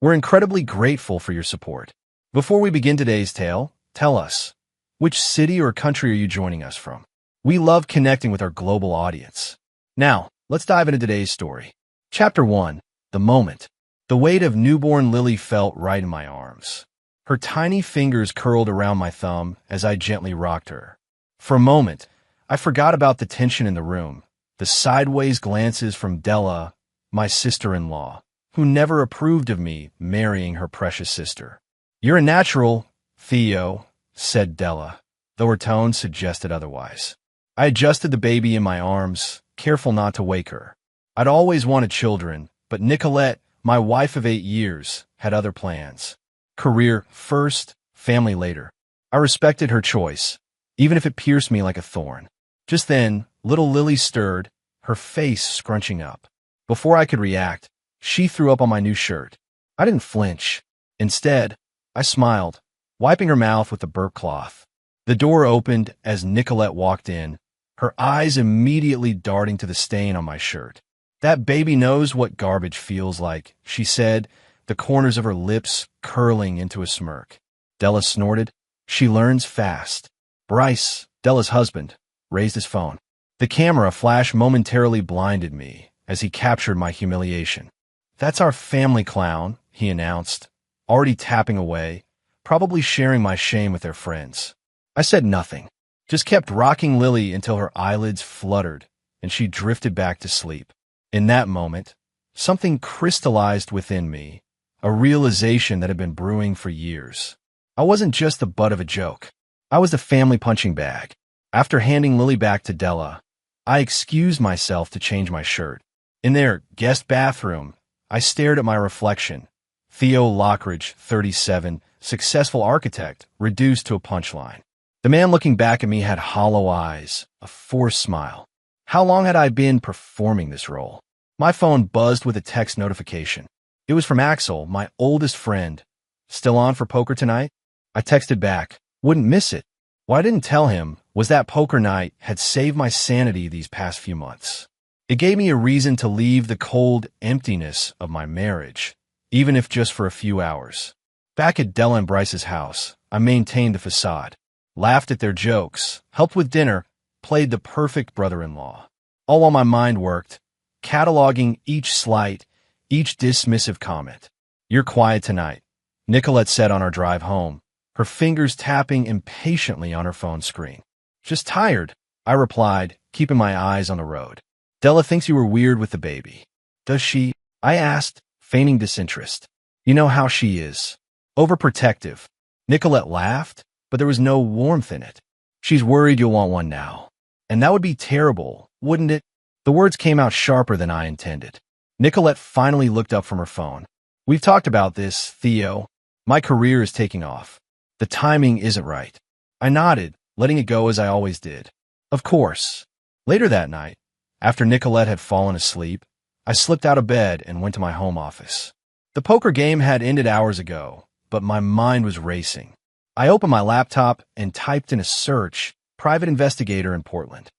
We're incredibly grateful for your support. Before we begin today's tale, tell us, which city or country are you joining us from? We love connecting with our global audience. Now, let's dive into today's story. Chapter 1. The Moment. The weight of newborn Lily felt right in my arms. Her tiny fingers curled around my thumb as I gently rocked her. For a moment, I forgot about the tension in the room, the sideways glances from Della, my sister-in-law, who never approved of me marrying her precious sister. "You're a natural, Theo," said Della, though her tone suggested otherwise. I adjusted the baby in my arms, careful not to wake her. I'd always wanted children, but Nicolette, my wife of 8 years, had other plans. Career first, family later. I respected her choice, even if it pierced me like a thorn. Just then, little Lily stirred, her face scrunching up. Before I could react, she threw up on my new shirt. I didn't flinch. Instead, I smiled, wiping her mouth with the burp cloth. The door opened as Nicolette walked in, her eyes immediately darting to the stain on my shirt. "That baby knows what garbage feels like," she said, the corners of her lips curling into a smirk. Della snorted. "She learns fast." Bryce, Della's husband, raised his phone. The camera flash momentarily blinded me as he captured my humiliation. "That's our family clown," he announced, already tapping away, probably sharing my shame with their friends. I said nothing, just kept rocking Lily until her eyelids fluttered and she drifted back to sleep. In that moment, something crystallized within me, a realization that had been brewing for years. I wasn't just the butt of a joke. I was the family punching bag. After handing Lily back to Della, I excused myself to change my shirt. In their guest bathroom, I stared at my reflection. Theo Lockridge, 37, successful architect, reduced to a punchline. The man looking back at me had hollow eyes, a forced smile. How long had I been performing this role? My phone buzzed with a text notification. It was from Axel, my oldest friend. "Still on for poker tonight?" I texted back, "Wouldn't miss it." What I didn't tell him was that poker night had saved my sanity these past few months. It gave me a reason to leave the cold emptiness of my marriage, even if just for a few hours. Back at Della and Bryce's house, I maintained the facade, laughed at their jokes, helped with dinner, played the perfect brother-in-law. All while my mind worked, cataloging each slight, each dismissive comment. "You're quiet tonight," Nicolette said on our drive home, her fingers tapping impatiently on her phone screen. "Just tired," I replied, keeping my eyes on the road. "Della thinks you were weird with the baby." "Does she?" I asked, feigning disinterest. "You know how she is. Overprotective." Nicolette laughed, but there was no warmth in it. "She's worried you'll want one now. And that would be terrible, wouldn't it?" The words came out sharper than I intended. Nicolette finally looked up from her phone. "We've talked about this, Theo. My career is taking off. The timing isn't right." I nodded, letting it go as I always did. "Of course." Later that night, after Nicolette had fallen asleep, I slipped out of bed and went to my home office. The poker game had ended hours ago, but my mind was racing. I opened my laptop and typed in a search, "private investigator in Portland."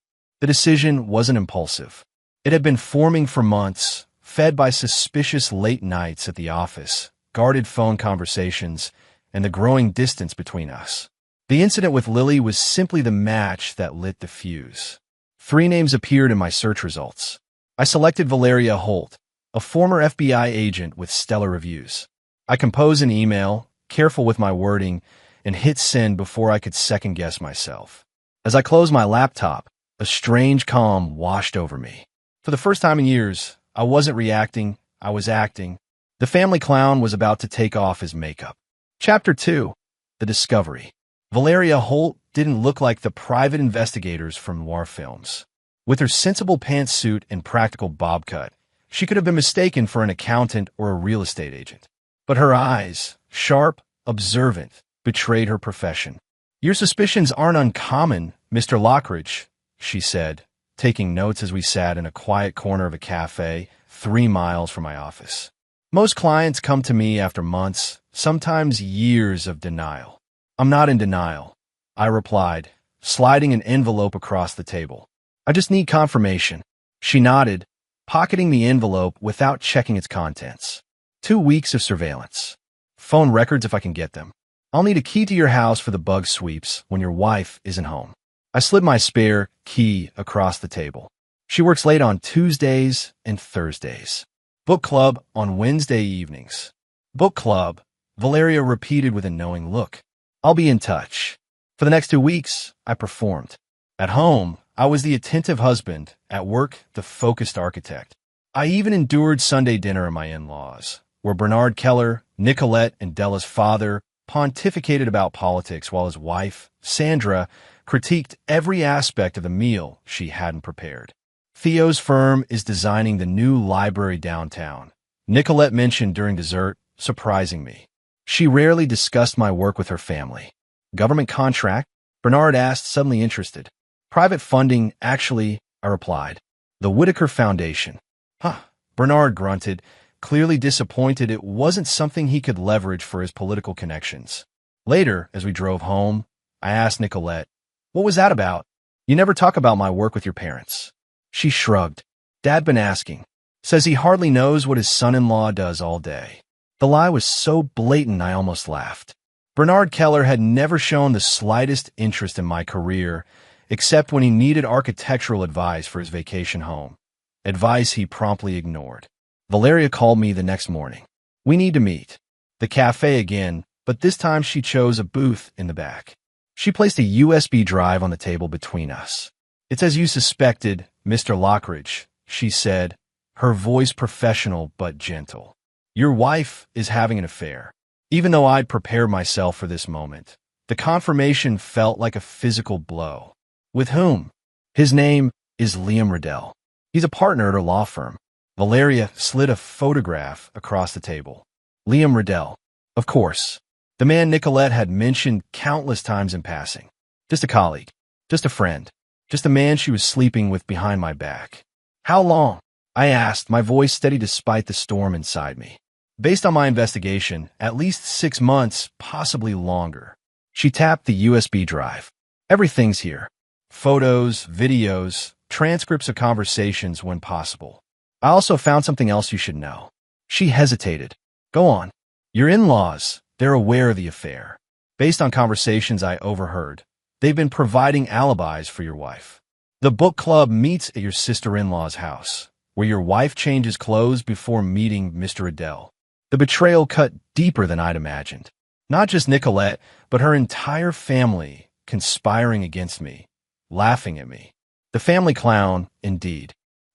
The decision wasn't impulsive. It had been forming for months, fed by suspicious late nights at the office, guarded phone conversations, and the growing distance between us. The incident with Lily was simply the match that lit the fuse. 3 names appeared in my search results. I selected Valeria Holt, a former FBI agent with stellar reviews. I composed an email, careful with my wording, and hit send before I could second-guess myself. As I closed my laptop, a strange calm washed over me. For the first time in years, I wasn't reacting, I was acting. The family clown was about to take off his makeup. Chapter 2. The Discovery. Valeria Holt didn't look like the private investigators from noir films. With her sensible pantsuit and practical bob cut, she could have been mistaken for an accountant or a real estate agent. But her eyes, sharp, observant, betrayed her profession. "Your suspicions aren't uncommon, Mr. Lockridge," she said, taking notes as we sat in a quiet corner of a cafe 3 miles from my office. "Most clients come to me after months, sometimes years of denial." "I'm not in denial," I replied, sliding an envelope across the table. "I just need confirmation." She nodded, pocketing the envelope without checking its contents. 2 weeks of surveillance. Phone records if I can get them. I'll need a key to your house for the bug sweeps when your wife isn't home. I slid my spare key across the table. She works late on Tuesdays and Thursdays. Book club on Wednesday evenings. Book club, Valeria repeated with a knowing look. I'll be in touch. For the next 2 weeks, I performed. At home, I was the attentive husband. At work, the focused architect. I even endured Sunday dinner at my in-laws, where Bernard Keller, Nicolette, and Della's father pontificated about politics while his wife, Sandra, critiqued every aspect of the meal she hadn't prepared. Theo's firm is designing the new library downtown. Nicolette mentioned during dessert, surprising me. She rarely discussed my work with her family. Government contract? Bernard asked, suddenly interested. Private funding, actually, I replied. The Whitaker Foundation. Huh, Bernard grunted, clearly disappointed it wasn't something he could leverage for his political connections. Later, as we drove home, I asked Nicolette, what was that about? You never talk about my work with your parents. She shrugged. Dad been asking. Says he hardly knows what his son-in-law does all day. The lie was so blatant I almost laughed. Bernard Keller had never shown the slightest interest in my career, except when he needed architectural advice for his vacation home. Advice he promptly ignored. Valeria called me the next morning. We need to meet. The cafe again, but this time she chose a booth in the back. She placed a USB drive on the table between us. It's as you suspected, Mr. Lockridge, she said, her voice professional but gentle. Your wife is having an affair. Even though I'd prepared myself for this moment, the confirmation felt like a physical blow. With whom? His name is Liam Riddell. He's a partner at her law firm. Valeria slid a photograph across the table. Liam Riddell. Of course. The man Nicolette had mentioned countless times in passing. Just a colleague. Just a friend. Just a man she was sleeping with behind my back. How long? I asked, my voice steady despite the storm inside me. Based on my investigation, at least 6 months, possibly longer. She tapped the USB drive. Everything's here. Photos, videos, transcripts of conversations when possible. I also found something else you should know. She hesitated. Go on. Your in-laws, they're aware of the affair. Based on conversations I overheard, they've been providing alibis for your wife. The book club meets at your sister-in-law's house, where your wife changes clothes before meeting Mr. Riddell. The betrayal cut deeper than I'd imagined. Not just Nicolette, but her entire family conspiring against me, laughing at me. The family clown, indeed.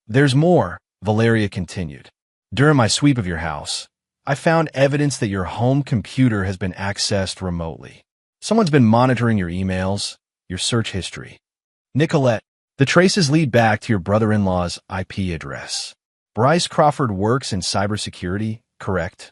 There's more, Valeria continued. During my sweep of your house, I found evidence that your home computer has been accessed remotely. Someone's been monitoring your emails, your search history. Nicolette, the traces lead back to your brother-in-law's IP address. Bryce Crawford works in cybersecurity, correct?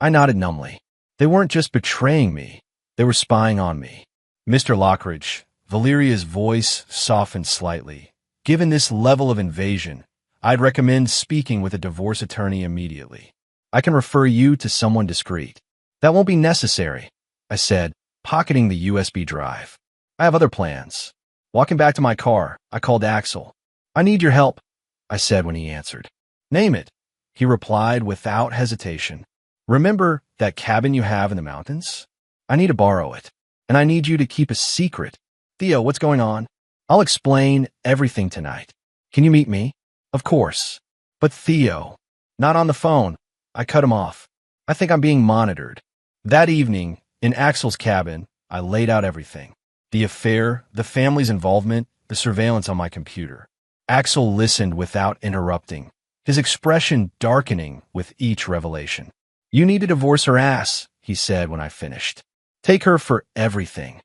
I nodded numbly. They weren't just betraying me, they were spying on me. Mr. Lockridge, Valeria's voice softened slightly. Given this level of invasion, I'd recommend speaking with a divorce attorney immediately. I can refer you to someone discreet. That won't be necessary, I said, pocketing the USB drive. I have other plans. Walking back to my car, I called Axel. I need your help, I said when he answered. Name it, he replied without hesitation. Remember that cabin you have in the mountains? I need to borrow it, and I need you to keep a secret. Theo, what's going on? I'll explain everything tonight. Can you meet me? Of course. But Theo, not on the phone. I cut him off. I think I'm being monitored. That evening, in Axel's cabin, I laid out everything. The affair, the family's involvement, the surveillance on my computer. Axel listened without interrupting, his expression darkening with each revelation. You need to divorce her ass, he said when I finished. Take her for everything.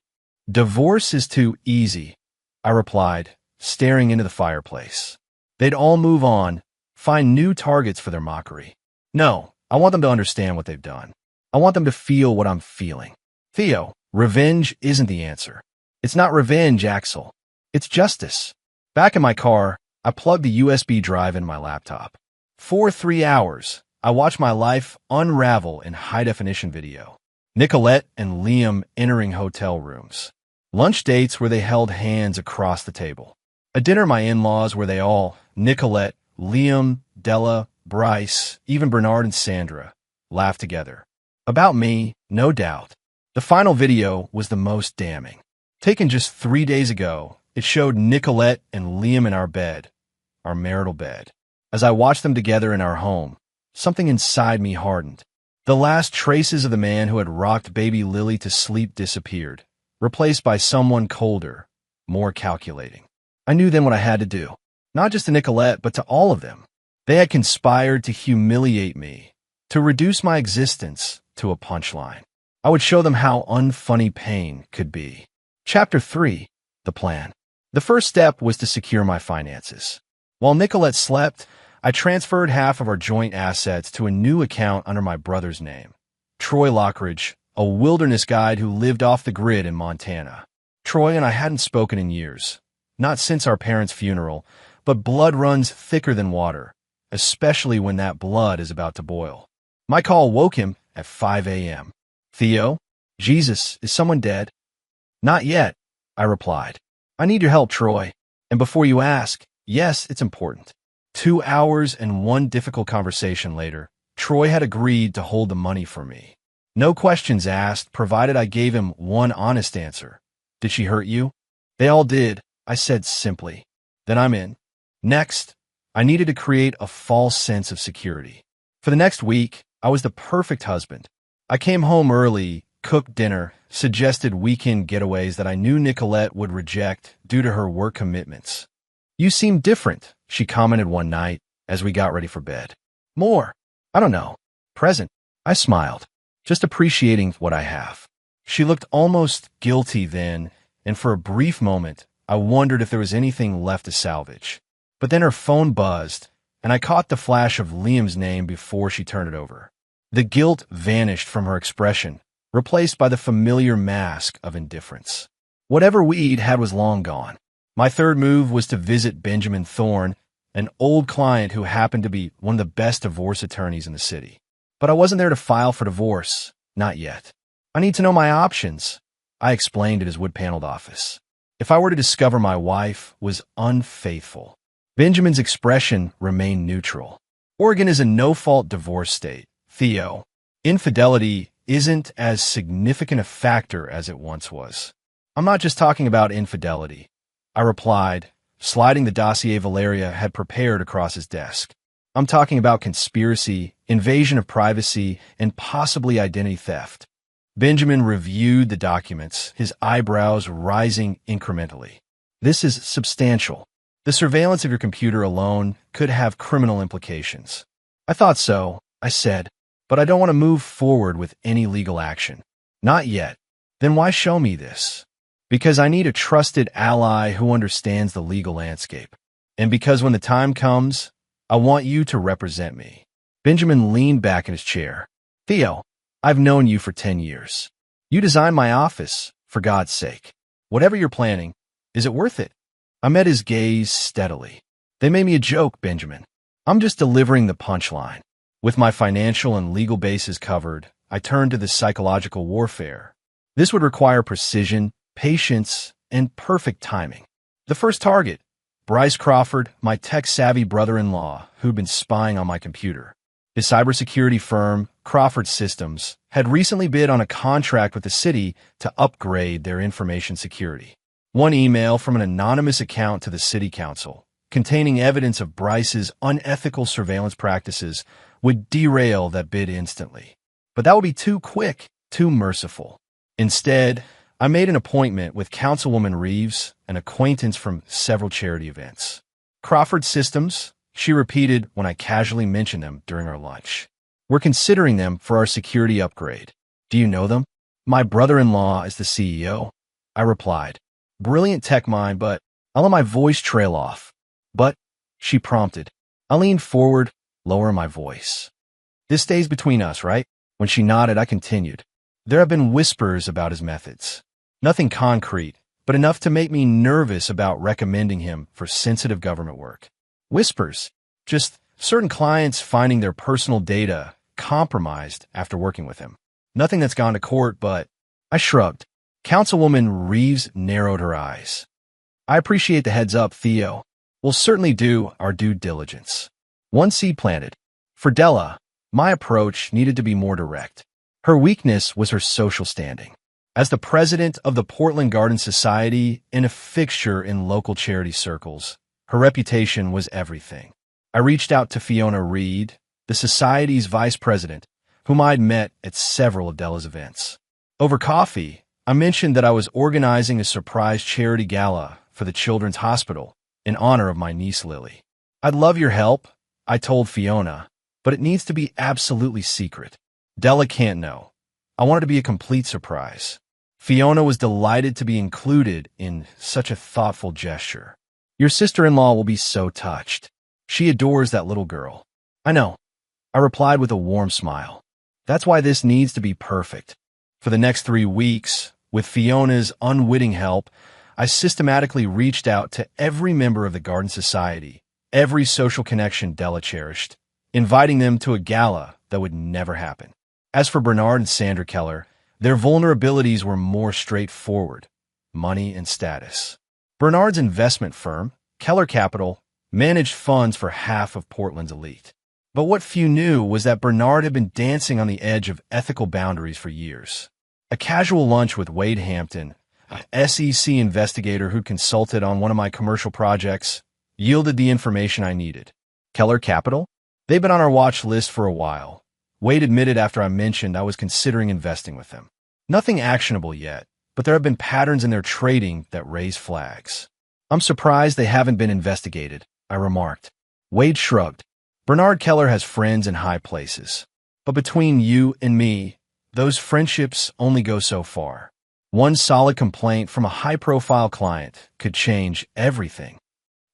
Divorce is too easy, I replied, staring into the fireplace. They'd all move on, find new targets for their mockery. No, I want them to understand what they've done. I want them to feel what I'm feeling. Theo, revenge isn't the answer. It's not revenge, Axel. It's justice. Back in my car, I plugged the USB drive in my laptop. For 3 hours, I watched my life unravel in high-definition video. Nicolette and Liam entering hotel rooms. Lunch dates where they held hands across the table. A dinner at my in-laws where they all, Nicolette, Liam, Della, Bryce, even Bernard and Sandra, laugh together. About me, no doubt. The final video was the most damning. Taken just 3 days ago, it showed Nicolette and Liam in our bed, our marital bed. As I watched them together in our home, something inside me hardened. The last traces of the man who had rocked baby Lily to sleep disappeared, replaced by someone colder, more calculating. I knew then what I had to do, not just to Nicolette, but to all of them. They had conspired to humiliate me, to reduce my existence to a punchline. I would show them how unfunny pain could be. Chapter 3. The Plan. The first step was to secure my finances. While Nicolette slept, I transferred half of our joint assets to a new account under my brother's name, Troy Lockridge, a wilderness guide who lived off the grid in Montana. Troy and I hadn't spoken in years, not since our parents' funeral, but blood runs thicker than water, especially when that blood is about to boil. My call woke him at 5 a.m. Theo? Jesus, is someone dead? Not yet, I replied. I need your help, Troy. And before you ask, yes, it's important. 2 hours and one difficult conversation later, Troy had agreed to hold the money for me. No questions asked, provided I gave him one honest answer. Did she hurt you? They all did, I said simply. Then I'm in. Next, I needed to create a false sense of security. For the next week, I was the perfect husband. I came home early, cooked dinner, suggested weekend getaways that I knew Nicolette would reject due to her work commitments. You seem different, she commented one night as we got ready for bed. More, I don't know, present. I smiled, just appreciating what I have. She looked almost guilty then, and for a brief moment, I wondered if there was anything left to salvage. But then her phone buzzed, and I caught the flash of Liam's name before she turned it over. The guilt vanished from her expression, replaced by the familiar mask of indifference. Whatever we'd had was long gone. My third move was to visit Benjamin Thorne, an old client who happened to be one of the best divorce attorneys in the city. But I wasn't there to file for divorce, not yet. I need to know my options, I explained at his wood-paneled office. If I were to discover my wife was unfaithful. Benjamin's expression remained neutral. Oregon is a no-fault divorce state, Theo. Infidelity isn't as significant a factor as it once was. I'm not just talking about infidelity, I replied, sliding the dossier Valeria had prepared across his desk. I'm talking about conspiracy, invasion of privacy, and possibly identity theft. Benjamin reviewed the documents, his eyebrows rising incrementally. This is substantial. The surveillance of your computer alone could have criminal implications. I thought so, I said, but I don't want to move forward with any legal action. Not yet. Then why show me this? Because I need a trusted ally who understands the legal landscape. And because when the time comes, I want you to represent me. Benjamin leaned back in his chair. Theo, I've known you for 10 years. You designed my office, for God's sake. Whatever you're planning, is it worth it? I met his gaze steadily. They made me a joke, Benjamin. I'm just delivering the punchline. With my financial and legal bases covered, I turned to the psychological warfare. This would require precision, patience, and perfect timing. The first target, Bryce Crawford, my tech-savvy brother-in-law, who'd been spying on my computer. His cybersecurity firm, Crawford Systems, had recently bid on a contract with the city to upgrade their information security. One email from an anonymous account to the city council, containing evidence of Bryce's unethical surveillance practices, would derail that bid instantly. But that would be too quick, too merciful. Instead, I made an appointment with Councilwoman Reeves, an acquaintance from several charity events. Crawford Systems, she repeated when I casually mentioned them during our lunch. We're considering them for our security upgrade. Do you know them? My brother-in-law is the CEO, I replied. Brilliant tech mind, but I'll let my voice trail off. But, she prompted. I leaned forward, lowering my voice. This stays between us, right? When she nodded, I continued. There have been whispers about his methods. Nothing concrete, but enough to make me nervous about recommending him for sensitive government work. Whispers. Just certain clients finding their personal data compromised after working with him. Nothing that's gone to court, but I shrugged. Councilwoman Reeves narrowed her eyes. I appreciate the heads up, Theo. We'll certainly do our due diligence. One seed planted. For Della, My approach needed to be more direct. Her weakness was her social standing. As the president of the Portland Garden Society and a fixture in local charity circles, her reputation was everything. I reached out to Fiona Reed, the Society's vice president, whom I'd met at several of Della's events. Over coffee, I mentioned that I was organizing a surprise charity gala for the Children's Hospital in honor of my niece Lily. "I'd love your help," I told Fiona, "but it needs to be absolutely secret. Della can't know. I want it to be a complete surprise." Fiona was delighted to be included in such a thoughtful gesture. "Your sister-in-law will be so touched. She adores that little girl." "I know," I replied with a warm smile. "That's why this needs to be perfect." For the next 3 weeks, with Fiona's unwitting help, I systematically reached out to every member of the Garden Society, every social connection Della cherished, inviting them to a gala that would never happen. As for Bernard and Sandra Keller, their vulnerabilities were more straightforward: money and status. Bernard's investment firm, Keller Capital, managed funds for half of Portland's elite. But what few knew was that Bernard had been dancing on the edge of ethical boundaries for years. A casual lunch with Wade Hampton, an SEC investigator who'd consulted on one of my commercial projects, yielded the information I needed. Keller Capital? They'd been on our watch list for a while. Wade admitted after I mentioned I was considering investing with them. Nothing actionable yet, but there have been patterns in their trading that raise flags. "I'm surprised they haven't been investigated," I remarked. Wade shrugged. "Bernard Keller has friends in high places. But between you and me, those friendships only go so far. One solid complaint from a high-profile client could change everything."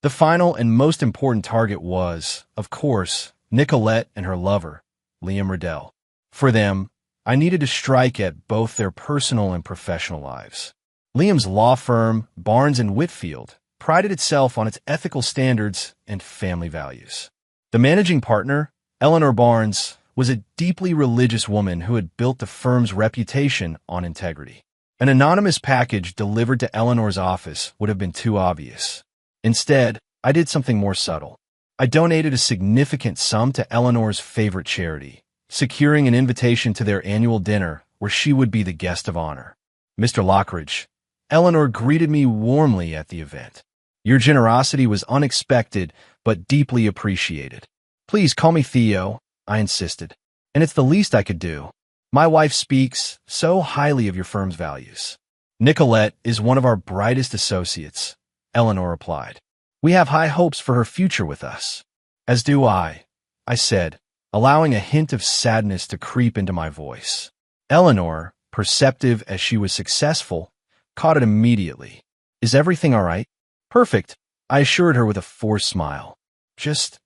The final and most important target was, of course, Nicolette and her lover, Liam Riddell. For them, I needed to strike at both their personal and professional lives. Liam's law firm, Barnes & Whitfield, prided itself on its ethical standards and family values. The managing partner, Eleanor Barnes, was a deeply religious woman who had built the firm's reputation on integrity. An anonymous package delivered to Eleanor's office would have been too obvious. Instead, I did something more subtle. I donated a significant sum to Eleanor's favorite charity, securing an invitation to their annual dinner where she would be the guest of honor. "Mr. Lockridge," Eleanor greeted me warmly at the event. "Your generosity was unexpected but deeply appreciated." "Please call me Theo," I insisted. "And it's the least I could do. My wife speaks so highly of your firm's values." "Nicolette is one of our brightest associates," Eleanor replied. "We have high hopes for her future with us." "As do I said, allowing a hint of sadness to creep into my voice. Eleanor, perceptive as she was successful, caught it immediately. "Is everything all right?" "Perfect," I assured her with a forced smile. "Just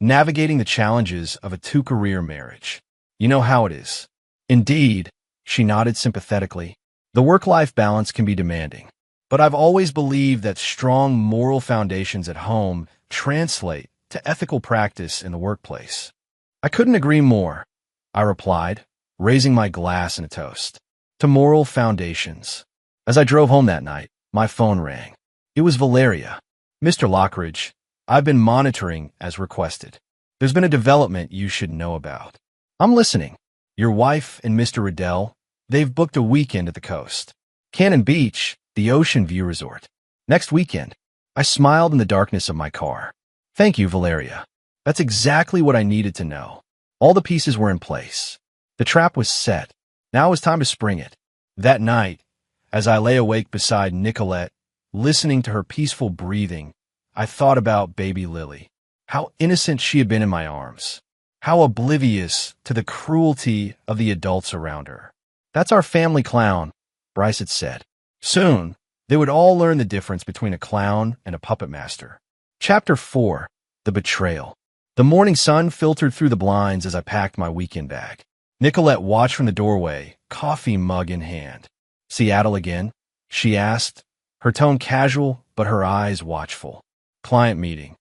navigating the challenges of a two-career marriage. You know how it is." "Indeed," she nodded sympathetically. "The work-life balance can be demanding. But I've always believed that strong moral foundations at home translate to ethical practice in the workplace." "I couldn't agree more," I replied, raising my glass in a toast. "To moral foundations." As I drove home that night, my phone rang. It was Valeria. "Mr. Lockridge, I've been monitoring as requested. There's been a development you should know about." "I'm listening." "Your wife and Mr. Riddell, they've booked a weekend at the coast. Cannon Beach, the Ocean View Resort. Next weekend." I smiled in the darkness of my car. "Thank you, Valeria. That's exactly what I needed to know." All the pieces were in place. The trap was set. Now it was time to spring it. That night, as I lay awake beside Nicolette, listening to her peaceful breathing, I thought about baby Lily. How innocent she had been in my arms. How oblivious to the cruelty of the adults around her. "That's our family clown," Bryce had said. Soon, they would all learn the difference between a clown and a puppet master. Chapter 4. The Betrayal. The morning sun filtered through the blinds as I packed my weekend bag. Nicolette watched from the doorway, coffee mug in hand. "Seattle again?" she asked, her tone casual but her eyes watchful. "Client meeting,"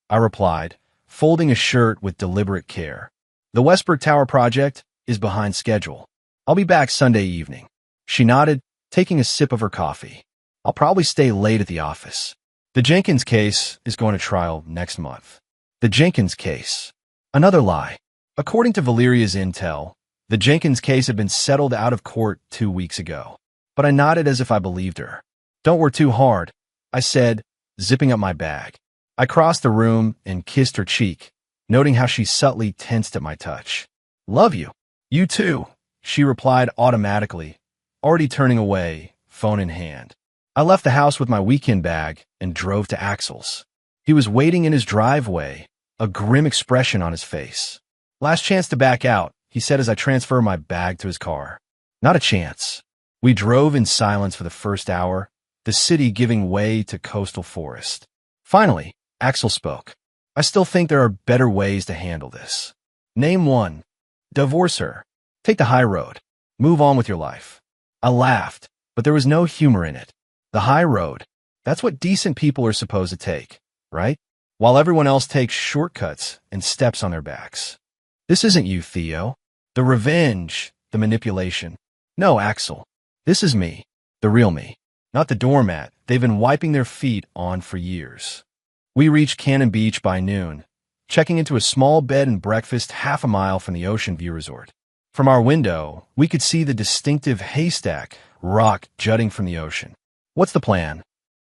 I replied, folding a shirt with deliberate care. "The Westbrook Tower project is behind schedule. I'll be back Sunday evening." She nodded, taking a sip of her coffee. "I'll probably stay late at the office. The Jenkins case is going to trial next month." The Jenkins case. Another lie. According to Valeria's intel, the Jenkins case had been settled out of court 2 weeks ago. But I nodded as if I believed her. "Don't work too hard," I said, zipping up my bag. I crossed the room and kissed her cheek, noting how she subtly tensed at my touch. "Love you." "You too," she replied automatically, already turning away, phone in hand. I left the house with my weekend bag and drove to Axel's. He was waiting in his driveway, a grim expression on his face. "Last chance to back out," he said as I transferred my bag to his car. "Not a chance." We drove in silence for the first hour, the city giving way to coastal forest. Finally, Axel spoke. "I still think there are better ways to handle this." "Name one." "Divorce her. Take the high road. Move on with your life." I laughed, but there was no humor in it. The high road. That's what decent people are supposed to take, right? While everyone else takes shortcuts and steps on their backs. "This isn't you, Theo. The revenge, the manipulation. No, Axel. This is me, the real me, not the doormat they've been wiping their feet on for years." We reached Cannon Beach by noon, checking into a small bed and breakfast half a mile from the Ocean View Resort. From our window, we could see the distinctive haystack rock jutting from the ocean. "What's the plan?"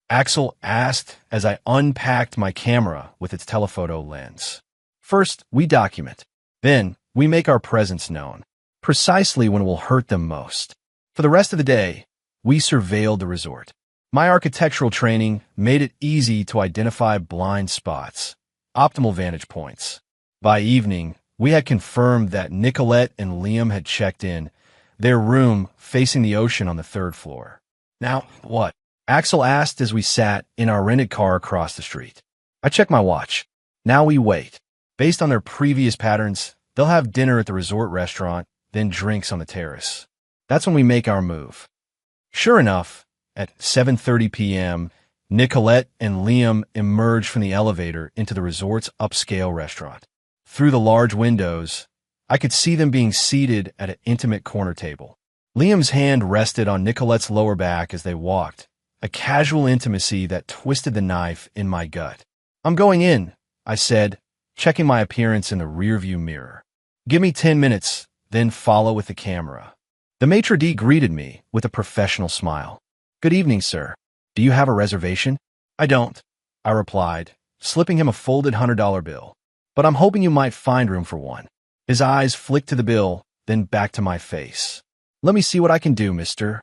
Axel asked as I unpacked my camera with its telephoto lens. "First, we document. Then, we make our presence known, precisely when it will hurt them most. For the rest of the day, we surveilled the resort. My architectural training made it easy to identify blind spots, optimal vantage points. By evening, we had confirmed that Nicolette and Liam had checked in, their room facing the ocean on the 3rd floor. "Now, what?" Axel asked as we sat in our rented car across the street. I checked my watch. "Now we wait. Based on their previous patterns, they'll have dinner at the resort restaurant, then drinks on the terrace. That's when we make our move." Sure enough, at 7:30 p.m., Nicolette and Liam emerged from the elevator into the resort's upscale restaurant. Through the large windows, I could see them being seated at an intimate corner table. Liam's hand rested on Nicolette's lower back as they walked, a casual intimacy that twisted the knife in my gut. "I'm going in," I said, checking my appearance in the rearview mirror. "Give me 10 minutes, then follow with the camera." The maitre d' greeted me with a professional smile. "Good evening, sir. Do you have a reservation?" "I don't," I replied, slipping him a folded $100 bill. "But I'm hoping you might find room for one." His eyes flicked to the bill, then back to my face. "Let me see what I can do, Mr.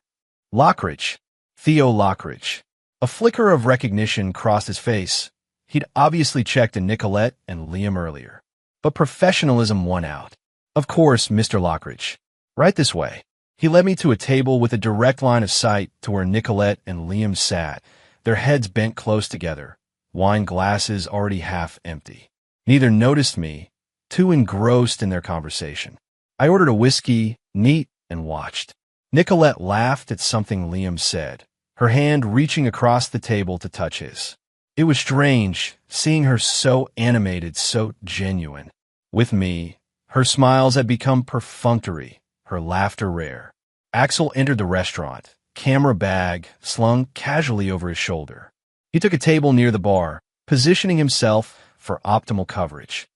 Lockridge." Theo Lockridge. A flicker of recognition crossed his face. He'd obviously checked in Nicolette and Liam earlier. But professionalism won out. "Of course, Mr. Lockridge. Right this way." He led me to a table with a direct line of sight to where Nicolette and Liam sat, their heads bent close together, wine glasses already half empty. Neither noticed me, too engrossed in their conversation. I ordered a whiskey, neat, and watched. Nicolette laughed at something Liam said, her hand reaching across the table to touch his. It was strange, seeing her so animated, so genuine. With me, her smiles had become perfunctory, her laughter rare. Axel entered the restaurant, camera bag slung casually over his shoulder. He took a table near the bar, positioning himself for optimal coverage.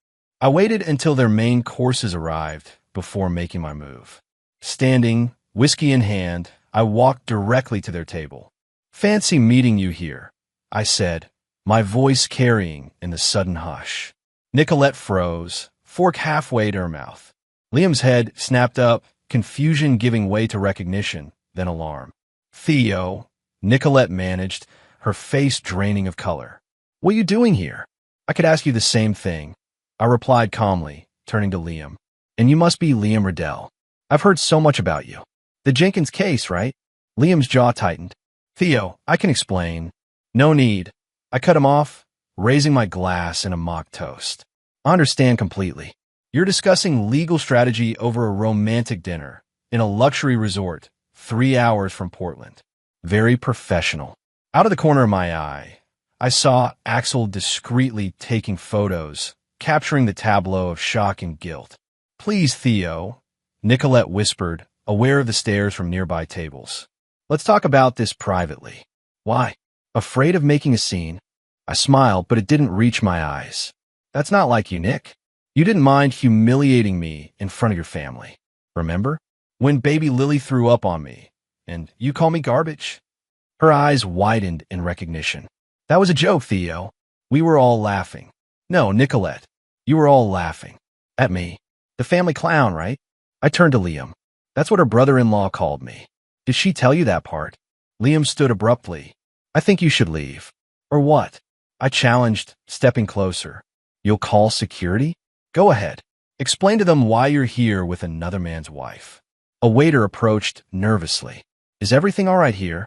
I waited until their main courses arrived before making my move. Standing, whiskey in hand, I walked directly to their table. "Fancy meeting you here," I said, my voice carrying in the sudden hush. Nicolette froze, fork halfway to her mouth. Liam's head snapped up, confusion giving way to recognition, then alarm. "Theo," Nicolette managed, her face draining of color. "What are you doing here?" "I could ask you the same thing," I replied calmly, turning to Liam. "And you must be Liam Riddell. I've heard so much about you. The Jenkins case, right?" Liam's jaw tightened. "Theo, I can explain." "No need." I cut him off, raising my glass in a mock toast. "I understand completely. You're discussing legal strategy over a romantic dinner in a luxury resort 3 hours from Portland. Very professional." Out of the corner of my eye, I saw Axel discreetly taking photos, capturing the tableau of shock and guilt. "Please, Theo," Nicolette whispered, aware of the stares from nearby tables. "Let's talk about this privately." "Why? Afraid of making a scene?" I smiled, but it didn't reach my eyes. "That's not like you, Nick. You didn't mind humiliating me in front of your family. Remember? When baby Lily threw up on me, and you call me garbage? Her eyes widened in recognition. That was a joke, Theo. We were all laughing. No, Nicolette. You were all laughing. At me. The family clown, right? I turned to Liam. That's what her brother-in-law called me. Did she tell you that part? Liam stood abruptly. I think you should leave. Or what? I challenged, stepping closer. You'll call security? Go ahead. Explain to them why you're here with another man's wife. A waiter approached nervously. Is everything all right here?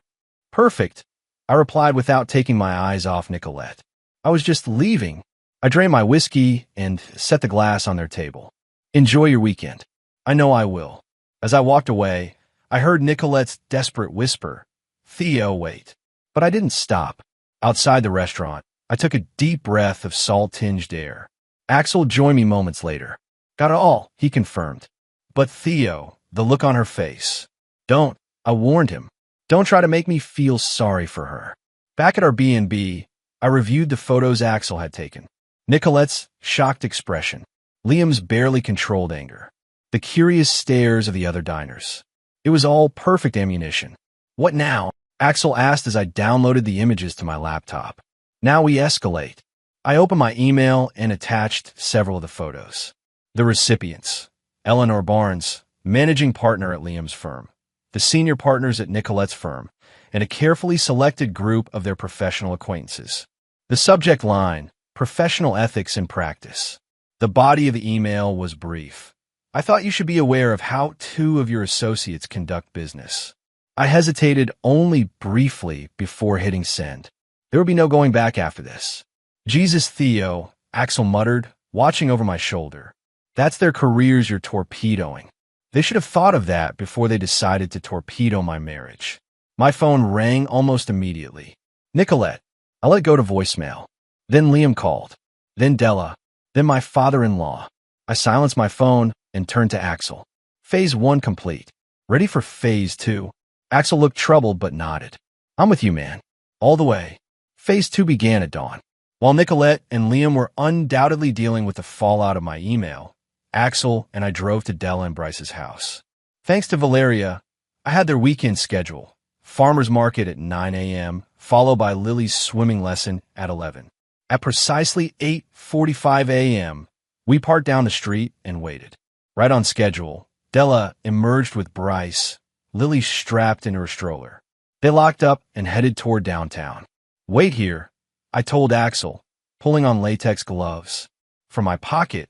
Perfect, I replied without taking my eyes off Nicolette. I was just leaving. I drained my whiskey and set the glass on their table. Enjoy your weekend. I know I will. As I walked away, I heard Nicolette's desperate whisper, Theo, wait. But I didn't stop. Outside the restaurant, I took a deep breath of salt-tinged air. Axel joined me moments later. Got it all, he confirmed. But Theo, the look on her face. Don't, I warned him. Don't try to make me feel sorry for her. Back at our B&B, I reviewed the photos Axel had taken. Nicolette's shocked expression. Liam's barely controlled anger. The curious stares of the other diners. It was all perfect ammunition. What now? Axel asked as I downloaded the images to my laptop. Now we escalate. I opened my email and attached several of the photos. The recipients. Eleanor Barnes, managing partner at Liam's firm. The senior partners at Nicolette's firm, and a carefully selected group of their professional acquaintances. The subject line, professional ethics in practice. The body of the email was brief. I thought you should be aware of how 2 of your associates conduct business. I hesitated only briefly before hitting send. There would be no going back after this. Jesus, Theo, Axel muttered, watching over my shoulder. That's their careers you're torpedoing. They should have thought of that before they decided to torpedo my marriage. My phone rang almost immediately. Nicolette. I let go to voicemail. Then Liam called. Then Della. Then my father-in-law. I silenced my phone and turned to Axel. Phase 1 complete. Ready for Phase 2? Axel looked troubled but nodded. I'm with you, man. All the way. Phase 2 began at dawn. While Nicolette and Liam were undoubtedly dealing with the fallout of my email, Axel and I drove to Della and Bryce's house. Thanks to Valeria, I had their weekend schedule. Farmer's market at 9 a.m., followed by Lily's swimming lesson at 11. At precisely 8:45 a.m., we parked down the street and waited. Right on schedule, Della emerged with Bryce, Lily strapped into her stroller. They locked up and headed toward downtown. Wait here, I told Axel, pulling on latex gloves. From my pocket,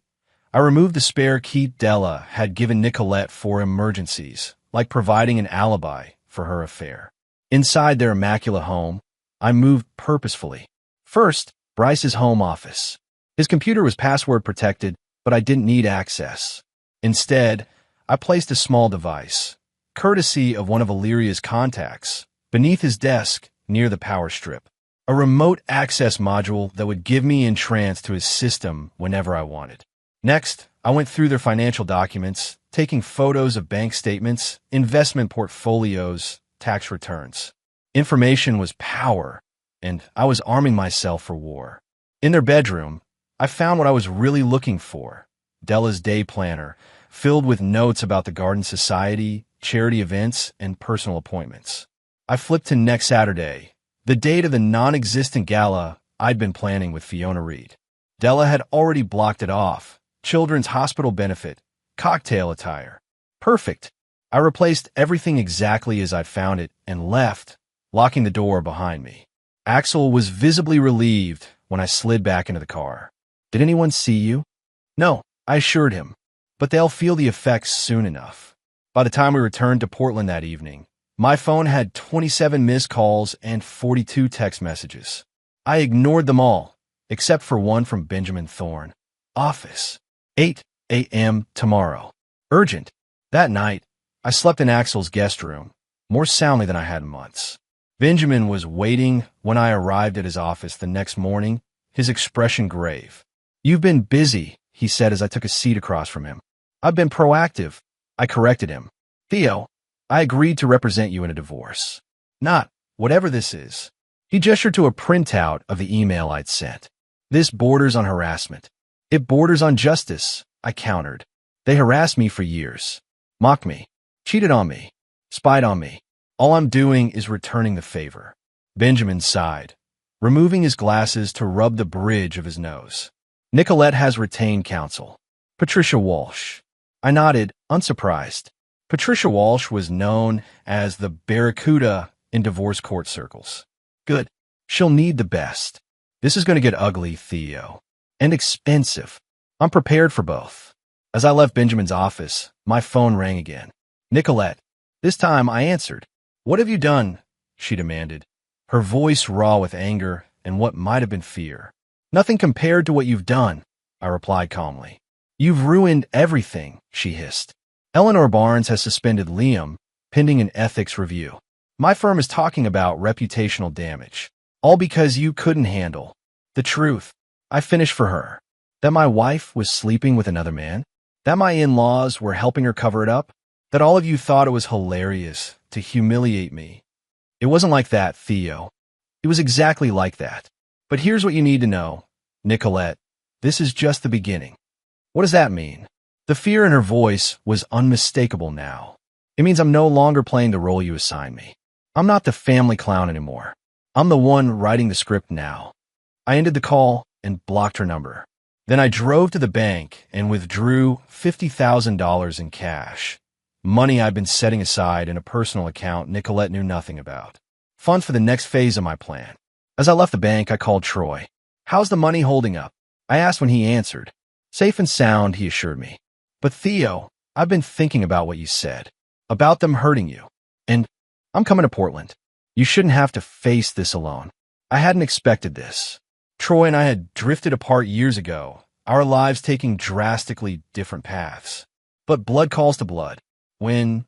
I removed the spare key Della had given Nicolette for emergencies, like providing an alibi for her affair. Inside their immaculate home, I moved purposefully. First, Bryce's home office. His computer was password protected, but I didn't need access. Instead, I placed a small device, courtesy of one of Illyria's contacts, beneath his desk near the power strip. A remote access module that would give me entrance to his system whenever I wanted. Next, I went through their financial documents, taking photos of bank statements, investment portfolios, tax returns. Information was power, and I was arming myself for war. In their bedroom, I found what I was really looking for, Della's day planner, filled with notes about the Garden Society, charity events, and personal appointments. I flipped to next Saturday, the date of the non-existent gala I'd been planning with Fiona Reed. Della had already blocked it off. Children's hospital benefit, cocktail attire. Perfect. I replaced everything exactly as I'd found it and left, locking the door behind me. Axel was visibly relieved when I slid back into the car. Did anyone see you? No, I assured him, but they'll feel the effects soon enough. By the time we returned to Portland that evening, my phone had 27 missed calls and 42 text messages. I ignored them all, except for one from Benjamin Thorne. Office. 8 a.m. tomorrow. Urgent. That night, I slept in Axel's guest room, more soundly than I had in months. Benjamin was waiting when I arrived at his office the next morning, his expression grave. You've been busy, he said as I took a seat across from him. I've been proactive. I corrected him. Theo, I agreed to represent you in a divorce. Not whatever this is. He gestured to a printout of the email I'd sent. This borders on harassment. It borders on justice, I countered. They harassed me for years, mocked me, cheated on me, spied on me. All I'm doing is returning the favor. Benjamin sighed, removing his glasses to rub the bridge of his nose. Nicolette has retained counsel. Patricia Walsh. I nodded, unsurprised. Patricia Walsh was known as the Barracuda in divorce court circles. Good. She'll need the best. This is going to get ugly, Theo. And expensive. I'm prepared for both. As I left Benjamin's office, my phone rang again. Nicolette. This time I answered. What have you done? She demanded, her voice raw with anger and what might have been fear. Nothing compared to what you've done, I replied calmly. You've ruined everything, she hissed. Eleanor Barnes has suspended Liam, pending an ethics review. My firm is talking about reputational damage, all because you couldn't handle the truth. I finished for her. That my wife was sleeping with another man? That my in-laws were helping her cover it up? That all of you thought it was hilarious to humiliate me? It wasn't like that, Theo. It was exactly like that. But here's what you need to know, Nicolette. This is just the beginning. What does that mean? The fear in her voice was unmistakable now. It means I'm no longer playing the role you assigned me. I'm not the family clown anymore. I'm the one writing the script now. I ended the call and blocked her number. Then I drove to the bank and withdrew $50,000 in cash. Money I'd been setting aside in a personal account Nicolette knew nothing about. Funds for the next phase of my plan. As I left the bank, I called Troy. How's the money holding up? I asked when he answered. Safe and sound, he assured me. But Theo, I've been thinking about what you said. About them hurting you. And I'm coming to Portland. You shouldn't have to face this alone. I hadn't expected this. Troy and I had drifted apart years ago, our lives taking drastically different paths. But blood calls to blood. When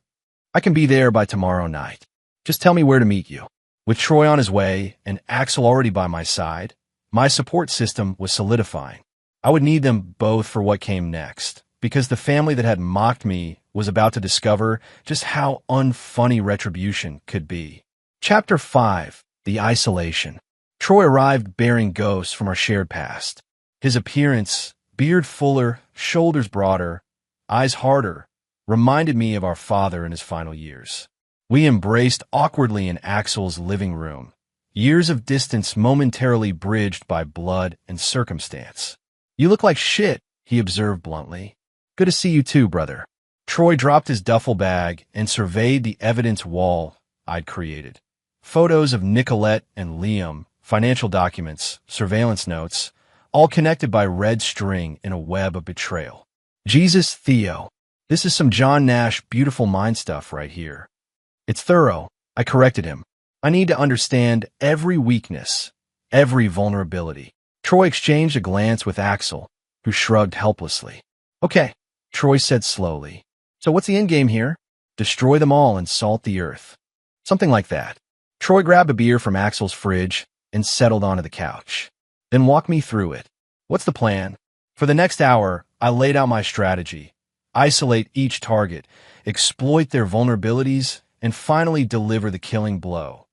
I can be there by tomorrow night. Just tell me where to meet you. With Troy on his way and Axel already by my side, my support system was solidifying. I would need them both for what came next, because the family that had mocked me was about to discover just how unfunny retribution could be. Chapter 5. The Isolation. Troy arrived bearing ghosts from our shared past. His appearance, beard fuller, shoulders broader, eyes harder, reminded me of our father in his final years. We embraced awkwardly in Axel's living room, years of distance momentarily bridged by blood and circumstance. You look like shit, he observed bluntly. Good to see you too, brother. Troy dropped his duffel bag and surveyed the evidence wall I'd created. Photos of Nicolette and Liam, financial documents, surveillance notes, all connected by red string in a web of betrayal. Jesus, Theo. This is some John Nash beautiful mind stuff right here. It's thorough, I corrected him. I need to understand every weakness, every vulnerability. Troy exchanged a glance with Axel, who shrugged helplessly. Okay, Troy said slowly. So what's the endgame here? Destroy them all and salt the earth. Something like that. Troy grabbed a beer from Axel's fridge and settled onto the couch. Then walk me through it. What's the plan? For the next hour, I laid out my strategy. Isolate each target, exploit their vulnerabilities, and finally deliver the killing blow,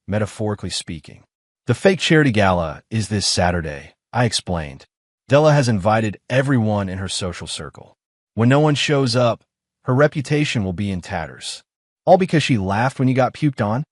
metaphorically speaking. The fake charity gala is this Saturday, I explained. Della has invited everyone in her social circle. When no one shows up, her reputation will be in tatters. All because she laughed when you got puked on?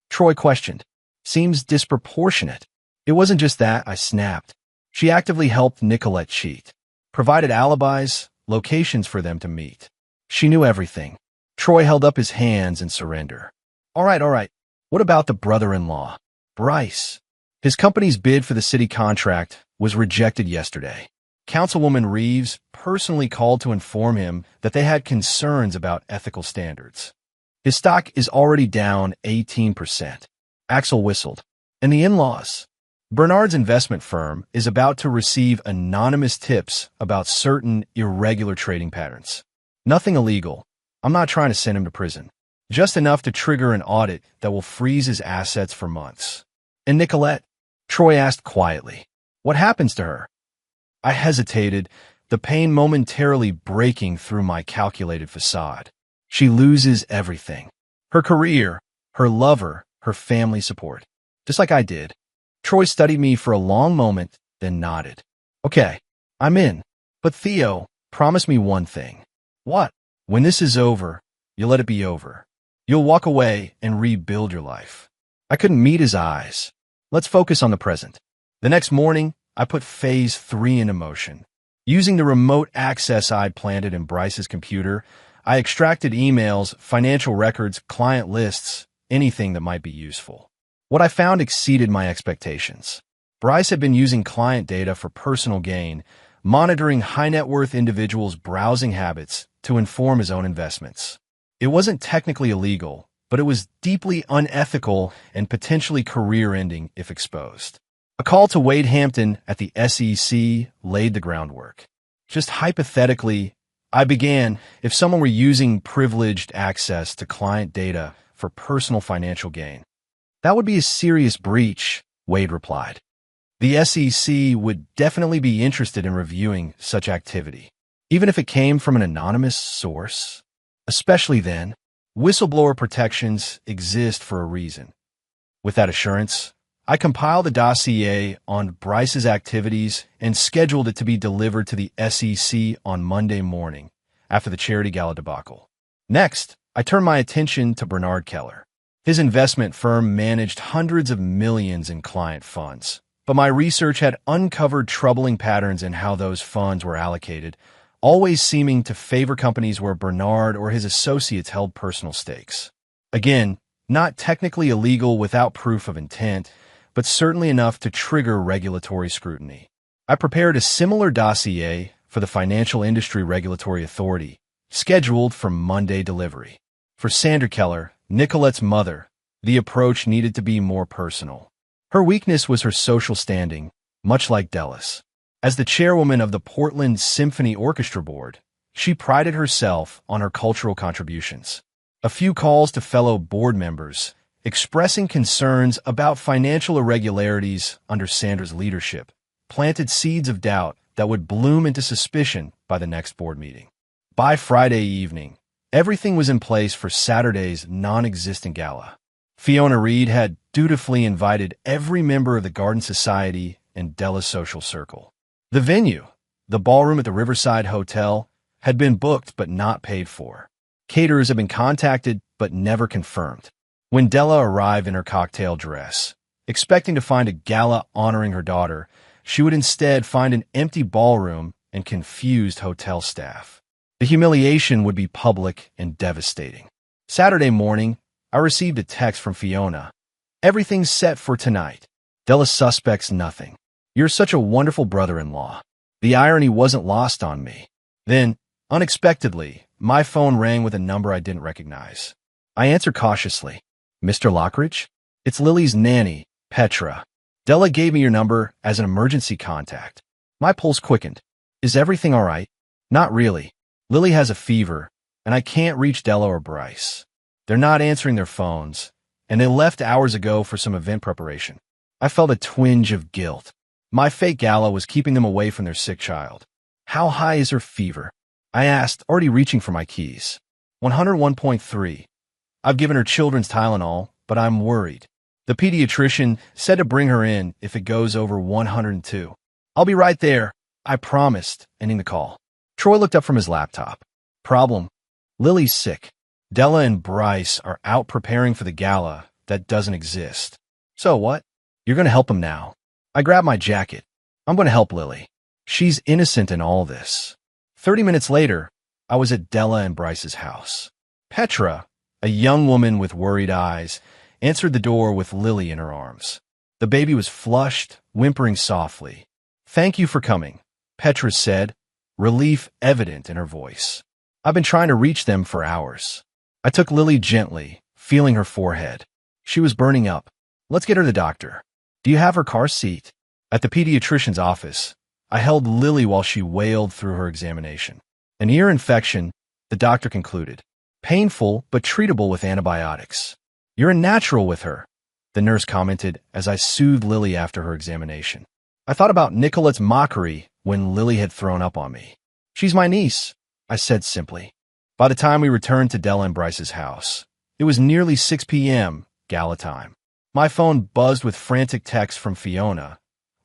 Troy questioned. Seems disproportionate. It wasn't just that, I snapped. She actively helped Nicolette cheat. Provided alibis, locations for them to meet. She knew everything. Troy held up his hands in surrender. All right. What about the brother-in-law? Bryce. His company's bid for the city contract was rejected yesterday. Councilwoman Reeves personally called to inform him that they had concerns about ethical standards. His stock is already down 18%. Axel whistled. And the in-laws? Bernard's investment firm is about to receive anonymous tips about certain irregular trading patterns. Nothing illegal. I'm not trying to send him to prison. Just enough to trigger an audit that will freeze his assets for months. And Nicolette? Troy asked quietly. What happens to her? I hesitated, the pain momentarily breaking through my calculated facade. She loses everything. Her career, her lover, her family support. Just like I did. Troy studied me for a long moment, then nodded. Okay, I'm in. But Theo, promise me one thing. What? When this is over, you'll let it be over. You'll walk away and rebuild your life. I couldn't meet his eyes. Let's focus on the present. The next morning, I put phase 3 into motion. Using the remote access I'd planted in Bryce's computer, I extracted emails, financial records, client lists, anything that might be useful. What I found exceeded my expectations. Bryce had been using client data for personal gain, monitoring high-net-worth individuals' browsing habits to inform his own investments. It wasn't technically illegal, but it was deeply unethical and potentially career-ending if exposed. A call to Wade Hampton at the SEC laid the groundwork. Just hypothetically, I began, if someone were using privileged access to client data for personal financial gain. That would be a serious breach, Wade replied. The SEC would definitely be interested in reviewing such activity, even if it came from an anonymous source. Especially then, whistleblower protections exist for a reason. With that assurance, I compiled a dossier on Bryce's activities and scheduled it to be delivered to the SEC on Monday morning, after the Charity Gala debacle. Next, I turned my attention to Bernard Keller. His investment firm managed hundreds of millions in client funds, but my research had uncovered troubling patterns in how those funds were allocated, always seeming to favor companies where Bernard or his associates held personal stakes. Again, not technically illegal without proof of intent, but certainly enough to trigger regulatory scrutiny. I prepared a similar dossier for the Financial Industry Regulatory Authority, scheduled for Monday delivery. For Sandra Keller, Nicolette's mother, the approach needed to be more personal. Her weakness was her social standing, much like Della's. As the chairwoman of the Portland Symphony Orchestra Board, she prided herself on her cultural contributions. A few calls to fellow board members, expressing concerns about financial irregularities under Sandra's leadership, planted seeds of doubt that would bloom into suspicion by the next board meeting. By Friday evening, everything was in place for Saturday's non-existent gala. Fiona Reed had dutifully invited every member of the Garden Society and Della's social circle. The venue, the ballroom at the Riverside Hotel, had been booked but not paid for. Caterers had been contacted but never confirmed. When Della arrived in her cocktail dress, expecting to find a gala honoring her daughter, she would instead find an empty ballroom and confused hotel staff. The humiliation would be public and devastating. Saturday morning, I received a text from Fiona. "Everything's set for tonight. Della suspects nothing. You're such a wonderful brother-in-law." The irony wasn't lost on me. Then, unexpectedly, my phone rang with a number I didn't recognize. I answered cautiously. "Mr. Lockridge? It's Lily's nanny, Petra. Della gave me your number as an emergency contact." My pulse quickened. "Is everything all right?" "Not really. Lily has a fever, and I can't reach Della or Bryce. They're not answering their phones, and they left hours ago for some event preparation." I felt a twinge of guilt. My fake gala was keeping them away from their sick child. "How high is her fever?" I asked, already reaching for my keys. 101.3. "I've given her children's Tylenol, but I'm worried. The pediatrician said to bring her in if it goes over 102. "I'll be right there," I promised, ending the call. Troy looked up from his laptop. "Problem? Lily's sick. Della and Bryce are out preparing for the gala that doesn't exist. So what? You're going to help them now." I grabbed my jacket. "I'm going to help Lily. She's innocent in all this." 30 minutes later, I was at Della and Bryce's house. Petra, a young woman with worried eyes, answered the door with Lily in her arms. The baby was flushed, whimpering softly. "Thank you for coming," Petra said, relief evident in her voice. "I've been trying to reach them for hours." I took Lily gently, feeling her forehead. She was burning up. "Let's get her to the doctor. Do you have her car seat?" At the pediatrician's office, I held Lily while she wailed through her examination. "An ear infection," the doctor concluded. "Painful, but treatable with antibiotics." "You're a natural with her," the nurse commented as I soothed Lily after her examination. I thought about Nicolette's mockery when Lily had thrown up on me. "She's my niece," I said simply. By the time we returned to Della and Bryce's house, it was nearly 6 p.m., gala time. My phone buzzed with frantic texts from Fiona,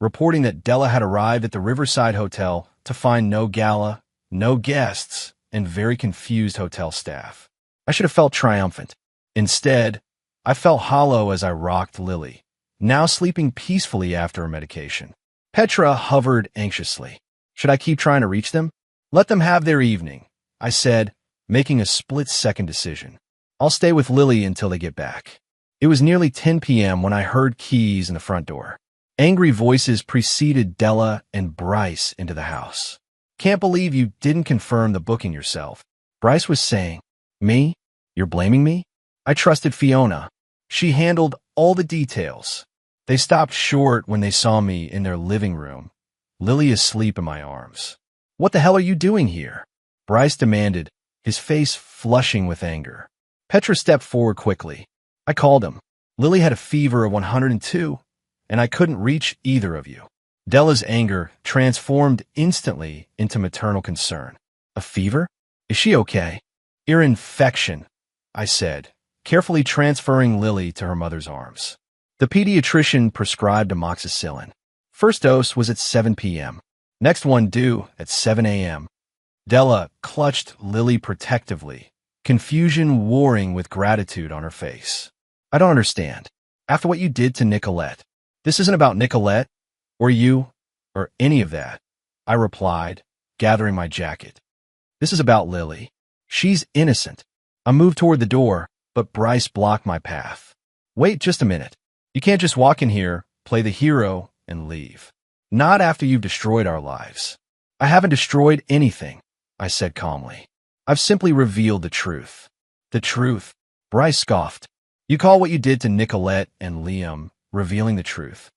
reporting that Della had arrived at the Riverside Hotel to find no gala, no guests, and very confused hotel staff. I should have felt triumphant. Instead, I felt hollow as I rocked Lily, now sleeping peacefully after her medication. Petra hovered anxiously. Should I keep trying to reach them? Let them have their evening, I said, making a split-second decision. I'll stay with Lily until they get back. It was nearly 10 p.m. when I heard keys in the front door. Angry voices preceded Della and Bryce into the house. Can't believe you didn't confirm the booking yourself, Bryce was saying. Me? You're blaming me? I trusted Fiona. She handled all the details. They stopped short when they saw me in their living room, Lily asleep in my arms. What the hell are you doing here? Bryce demanded, his face flushing with anger. Petra stepped forward quickly. I called him. Lily had a fever of 102, and I couldn't reach either of you. Della's anger transformed instantly into maternal concern. A fever? Is she okay? Ear infection, I said, carefully transferring Lily to her mother's arms. The pediatrician prescribed amoxicillin. First dose was at 7 p.m. Next one due at 7 a.m. Della clutched Lily protectively, confusion warring with gratitude on her face. I don't understand. After what you did to Nicolette. This isn't about Nicolette, or you, or any of that, I replied, gathering my jacket. This is about Lily. She's innocent. I moved toward the door, but Bryce blocked my path. Wait just a minute. You can't just walk in here, play the hero, and leave. Not after you've destroyed our lives. I haven't destroyed anything, I said calmly. I've simply revealed the truth. The truth, Bryce scoffed. You call what you did to Nicolette and Liam revealing the truth.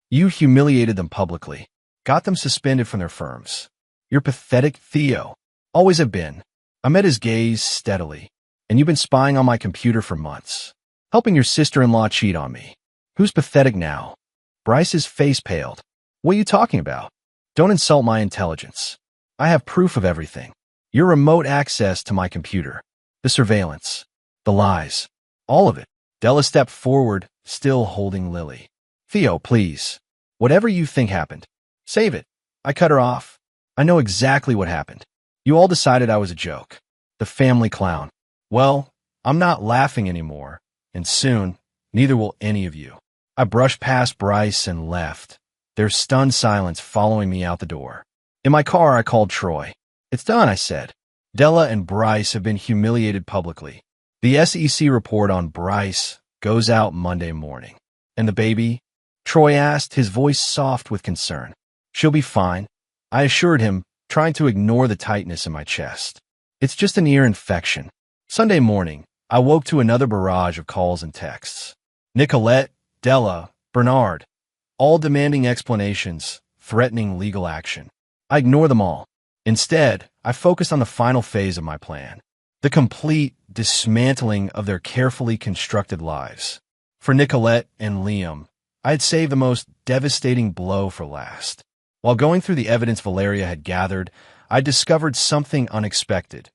You humiliated them publicly, got them suspended from their firms. You're pathetic, Theo. Always have been. I met his gaze steadily, and you've been spying on my computer for months, helping your sister-in-law cheat on me. Who's pathetic now? Bryce's face paled. What are you talking about? Don't insult my intelligence. I have proof of everything. Your remote access to my computer, the surveillance, the lies, all of it. Della stepped forward, still holding Lily. Theo, please. Whatever you think happened, save it. I cut her off. I know exactly what happened. You all decided I was a joke. The family clown. Well, I'm not laughing anymore, and soon, neither will any of you. I brushed past Bryce and left, their stunned silence following me out the door. In my car, I called Troy. It's done, I said. Della and Bryce have been humiliated publicly. The SEC report on Bryce goes out Monday morning. And the baby? Troy asked, his voice soft with concern. She'll be fine, I assured him, trying to ignore the tightness in my chest. It's just an ear infection. Sunday morning, I woke to another barrage of calls and texts. Nicolette, Della, Bernard, all demanding explanations, threatening legal action. I ignore them all. Instead, I focused on the final phase of my plan, the complete dismantling of their carefully constructed lives. For Nicolette and Liam, I had saved the most devastating blow for last. While going through the evidence Valeria had gathered, I discovered something unexpected.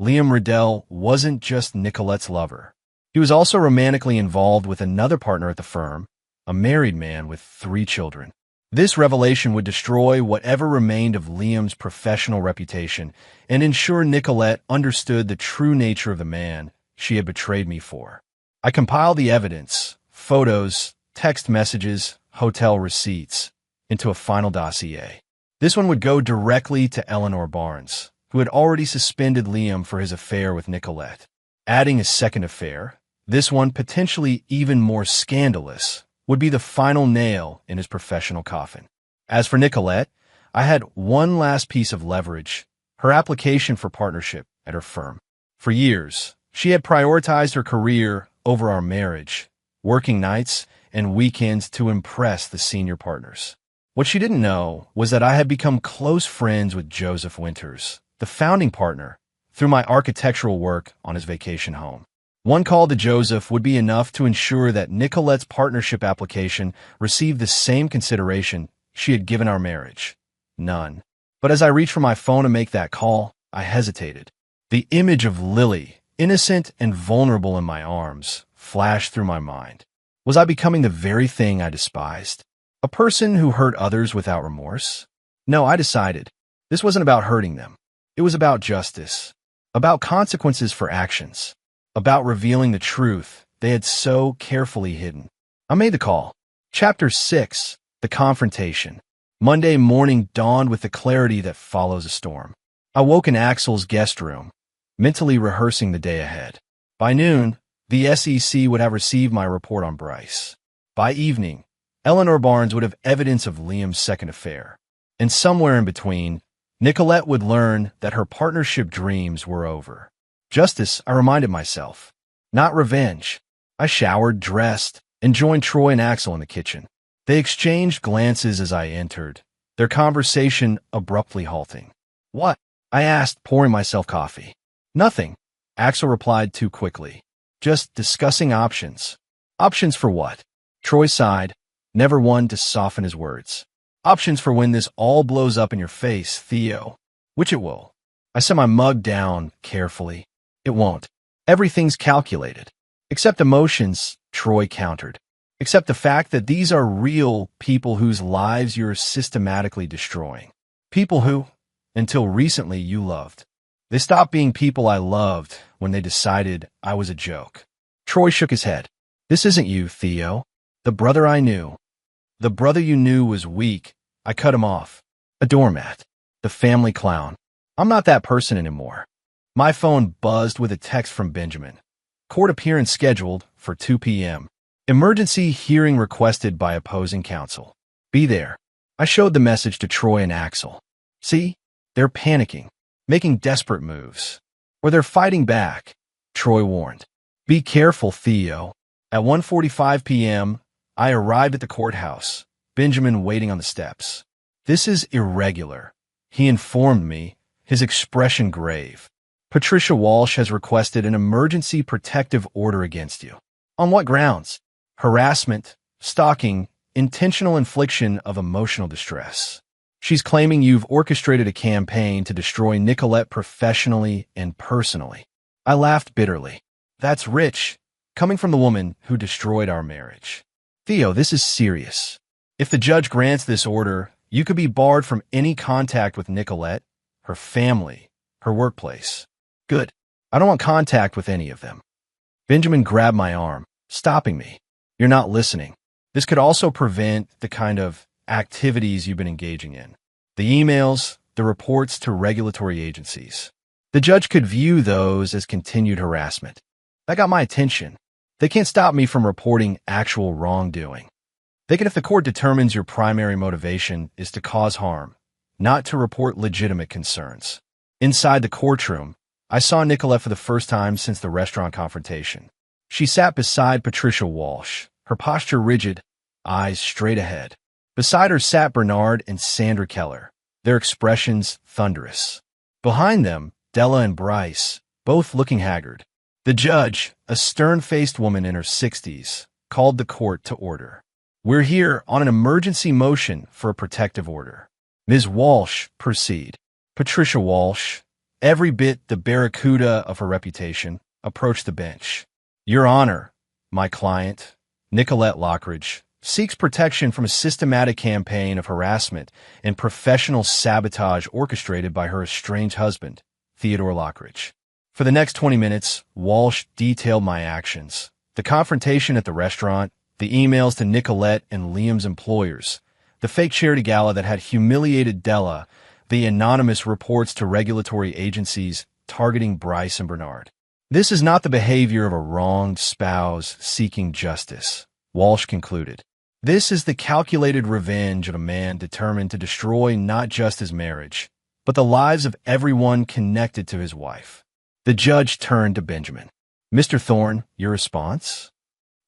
Liam Riddell wasn't just Nicolette's lover. He was also romantically involved with another partner at the firm, a married man with 3 children. This revelation would destroy whatever remained of Liam's professional reputation and ensure Nicolette understood the true nature of the man she had betrayed me for. I compiled the evidence, photos, text messages, hotel receipts, into a final dossier. This one would go directly to Eleanor Barnes, who had already suspended Liam for his affair with Nicolette. Adding a second affair, this one potentially even more scandalous, would be the final nail in his professional coffin. As for Nicolette, I had one last piece of leverage, her application for partnership at her firm. For years, she had prioritized her career over our marriage, working nights and weekends to impress the senior partners. What she didn't know was that I had become close friends with Joseph Winters, the founding partner, through my architectural work on his vacation home. One call to Joseph would be enough to ensure that Nicolette's partnership application received the same consideration she had given our marriage. None. But as I reached for my phone to make that call, I hesitated. The image of Lily, innocent and vulnerable in my arms, flashed through my mind. Was I becoming the very thing I despised? A person who hurt others without remorse? No, I decided. This wasn't about hurting them. It was about justice, about consequences for actions, about revealing the truth they had so carefully hidden. I made the call. Chapter 6, The Confrontation. Monday morning dawned with the clarity that follows a storm. I woke in Axel's guest room, mentally rehearsing the day ahead. By noon, the SEC would have received my report on Bryce. By evening, Eleanor Barnes would have evidence of Liam's second affair. And somewhere in between, Nicolette would learn that her partnership dreams were over. Justice, I reminded myself. Not revenge. I showered, dressed, and joined Troy and Axel in the kitchen. They exchanged glances as I entered, their conversation abruptly halting. What? I asked, pouring myself coffee. Nothing, Axel replied too quickly. Just discussing options. Options for what? Troy sighed, never one to soften his words. Options for when this all blows up in your face, Theo. Which it will. I set my mug down carefully. It won't. Everything's calculated. Except emotions, Troy countered. Except the fact that these are real people whose lives you're systematically destroying. People who, until recently, you loved. They stopped being people I loved when they decided I was a joke. Troy shook his head. This isn't you, Theo. The brother I knew. The brother you knew was weak. I cut him off. A doormat. The family clown. I'm not that person anymore. My phone buzzed with a text from Benjamin. Court appearance scheduled for 2 p.m. Emergency hearing requested by opposing counsel. Be there. I showed the message to Troy and Axel. See? They're panicking, making desperate moves. Or they're fighting back, Troy warned. Be careful, Theo. At 1:45 p.m., I arrived at the courthouse, Benjamin waiting on the steps. This is irregular, he informed me, his expression grave. Patricia Walsh has requested an emergency protective order against you. On what grounds? Harassment, stalking, intentional infliction of emotional distress. She's claiming you've orchestrated a campaign to destroy Nicolette professionally and personally. I laughed bitterly. That's rich, coming from the woman who destroyed our marriage. Theo, this is serious. If the judge grants this order, you could be barred from any contact with Nicolette, her family, her workplace. Good. I don't want contact with any of them. Benjamin grabbed my arm, stopping me. You're not listening. This could also prevent the kind of activities you've been engaging in. The emails, the reports to regulatory agencies. The judge could view those as continued harassment. That got my attention. They can't stop me from reporting actual wrongdoing. They can if the court determines your primary motivation is to cause harm, not to report legitimate concerns. Inside the courtroom, I saw Nicolette for the first time since the restaurant confrontation. She sat beside Patricia Walsh, her posture rigid, eyes straight ahead. Beside her sat Bernard and Sandra Keller, their expressions thunderous. Behind them, Della and Bryce, both looking haggard. The judge, a stern-faced woman in her 60s, called the court to order. We're here on an emergency motion for a protective order. Ms. Walsh, proceed. Patricia Walsh, every bit the barracuda of her reputation, approached the bench. Your Honor, my client, Nicolette Lockridge, seeks protection from a systematic campaign of harassment and professional sabotage orchestrated by her estranged husband, Theodore Lockridge. For the next 20 minutes, Walsh detailed my actions. The confrontation at the restaurant, the emails to Nicolette and Liam's employers, the fake charity gala that had humiliated Della, the anonymous reports to regulatory agencies targeting Bryce and Bernard. This is not the behavior of a wronged spouse seeking justice, Walsh concluded. This is the calculated revenge of a man determined to destroy not just his marriage, but the lives of everyone connected to his wife. The judge turned to Benjamin. Mr. Thorne, your response?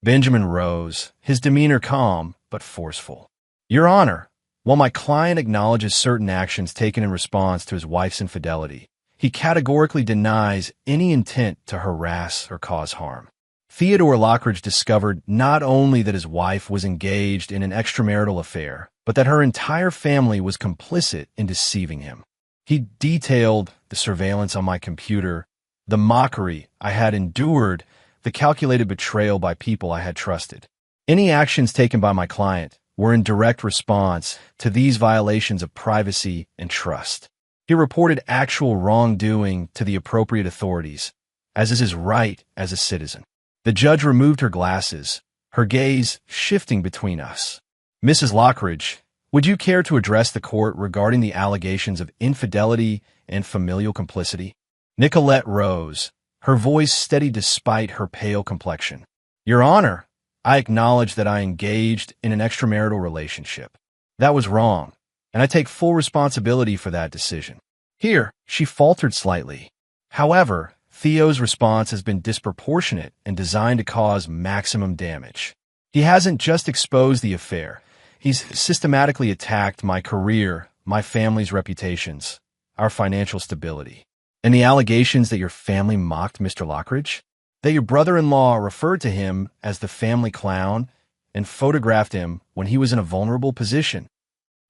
Benjamin rose, his demeanor calm but forceful. Your Honor, while my client acknowledges certain actions taken in response to his wife's infidelity, he categorically denies any intent to harass or cause harm. Theodore Lockridge discovered not only that his wife was engaged in an extramarital affair, but that her entire family was complicit in deceiving him. He detailed the surveillance on my computer, the mockery I had endured, the calculated betrayal by people I had trusted. Any actions taken by my client were in direct response to these violations of privacy and trust. He reported actual wrongdoing to the appropriate authorities, as is his right as a citizen. The judge removed her glasses, her gaze shifting between us. Mrs. Lockridge, would you care to address the court regarding the allegations of infidelity and familial complicity? Nicolette rose, her voice steady despite her pale complexion. Your Honor, I acknowledge that I engaged in an extramarital relationship. That was wrong, and I take full responsibility for that decision. Here, she faltered slightly. However, Theo's response has been disproportionate and designed to cause maximum damage. He hasn't just exposed the affair. He's systematically attacked my career, my family's reputations, our financial stability. And the allegations that your family mocked Mr. Lockridge? That your brother-in-law referred to him as the family clown and photographed him when he was in a vulnerable position?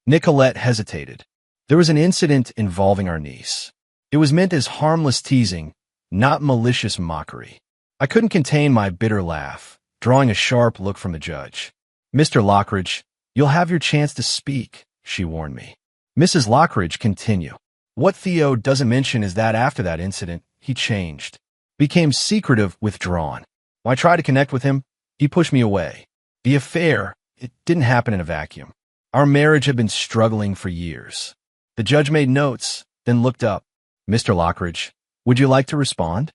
Nicolette hesitated. There was an incident involving our niece. It was meant as harmless teasing, not malicious mockery. I couldn't contain my bitter laugh, drawing a sharp look from the judge. Mr. Lockridge, you'll have your chance to speak, she warned me. Mrs. Lockridge continued. What Theo doesn't mention is that after that incident, he changed. Became secretive, withdrawn. When I tried to connect with him, he pushed me away. The affair, it didn't happen in a vacuum. Our marriage had been struggling for years. The judge made notes, then looked up. Mr. Lockridge, would you like to respond?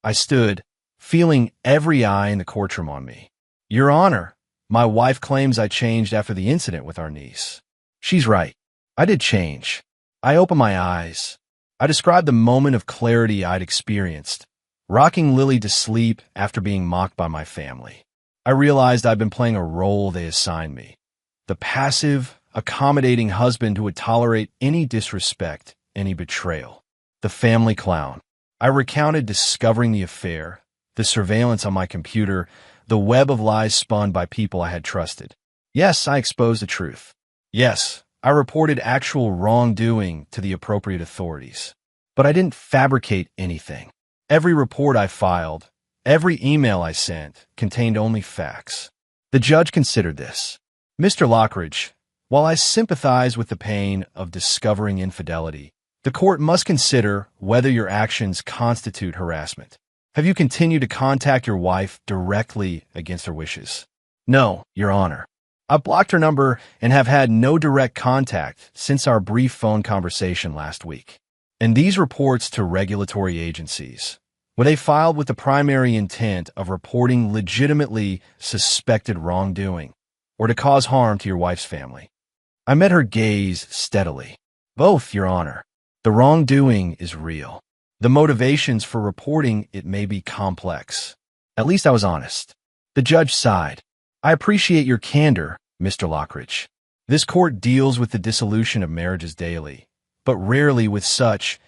I stood, feeling every eye in the courtroom on me. Your Honor, my wife claims I changed after the incident with our niece. She's right. I did change. I opened my eyes. I described the moment of clarity I'd experienced, rocking Lily to sleep after being mocked by my family. I realized I'd been playing a role they assigned me. The passive, accommodating husband who would tolerate any disrespect, any betrayal. The family clown. I recounted discovering the affair, the surveillance on my computer, the web of lies spun by people I had trusted. Yes, I exposed the truth. Yes, I reported actual wrongdoing to the appropriate authorities. But I didn't fabricate anything. Every report I filed, every email I sent, contained only facts. The judge considered this. Mr. Lockridge, while I sympathize with the pain of discovering infidelity, the court must consider whether your actions constitute harassment. Have you continued to contact your wife directly against her wishes? No, Your Honor. I've blocked her number and have had no direct contact since our brief phone conversation last week. And these reports to regulatory agencies, were they filed with the primary intent of reporting legitimately suspected wrongdoing or to cause harm to your wife's family? I met her gaze steadily. Both, Your Honor. The wrongdoing is real. The motivations for reporting it may be complex. At least I was honest. The judge sighed. I appreciate your candor, Mr. Lockridge. This court deals with the dissolution of marriages daily, but rarely with such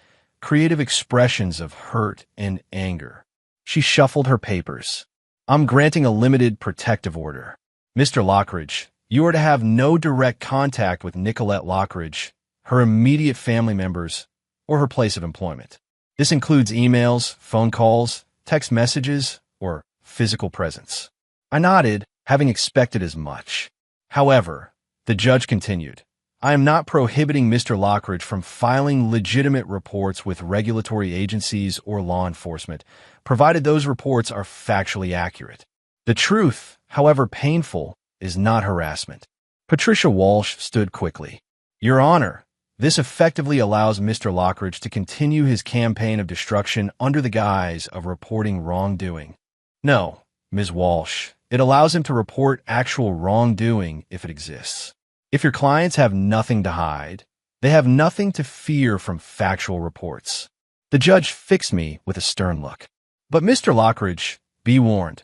creative expressions of hurt and anger. She shuffled her papers. I'm granting a limited protective order. Mr. Lockridge, you are to have no direct contact with Nicolette Lockridge, her immediate family members, or her place of employment. This includes emails, phone calls, text messages, or physical presence. I nodded, having expected as much. However, the judge continued, I am not prohibiting Mr. Lockridge from filing legitimate reports with regulatory agencies or law enforcement, provided those reports are factually accurate. The truth, however painful, is not harassment. Patricia Walsh stood quickly. Your Honor, this effectively allows Mr. Lockridge to continue his campaign of destruction under the guise of reporting wrongdoing. No, Ms. Walsh, it allows him to report actual wrongdoing if it exists. If your clients have nothing to hide, they have nothing to fear from factual reports. The judge fixed me with a stern look. But Mr. Lockridge, be warned.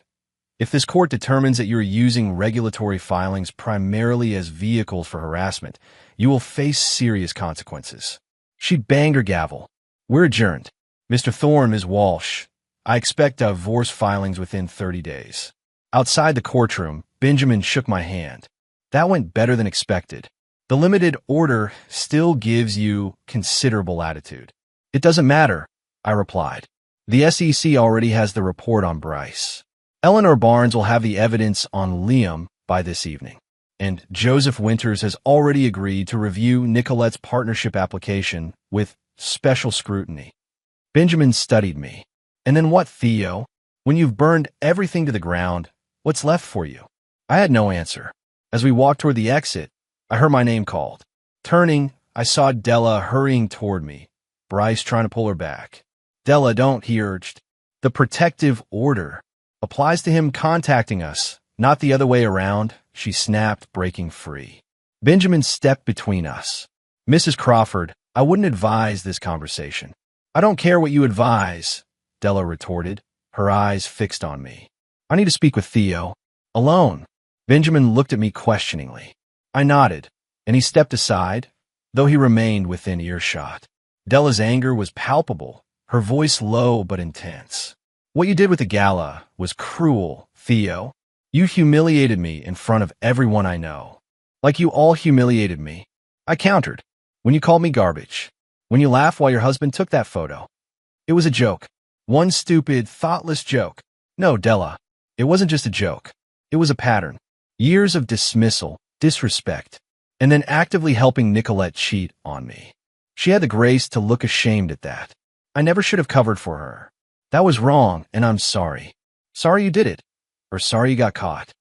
If this court determines that you're using regulatory filings primarily as vehicles for harassment, you will face serious consequences. She banged her gavel. We're adjourned. Mr. Thorne, Ms. Walsh, I expect divorce filings within 30 days. Outside the courtroom, Benjamin shook my hand. That went better than expected. The limited order still gives you considerable latitude. It doesn't matter, I replied. The SEC already has the report on Bryce. Eleanor Barnes will have the evidence on Liam by this evening. and Joseph Winters has already agreed to review Nicolette's partnership application with special scrutiny. Benjamin studied me. And then what, Theo? When you've burned everything to the ground, what's left for you? I had no answer. As we walked toward the exit, I heard my name called. Turning, I saw Della hurrying toward me, Bryce trying to pull her back. Della, don't, he urged. The protective order applies to him contacting us, not the other way around, she snapped, breaking free. Benjamin stepped between us. Mrs. Crawford, I wouldn't advise this conversation. I don't care what you advise, Della retorted, her eyes fixed on me. I need to speak with Theo. Alone. Benjamin looked at me questioningly. I nodded, and he stepped aside, though he remained within earshot. Della's anger was palpable, her voice low but intense. What you did with the gala was cruel, Theo. You humiliated me in front of everyone I know. Like you all humiliated me. I countered. When you called me garbage. When you laughed while your husband took that photo. It was a joke. One stupid, thoughtless joke. No, Della. It wasn't just a joke. It was a pattern. Years of dismissal, disrespect, and then actively helping Nicolette cheat on me. She had the grace to look ashamed at that. I never should have covered for her. That was wrong, and I'm sorry. Sorry you did it. Or sorry you got caught.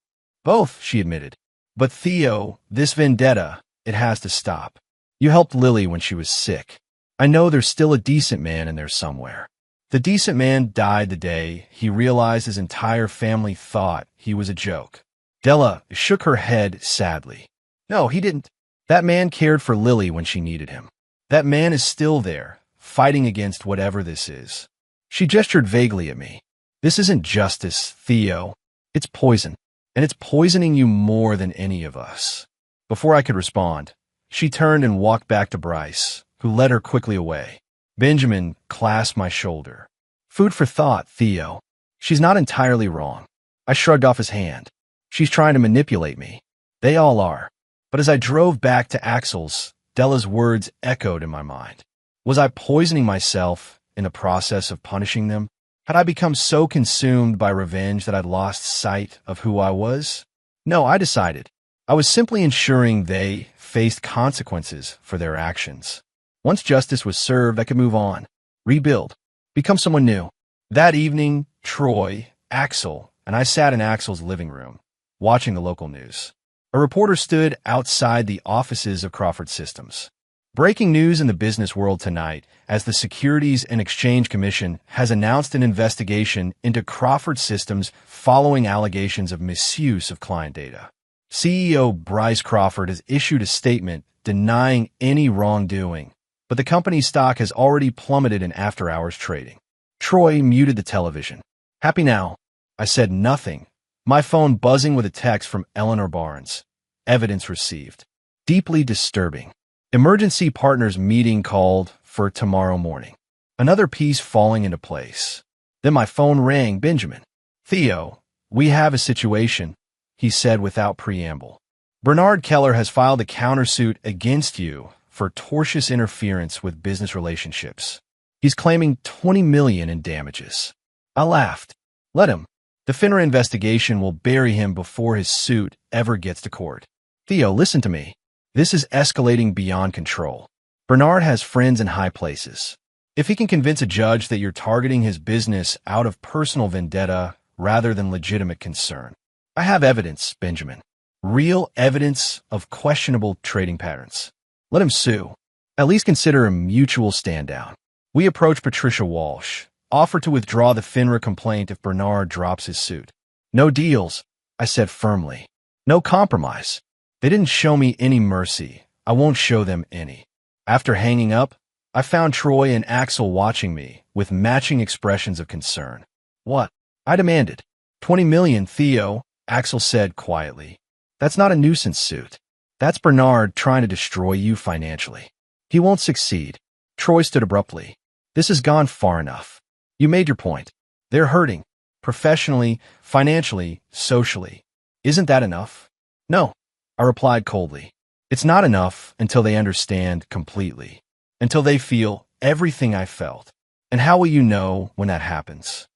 Both, she admitted. But Theo, this vendetta, it has to stop. You helped Lily when she was sick. I know there's still a decent man in there somewhere. The decent man died the day he realized his entire family thought he was a joke. Della shook her head sadly. No, he didn't. That man cared for Lily when she needed him. That man is still there, fighting against whatever this is. She gestured vaguely at me. This isn't justice, Theo. It's poison, and it's poisoning you more than any of us. Before I could respond, she turned and walked back to Bryce, who led her quickly away. Benjamin clasped my shoulder. Food for thought, Theo. She's not entirely wrong. I shrugged off his hand. She's trying to manipulate me. They all are. But as I drove back to Axel's, Della's words echoed in my mind. Was I poisoning myself in the process of punishing them? Had I become so consumed by revenge that I'd lost sight of who I was? No, I decided. I was simply ensuring they faced consequences for their actions. Once justice was served, I could move on, rebuild, become someone new. That evening, Troy, Axel, and I sat in Axel's living room, watching the local news. A reporter stood outside the offices of Crawford Systems. Breaking news in the business world tonight, as the Securities and Exchange Commission has announced an investigation into Crawford Systems following allegations of misuse of client data. CEO Bryce Crawford has issued a statement denying any wrongdoing, but the company's stock has already plummeted in after-hours trading. Troy muted the television. Happy now. I said nothing. My phone buzzing with a text from Eleanor Barnes. Evidence received. Deeply disturbing. Emergency partners meeting called for tomorrow morning. Another piece falling into place. Then my phone rang. Benjamin. Theo, we have a situation, he said without preamble. Bernard Keller has filed a countersuit against you for tortious interference with business relationships. He's claiming $20 million in damages. I laughed. Let him. The FINRA investigation will bury him before his suit ever gets to court. Theo, listen to me. This is escalating beyond control. Bernard has friends in high places. If he can convince a judge that you're targeting his business out of personal vendetta rather than legitimate concern. I have evidence, Benjamin. Real evidence of questionable trading patterns. Let him sue. At least consider a mutual stand-down. We approached Patricia Walsh, offered to withdraw the FINRA complaint if Bernard drops his suit. No deals, I said firmly. No compromise. They didn't show me any mercy. I won't show them any. After hanging up, I found Troy and Axel watching me with matching expressions of concern. What? I demanded. $20 million, Theo, Axel said quietly. That's not a nuisance suit. That's Bernard trying to destroy you financially. He won't succeed. Troy stood abruptly. This has gone far enough. You made your point. They're hurting. Professionally, financially, socially. Isn't that enough? No, I replied coldly. It's not enough until they understand completely. Until they feel everything I felt. And how will you know when that happens?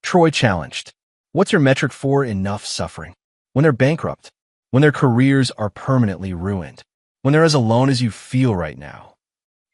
Troy challenged. What's your metric for enough suffering? When they're bankrupt. when their careers are permanently ruined, when they're as alone as you feel right now.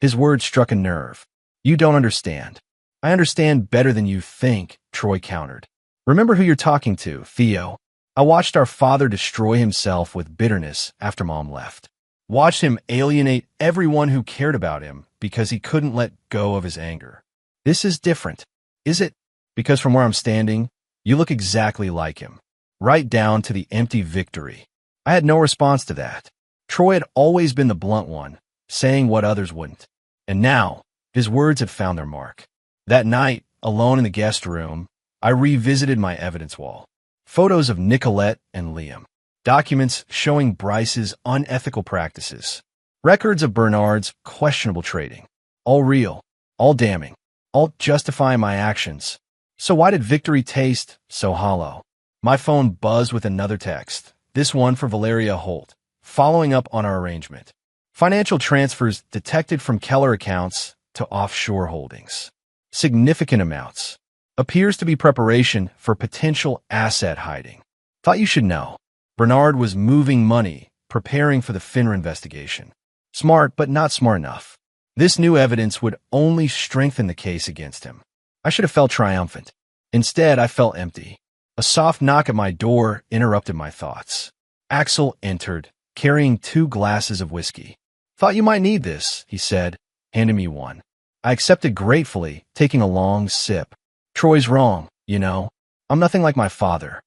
His words struck a nerve. You don't understand. I understand better than you think, Troy countered. Remember who you're talking to, Theo. I watched our father destroy himself with bitterness after Mom left. Watched him alienate everyone who cared about him because he couldn't let go of his anger. This is different, is it? Because from where I'm standing, you look exactly like him. Right down to the empty victory. I had no response to that. Troy had always been the blunt one, saying what others wouldn't. And now, his words had found their mark. That night, alone in the guest room, I revisited my evidence wall. Photos of Nicolette and Liam. Documents showing Bryce's unethical practices. Records of Bernard's questionable trading. All real, all damning, all justifying my actions. So why did victory taste so hollow? My phone buzzed with another text, this one for Valeria Holt, following up on our arrangement. Financial transfers detected from Keller accounts to offshore holdings. Significant amounts. Appears to be preparation for potential asset hiding. Thought you should know. Bernard was moving money, preparing for the FINRA investigation. Smart, but not smart enough. This new evidence would only strengthen the case against him. I should have felt triumphant. Instead, I felt empty. A soft knock at my door interrupted my thoughts. Axel entered, carrying 2 glasses of whiskey. Thought you might need this, he said, handing me one. I accepted gratefully, taking a long sip. Troy's wrong, you know. I'm nothing like my father.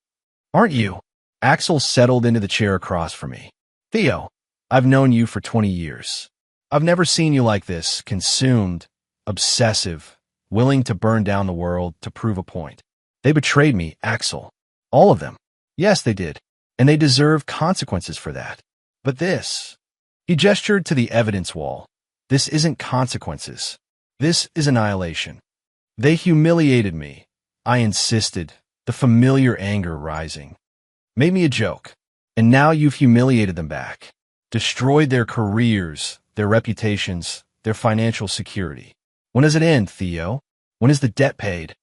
Aren't you? Axel settled into the chair across from me. Theo, I've known you for 20 years. I've never seen you like this, consumed, obsessive, willing to burn down the world to prove a point. They betrayed me, Axel. All of them. Yes, they did. And they deserve consequences for that. But this... He gestured to the evidence wall. This isn't consequences. This is annihilation. They humiliated me. I insisted, the familiar anger rising. Made me a joke. And now you've humiliated them back. Destroyed their careers, their reputations, their financial security. When does it end, Theo? When is the debt paid?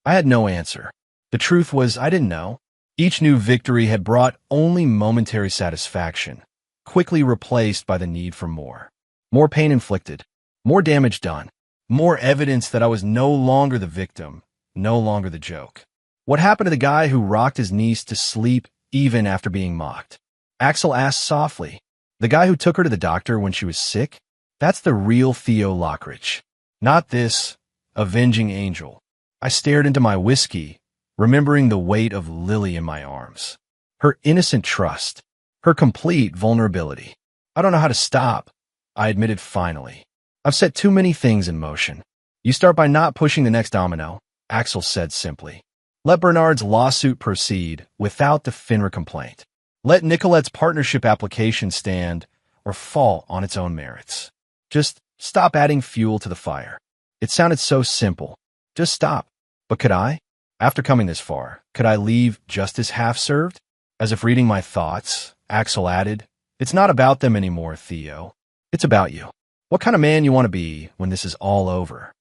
I had no answer. The truth was I didn't know. Each new victory had brought only momentary satisfaction, quickly replaced by the need for more. More pain inflicted, more damage done, more evidence that I was no longer the victim, no longer the joke. What happened to the guy who rocked his niece to sleep even after being mocked? Axel asked softly. The guy who took her to the doctor when she was sick? That's the real Theo Lockridge. Not this avenging angel. I stared into my whiskey, remembering the weight of Lily in my arms. Her innocent trust. Her complete vulnerability. I don't know how to stop, I admitted finally. I've set too many things in motion. You start by not pushing the next domino, Axel said simply. Let Bernard's lawsuit proceed without the FINRA complaint. Let Nicolette's partnership application stand or fall on its own merits. Just stop adding fuel to the fire. It sounded so simple. Just stop. But could I? After coming this far, could I leave justice half-served? As if reading my thoughts, Axel added, It's not about them anymore, Theo. It's about you. What kind of man you want to be when this is all over?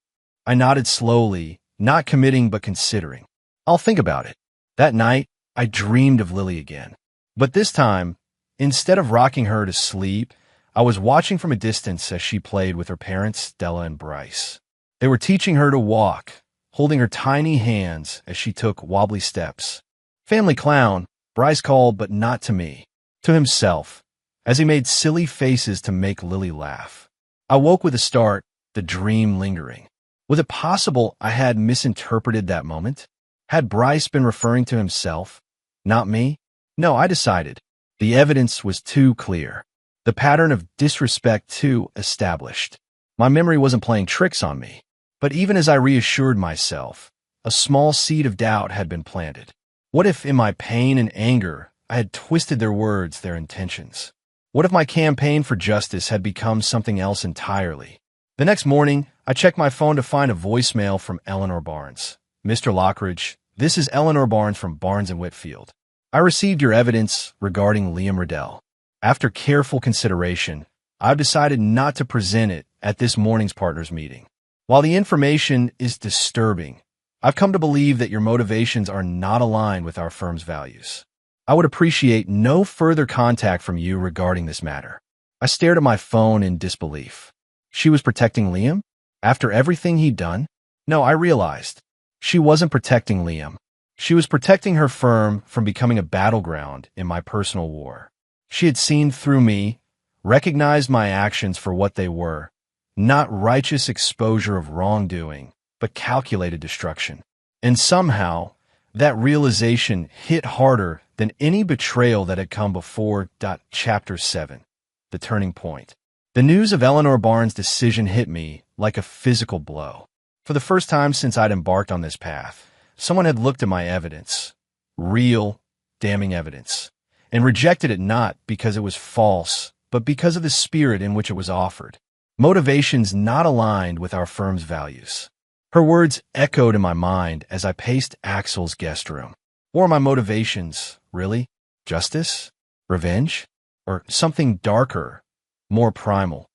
I nodded slowly, not committing but considering. I'll think about it. That night, I dreamed of Lily again. But this time, instead of rocking her to sleep, I was watching from a distance as she played with her parents, Stella and Bryce. They were teaching her to walk, holding her tiny hands as she took wobbly steps. Family clown, Bryce called, but not to me, to himself, as he made silly faces to make Lily laugh. I woke with a start, the dream lingering. Was it possible I had misinterpreted that moment? Had Bryce been referring to himself, not me? No, I decided. The evidence was too clear. The pattern of disrespect too established. My memory wasn't playing tricks on me. But even as I reassured myself, a small seed of doubt had been planted. What if in my pain and anger, I had twisted their words, their intentions? What if my campaign for justice had become something else entirely? The next morning, I checked my phone to find a voicemail from Eleanor Barnes. Mr. Lockridge, this is Eleanor Barnes from Barnes & Whitfield. I received your evidence regarding Liam Riddell. After careful consideration, I've decided not to present it at this morning's partners meeting. While the information is disturbing, I've come to believe that your motivations are not aligned with our firm's values. I would appreciate no further contact from you regarding this matter. I stared at my phone in disbelief. She was protecting Liam? After everything he'd done? No, I realized. She wasn't protecting Liam. She was protecting her firm from becoming a battleground in my personal war. She had seen through me, recognized my actions for what they were, not righteous exposure of wrongdoing, but calculated destruction. And somehow, that realization hit harder than any betrayal that had come before. Chapter 7. The Turning Point. The news of Eleanor Barnes' decision hit me like a physical blow. For the first time since I'd embarked on this path, someone had looked at my evidence, real, damning evidence, and rejected it not because it was false, but because of the spirit in which it was offered. Motivations not aligned with our firm's values. Her words echoed in my mind as I paced Axel's guest room. What were my motivations, really? Justice? Revenge? Or something darker, more primal?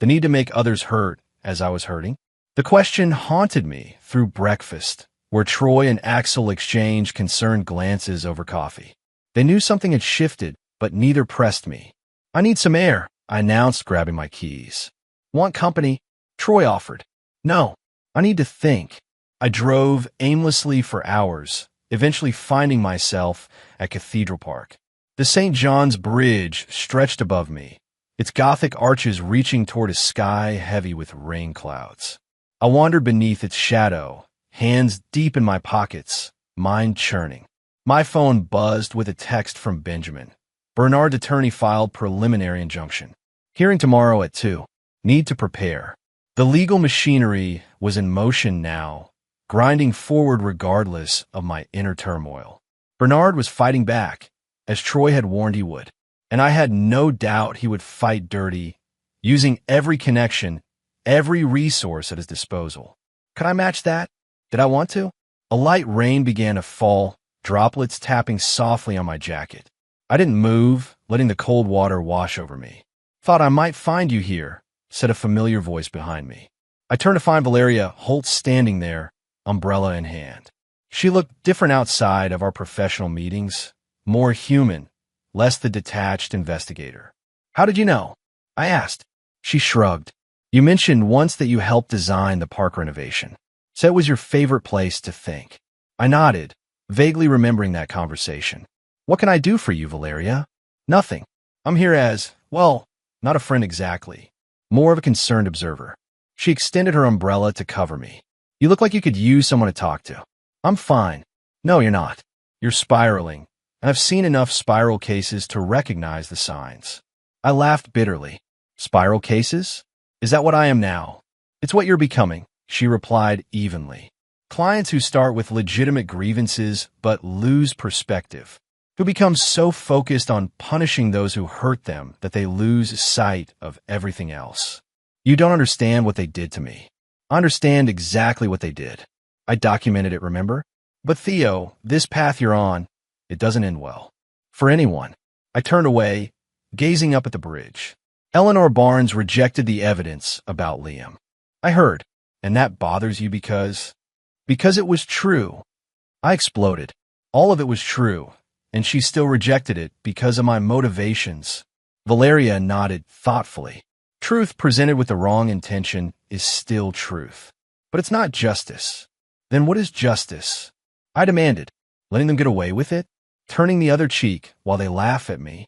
The need to make others hurt as I was hurting? The question haunted me through breakfast, where Troy and Axel exchanged concerned glances over coffee. They knew something had shifted, but neither pressed me. I need some air, I announced, grabbing my keys. Want company? Troy offered. No, I need to think. I drove aimlessly for hours, eventually finding myself at Cathedral Park. The St. John's Bridge stretched above me, its Gothic arches reaching toward a sky heavy with rain clouds. I wandered beneath its shadow, hands deep in my pockets, mind churning. My phone buzzed with a text from Benjamin. Bernard's attorney filed preliminary injunction. Hearing tomorrow at 2. Need to prepare. The legal machinery was in motion now, grinding forward regardless of my inner turmoil. Bernard was fighting back, as Troy had warned he would, and I had no doubt he would fight dirty, using every connection, every resource at his disposal. Could I match that? Did I want to? A light rain began to fall, droplets tapping softly on my jacket. I didn't move, letting the cold water wash over me. Thought I might find you here, said a familiar voice behind me. I turned to find Valeria Holt standing there, umbrella in hand. She looked different outside of our professional meetings, more human, less the detached investigator. How did you know? I asked. She shrugged. You mentioned once that you helped design the park renovation. Said it was your favorite place to think. I nodded, vaguely remembering that conversation. What can I do for you, Valeria? Nothing. I'm here as, well, not a friend exactly. More of a concerned observer. She extended her umbrella to cover me. You look like you could use someone to talk to. I'm fine. No, you're not. You're spiraling, and I've seen enough spiral cases to recognize the signs. I laughed bitterly. Spiral cases? Is that what I am now? It's what you're becoming, she replied evenly. Clients who start with legitimate grievances but lose perspective, who become so focused on punishing those who hurt them that they lose sight of everything else. You don't understand what they did to me. I understand exactly what they did. I documented it, remember? But Theo, this path you're on, it doesn't end well. For anyone. I turned away, gazing up at the bridge. Eleanor Barnes rejected the evidence about Liam. I heard, and that bothers you because it was true. I exploded. All of it was true, and she still rejected it because of my motivations. Valeria nodded thoughtfully. Truth presented with the wrong intention is still truth. But it's not justice. Then what is justice? I demanded, letting them get away with it, turning the other cheek while they laugh at me.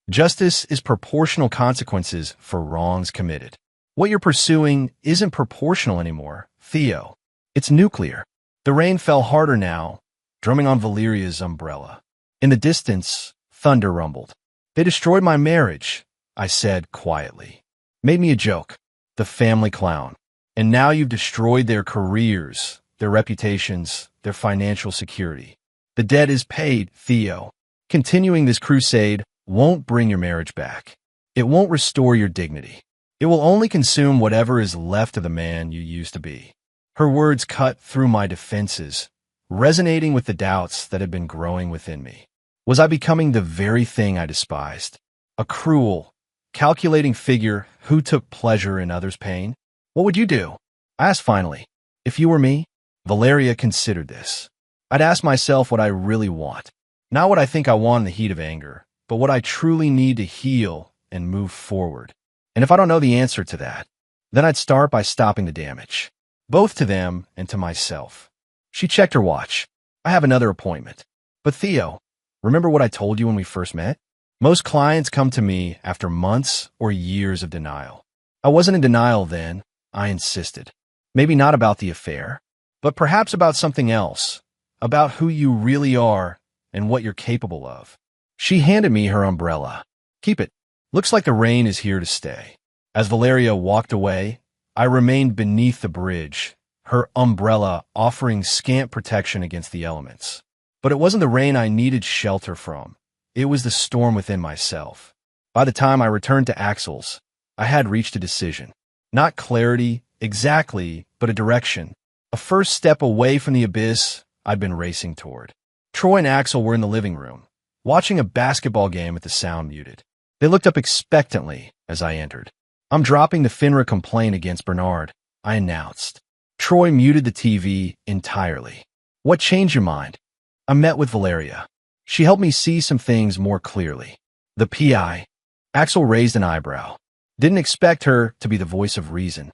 Justice is proportional consequences for wrongs committed. What you're pursuing isn't proportional anymore, Theo. It's nuclear. The rain fell harder now, drumming on Valeria's umbrella. In the distance, thunder rumbled. They destroyed my marriage, I said quietly. Made me a joke, the family clown. And now you've destroyed their careers, their reputations, their financial security. The debt is paid, Theo. Continuing this crusade won't bring your marriage back. It won't restore your dignity. It will only consume whatever is left of the man you used to be. Her words cut through my defenses, resonating with the doubts that had been growing within me. Was I becoming the very thing I despised? A cruel, calculating figure who took pleasure in others' pain? What would you do? I asked finally. If you were me? Valeria considered this. I'd ask myself what I really want. Not what I think I want in the heat of anger, but what I truly need to heal and move forward. And if I don't know the answer to that, then I'd start by stopping the damage, both to them and to myself. She checked her watch. I have another appointment. But Theo, remember what I told you when we first met? Most clients come to me after months or years of denial. I wasn't in denial then. I insisted. Maybe not about the affair, but perhaps about something else, about who you really are and what you're capable of. She handed me her umbrella. Keep it. Looks like the rain is here to stay. As Valeria walked away, I remained beneath the bridge, her umbrella offering scant protection against the elements. But it wasn't the rain I needed shelter from. It was the storm within myself. By the time I returned to Axel's, I had reached a decision. Not clarity, exactly, but a direction. A first step away from the abyss I'd been racing toward. Troy and Axel were in the living room, watching a basketball game with the sound muted. They looked up expectantly as I entered. "I'm dropping the FINRA complaint against Bernard," I announced. Troy muted the TV entirely. "What changed your mind?" I met with Valeria. She helped me see some things more clearly. The PI. Axel raised an eyebrow. Didn't expect her to be the voice of reason.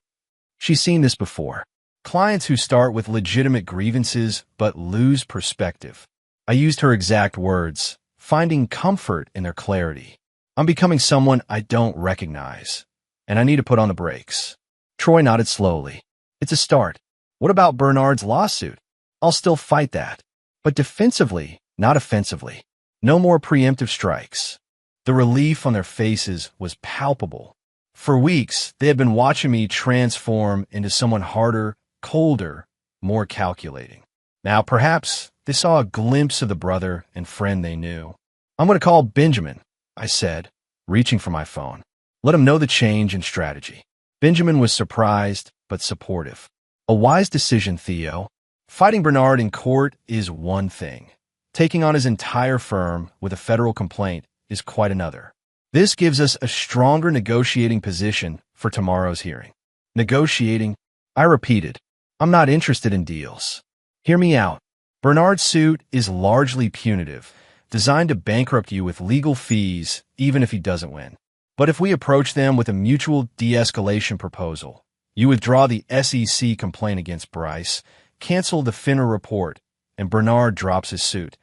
She's seen this before. Clients who start with legitimate grievances but lose perspective. I used her exact words, finding comfort in their clarity. "I'm becoming someone I don't recognize, and I need to put on the brakes." Troy nodded slowly. "It's a start. What about Bernard's lawsuit?" "I'll still fight that, but defensively, not offensively. No more preemptive strikes." The relief on their faces was palpable. For weeks, they had been watching me transform into someone harder, colder, more calculating. Now, perhaps, they saw a glimpse of the brother and friend they knew. "I'm going to call Benjamin," I said, reaching for my phone. "Let him know the change in strategy." Benjamin was surprised, but supportive. "A wise decision, Theo. Fighting Bernard in court is one thing. Taking on his entire firm with a federal complaint is quite another. This gives us a stronger negotiating position for tomorrow's hearing." Negotiating? I repeated. "I'm not interested in deals. Hear me out. Bernard's suit is largely punitive, designed to bankrupt you with legal fees even if he doesn't win. But if we approach them with a mutual de-escalation proposal, you withdraw the SEC complaint against Bryce, cancel the FINRA report, and Bernard drops his suit.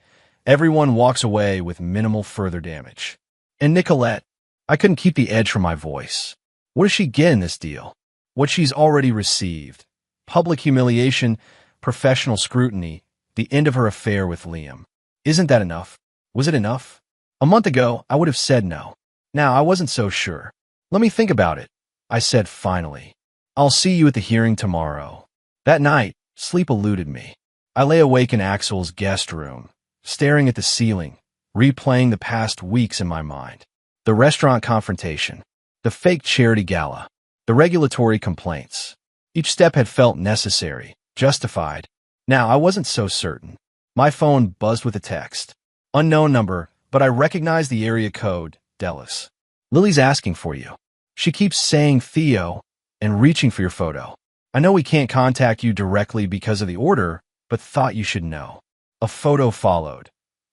Everyone walks away with minimal further damage." And Nicolette, I couldn't keep the edge from my voice. What does she get in this deal? What she's already received. Public humiliation, professional scrutiny, the end of her affair with Liam. Isn't that enough? Was it enough? A month ago, I would have said no. Now, I wasn't so sure. "Let me think about it," I said finally. "I'll see you at the hearing tomorrow." That night, sleep eluded me. I lay awake in Axel's guest room, staring at the ceiling, replaying the past weeks in my mind. The restaurant confrontation, the fake charity gala, the regulatory complaints. Each step had felt necessary, justified. Now I wasn't so certain. My phone buzzed with a text. Unknown number, but I recognized the area code, Dallas. "Lily's asking for you. She keeps saying Theo and reaching for your photo. I know we can't contact you directly because of the order, but thought you should know." A photo followed.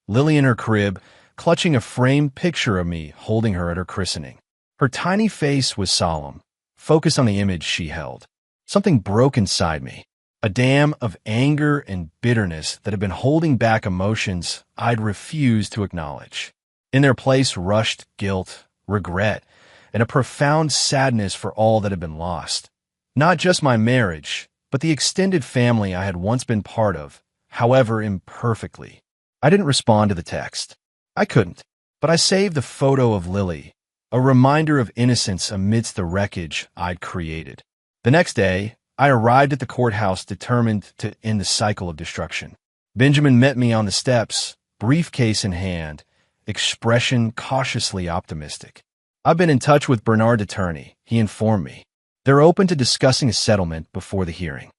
Lily in her crib, clutching a framed picture of me holding her at her christening. Her tiny face was solemn, focused on the image she held. Something broke inside me, a dam of anger and bitterness that had been holding back emotions I'd refused to acknowledge. In their place rushed guilt, regret, and a profound sadness for all that had been lost. Not just my marriage, but the extended family I had once been part of, however imperfectly. I didn't respond to the text. I couldn't, but I saved the photo of Lily, a reminder of innocence amidst the wreckage I'd created. The next day, I arrived at the courthouse determined to end the cycle of destruction. Benjamin met me on the steps, briefcase in hand, expression cautiously optimistic. "I've been in touch with Bernard's attorney," he informed me. "They're open to discussing a settlement before the hearing."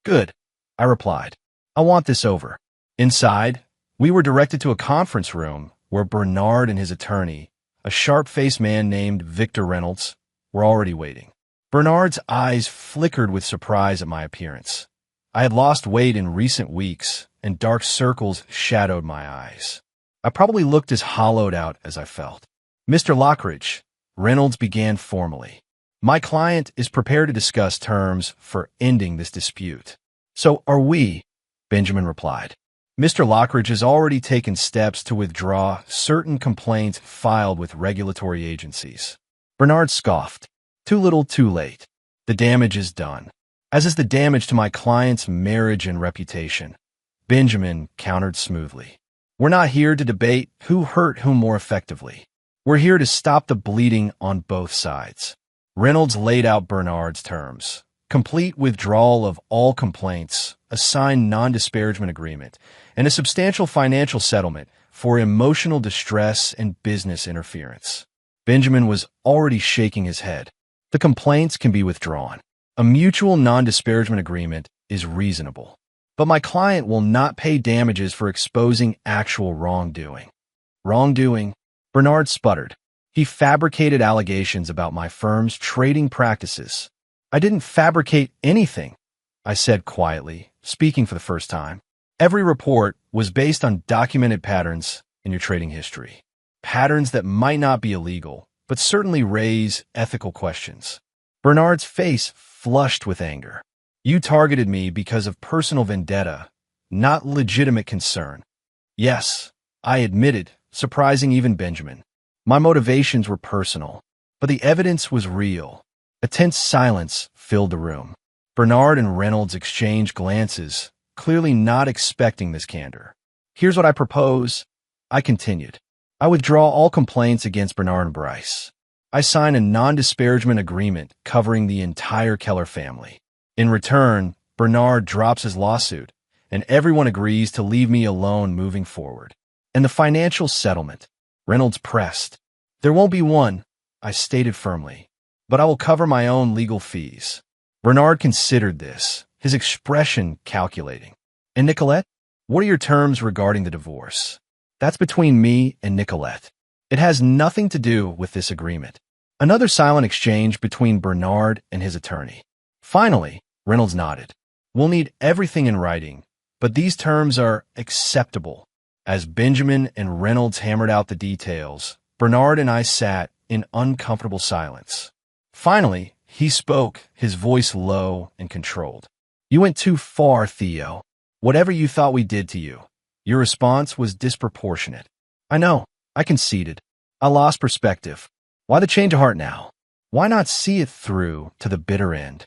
"Good," I replied. "I want this over." Inside, we were directed to a conference room where Bernard and his attorney, a sharp-faced man named Victor Reynolds, were already waiting. Bernard's eyes flickered with surprise at my appearance. I had lost weight in recent weeks, and dark circles shadowed my eyes. I probably looked as hollowed out as I felt. Mr. Lockridge, Reynolds began formally. My client is prepared to discuss terms for ending this dispute. So are we, Benjamin replied. Mr. Lockridge has already taken steps to withdraw certain complaints filed with regulatory agencies. Bernard scoffed. Too little, too late. The damage is done. As is the damage to my client's marriage and reputation. Benjamin countered smoothly. We're not here to debate who hurt whom more effectively. We're here to stop the bleeding on both sides. Reynolds laid out Bernard's terms. Complete withdrawal of all complaints, a signed non-disparagement agreement, and a substantial financial settlement for emotional distress and business interference. Benjamin was already shaking his head. The complaints can be withdrawn. A mutual non-disparagement agreement is reasonable. But my client will not pay damages for exposing actual wrongdoing. Wrongdoing? Bernard sputtered. He fabricated allegations about my firm's trading practices. I didn't fabricate anything, I said quietly, speaking for the first time. Every report was based on documented patterns in your trading history. Patterns that might not be illegal, but certainly raise ethical questions. Bernard's face flushed with anger. You targeted me because of personal vendetta, not legitimate concern. Yes, I admitted, surprising even Benjamin. My motivations were personal, but the evidence was real. A tense silence filled the room. Bernard and Reynolds exchanged glances, clearly not expecting this candor. Here's what I propose, I continued. I withdraw all complaints against Bernard and Bryce. I sign a non-disparagement agreement covering the entire Keller family. In return, Bernard drops his lawsuit, and everyone agrees to leave me alone moving forward. And the financial settlement, Reynolds pressed. There won't be one, I stated firmly, but I will cover my own legal fees. Bernard considered this, his expression calculating. And Nicolette, what are your terms regarding the divorce? That's between me and Nicolette. It has nothing to do with this agreement. Another silent exchange between Bernard and his attorney. Finally, Reynolds nodded. We'll need everything in writing, but these terms are acceptable. As Benjamin and Reynolds hammered out the details, Bernard and I sat in uncomfortable silence. Finally, he spoke, his voice low and controlled. You went too far, Theo. Whatever you thought we did to you, your response was disproportionate. I know, I conceded. I lost perspective. Why the change of heart now? Why not see it through to the bitter end?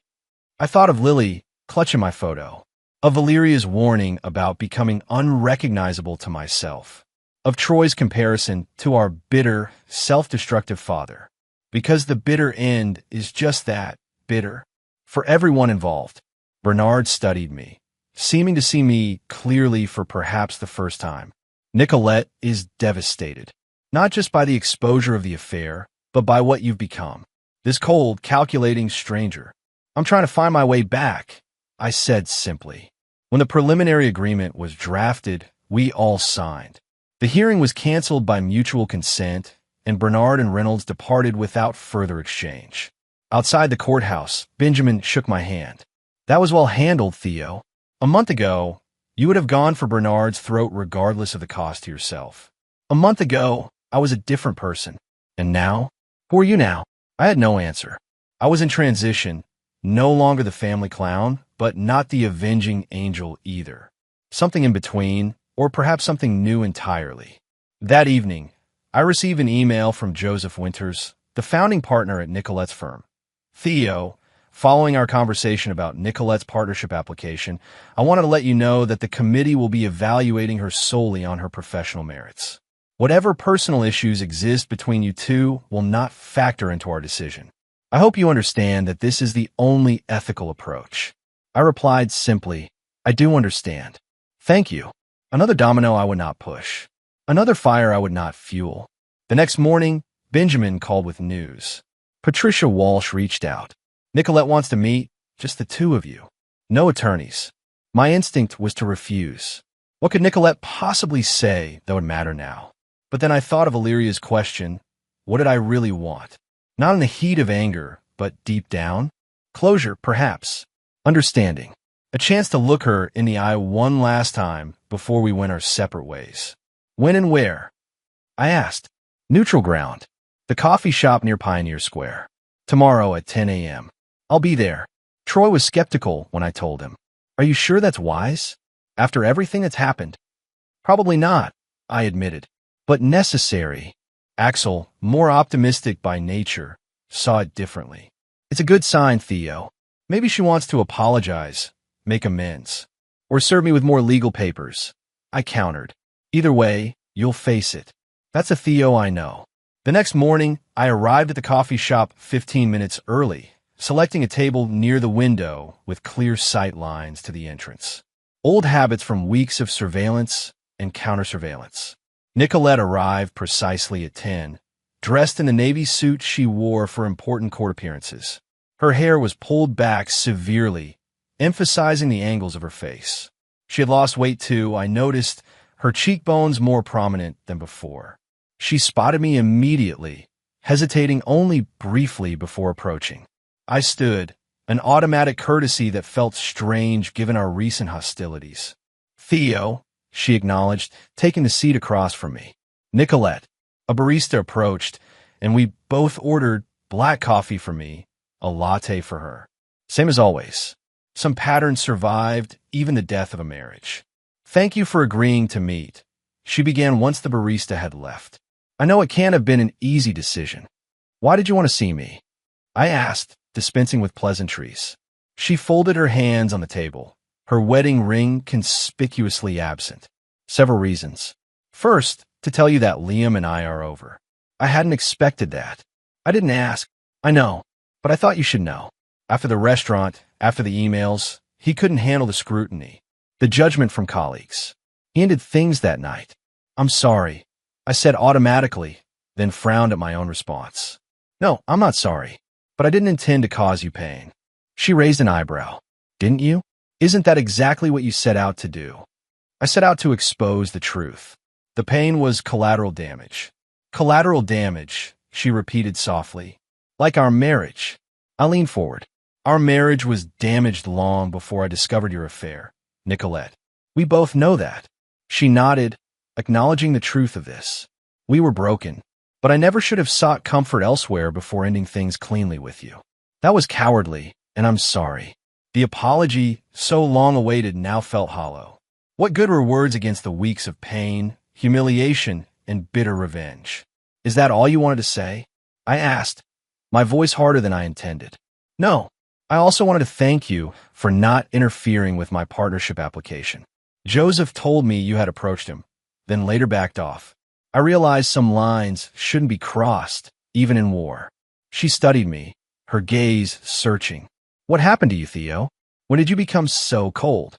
I thought of Lily clutching my photo, of Valeria's warning about becoming unrecognizable to myself, of Troy's comparison to our bitter, self-destructive father. Because the bitter end is just that, bitter. For everyone involved. Bernard studied me, seeming to see me clearly for perhaps the first time. Nicolette is devastated, not just by the exposure of the affair, but by what you've become. This cold, calculating stranger. I'm trying to find my way back, I said simply. When the preliminary agreement was drafted, we all signed. The hearing was canceled by mutual consent, and Bernard and Reynolds departed without further exchange. Outside the courthouse, Benjamin shook my hand. That was well handled, Theo. A month ago, you would have gone for Bernard's throat regardless of the cost to yourself. A month ago, I was a different person. And now? Who are you now? I had no answer. I was in transition, no longer the family clown, but not the avenging angel either. Something in between, or perhaps something new entirely. That evening, I received an email from Joseph Winters, the founding partner at Nicolette's firm. Theo, following our conversation about Nicolette's partnership application, I wanted to let you know that the committee will be evaluating her solely on her professional merits. Whatever personal issues exist between you two will not factor into our decision. I hope you understand that this is the only ethical approach. I replied simply, I do understand. Thank you. Another domino I would not push. Another fire I would not fuel. The next morning, Benjamin called with news. Patricia Walsh reached out. Nicolette wants to meet, just the two of you. No attorneys. My instinct was to refuse. What could Nicolette possibly say that would matter now? But then I thought of Illyria's question, what did I really want? Not in the heat of anger, but deep down? Closure, perhaps. Understanding. A chance to look her in the eye one last time before we went our separate ways. When and where? I asked. Neutral ground. The coffee shop near Pioneer Square. Tomorrow at 10 a.m. I'll be there. Troy was skeptical when I told him. Are you sure that's wise? After everything that's happened? Probably not, I admitted. But necessary. Axel, more optimistic by nature, saw it differently. It's a good sign, Theo. Maybe she wants to apologize, make amends, or serve me with more legal papers. I countered. Either way, you'll face it. That's a Theo I know. The next morning, I arrived at the coffee shop 15 minutes early, selecting a table near the window with clear sight lines to the entrance. Old habits from weeks of surveillance and counter-surveillance. Nicolette arrived precisely at 10, dressed in the navy suit she wore for important court appearances. Her hair was pulled back severely, emphasizing the angles of her face. She had lost weight too. I noticed her cheekbones more prominent than before. She spotted me immediately, hesitating only briefly before approaching. I stood, an automatic courtesy that felt strange given our recent hostilities. Theo, she acknowledged, taking the seat across from me. Nicolette. A barista approached, and we both ordered black coffee for me, a latte for her. Same as always. Some patterns survived, even the death of a marriage. Thank you for agreeing to meet, she began once the barista had left. I know it can't have been an easy decision. Why did you want to see me? I asked, dispensing with pleasantries. She folded her hands on the table, her wedding ring conspicuously absent. Several reasons. First, to tell you that Liam and I are over. I hadn't expected that. I didn't ask. I know, but I thought you should know. After the restaurant, after the emails, he couldn't handle the scrutiny, the judgment from colleagues. He ended things that night. I'm sorry, I said automatically, then frowned at my own response. No, I'm not sorry, but I didn't intend to cause you pain. She raised an eyebrow. Didn't you? Isn't that exactly what you set out to do? I set out to expose the truth. The pain was collateral damage. Collateral damage, she repeated softly. Like our marriage. I leaned forward. Our marriage was damaged long before I discovered your affair, Nicolette. We both know that. She nodded, acknowledging the truth of this. We were broken, but I never should have sought comfort elsewhere before ending things cleanly with you. That was cowardly, and I'm sorry. The apology, so long awaited, now felt hollow. What good were words against the weeks of pain, humiliation, and bitter revenge? Is that all you wanted to say? I asked, my voice harder than I intended. No, I also wanted to thank you for not interfering with my partnership application. Joseph told me you had approached him, then later backed off. I realized some lines shouldn't be crossed, even in war. She studied me, her gaze searching. What happened to you, Theo? When did you become so cold?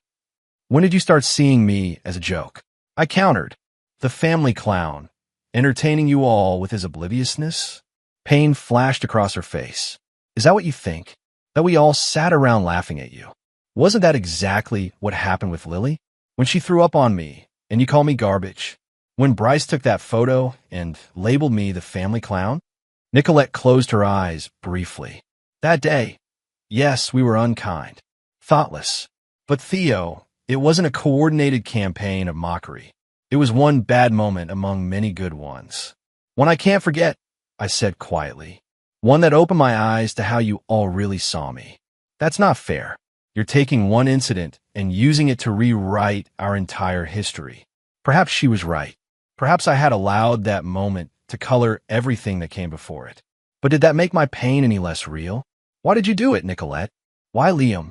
When did you start seeing me as a joke? I countered. The family clown, entertaining you all with his obliviousness? Pain flashed across her face. Is that what you think? That we all sat around laughing at you? Wasn't that exactly what happened with Lily? When she threw up on me, and you called me garbage? When Bryce took that photo and labeled me the family clown? Nicolette closed her eyes briefly. That day, yes, we were unkind, thoughtless. But Theo, it wasn't a coordinated campaign of mockery. It was one bad moment among many good ones. One I can't forget, I said quietly. One that opened my eyes to how you all really saw me. That's not fair. You're taking one incident and using it to rewrite our entire history. Perhaps she was right. Perhaps I had allowed that moment to color everything that came before it. But did that make my pain any less real? Why did you do it, Nicolette? Why Liam?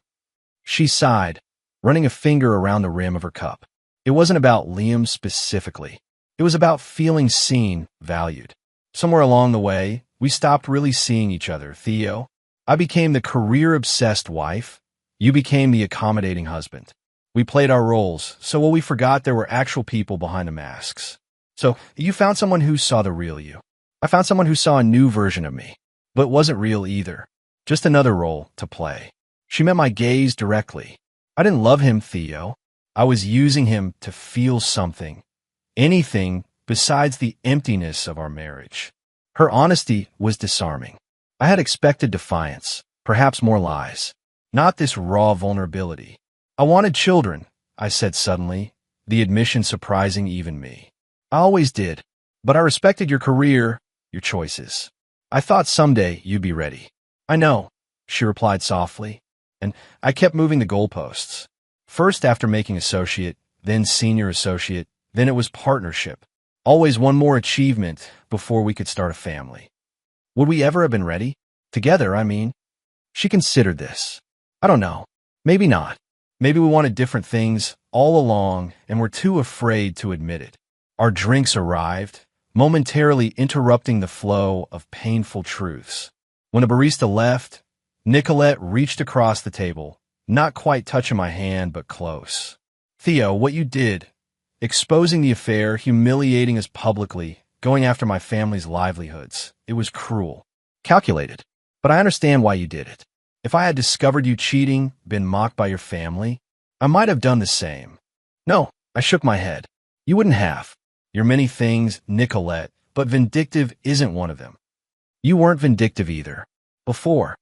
She sighed, running a finger around the rim of her cup. It wasn't about Liam specifically. It was about feeling seen, valued. Somewhere along the way, we stopped really seeing each other, Theo. I became the career-obsessed wife. You became the accommodating husband. We played our roles, so we forgot there were actual people behind the masks. So you found someone who saw the real you. I found someone who saw a new version of me, but wasn't real either. Just another role to play. She met my gaze directly. I didn't love him, Theo. I was using him to feel something. Anything besides the emptiness of our marriage. Her honesty was disarming. I had expected defiance, perhaps more lies. Not this raw vulnerability. I wanted children, I said suddenly, the admission surprising even me. I always did. But I respected your career, your choices. I thought someday you'd be ready. I know, she replied softly, and I kept moving the goalposts. First after making associate, then senior associate, then it was partnership. Always one more achievement before we could start a family. Would we ever have been ready? Together, I mean. She considered this. I don't know. Maybe not. Maybe we wanted different things all along and were too afraid to admit it. Our drinks arrived, momentarily interrupting the flow of painful truths. When the barista left, Nicolette reached across the table, not quite touching my hand, but close. Theo, what you did, exposing the affair, humiliating us publicly, going after my family's livelihoods, it was cruel. Calculated. But I understand why you did it. If I had discovered you cheating, been mocked by your family, I might have done the same. No, I shook my head. You wouldn't have. You're many things, Nicolette, but vindictive isn't one of them. You weren't vindictive either. Before.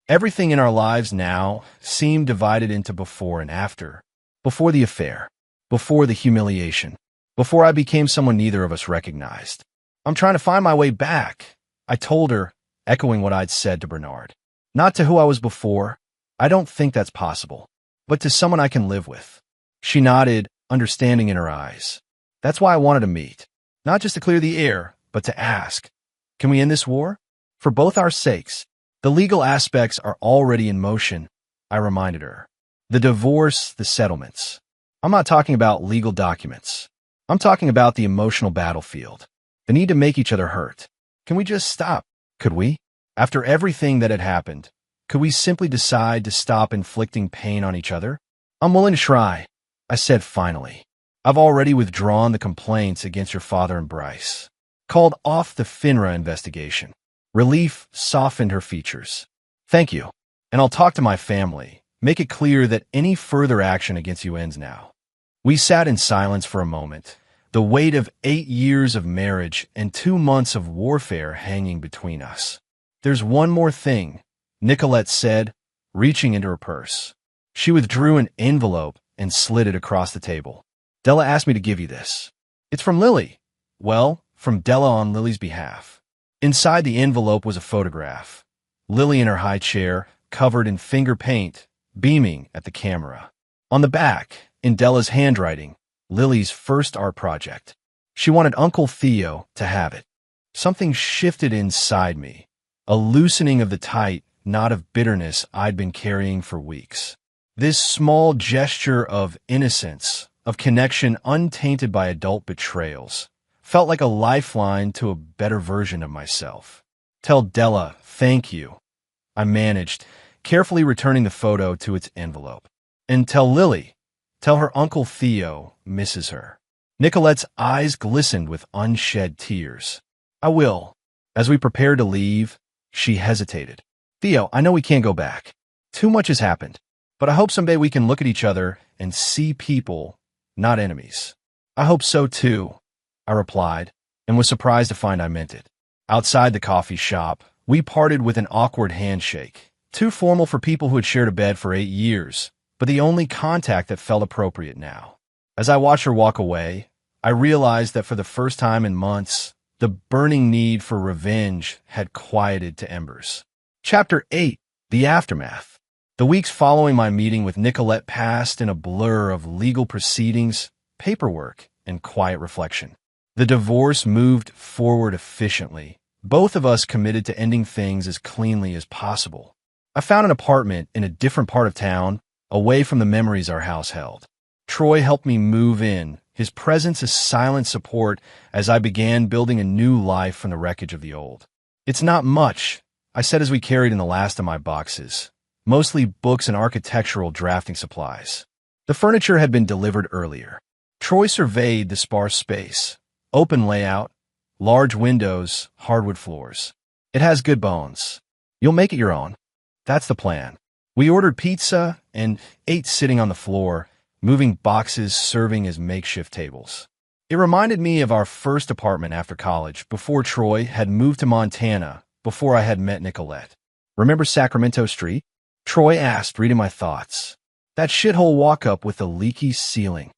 Everything in our lives now seemed divided into before and after. Before the affair. Before the humiliation. Before I became someone neither of us recognized. I'm trying to find my way back, I told her, echoing what I'd said to Bernard. Not to who I was before. I don't think that's possible. But to someone I can live with. She nodded, understanding in her eyes. That's why I wanted to meet. Not just to clear the air, but to ask. Can we end this war? For both our sakes. The legal aspects are already in motion, I reminded her. The divorce, the settlements. I'm not talking about legal documents. I'm talking about the emotional battlefield. The need to make each other hurt. Can we just stop? Could we? After everything that had happened, could we simply decide to stop inflicting pain on each other? I'm willing to try, I said finally. I've already withdrawn the complaints against your father and Bryce. Called off the FINRA investigation. Relief softened her features. Thank you. And I'll talk to my family. Make it clear that any further action against you ends now. We sat in silence for a moment, the weight of 8 years of marriage and 2 months of warfare hanging between us. There's one more thing, Nicolette said, reaching into her purse. She withdrew an envelope and slid it across the table. Della asked me to give you this. It's from Lily. Well, from Della on Lily's behalf. Inside the envelope was a photograph. Lily in her high chair, covered in finger paint, beaming at the camera. On the back, in Della's handwriting, Lily's first art project. She wanted Uncle Theo to have it. Something shifted inside me. A loosening of the tight knot of bitterness I'd been carrying for weeks. This small gesture of innocence, of connection untainted by adult betrayals, felt like a lifeline to a better version of myself. Tell Della, thank you. I managed, carefully returning the photo to its envelope. And tell Lily, tell her Uncle Theo misses her. Nicolette's eyes glistened with unshed tears. I will. As we prepared to leave, she hesitated. Theo, I know we can't go back. Too much has happened. But I hope someday we can look at each other and see people, not enemies. I hope so too, I replied, and was surprised to find I meant it. Outside the coffee shop, we parted with an awkward handshake, too formal for people who had shared a bed for 8 years, but the only contact that felt appropriate now. As I watched her walk away, I realized that for the first time in months, the burning need for revenge had quieted to embers. Chapter 8. The Aftermath. The weeks following my meeting with Nicolette passed in a blur of legal proceedings, paperwork, and quiet reflection. The divorce moved forward efficiently, both of us committed to ending things as cleanly as possible. I found an apartment in a different part of town, away from the memories our house held. Troy helped me move in, his presence a silent support as I began building a new life from the wreckage of the old. It's not much, I said as we carried in the last of my boxes, mostly books and architectural drafting supplies. The furniture had been delivered earlier. Troy surveyed the sparse space. Open layout, large windows, hardwood floors. It has good bones. You'll make it your own. That's the plan. We ordered pizza and ate sitting on the floor, moving boxes serving as makeshift tables. It reminded me of our first apartment after college, before Troy had moved to Montana, before I had met Nicolette. Remember Sacramento Street? Troy asked, reading my thoughts. That shithole walk-up with the leaky ceiling.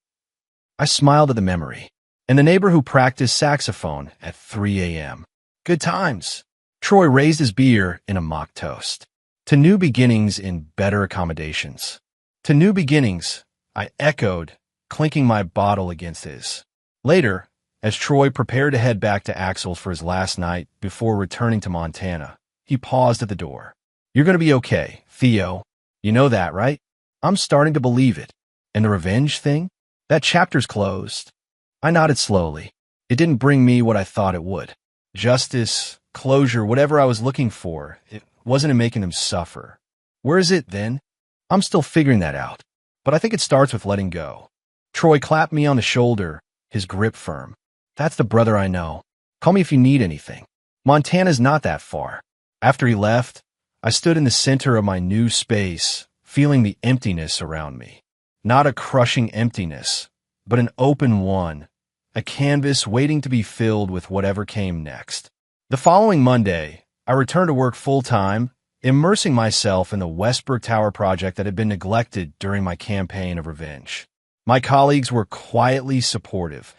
I smiled at the memory. and the neighbor who practiced saxophone at 3 a.m. Good times. Troy raised his beer in a mock toast. To new beginnings in better accommodations. To new beginnings, I echoed, clinking my bottle against his. Later, as Troy prepared to head back to Axel's for his last night before returning to Montana, he paused at the door. You're going to be okay, Theo. You know that, right? I'm starting to believe it. And the revenge thing? That chapter's closed. I nodded slowly. It didn't bring me what I thought it would. Justice, closure, whatever I was looking for, it wasn't in making him suffer. Where is it then? I'm still figuring that out. But I think it starts with letting go. Troy clapped me on the shoulder, his grip firm. That's the brother I know. Call me if you need anything. Montana's not that far. After he left, I stood in the center of my new space, feeling the emptiness around me. Not a crushing emptiness, but an open one, a canvas waiting to be filled with whatever came next. The following Monday, I returned to work full-time, immersing myself in the Westbrook Tower project that had been neglected during my campaign of revenge. My colleagues were quietly supportive,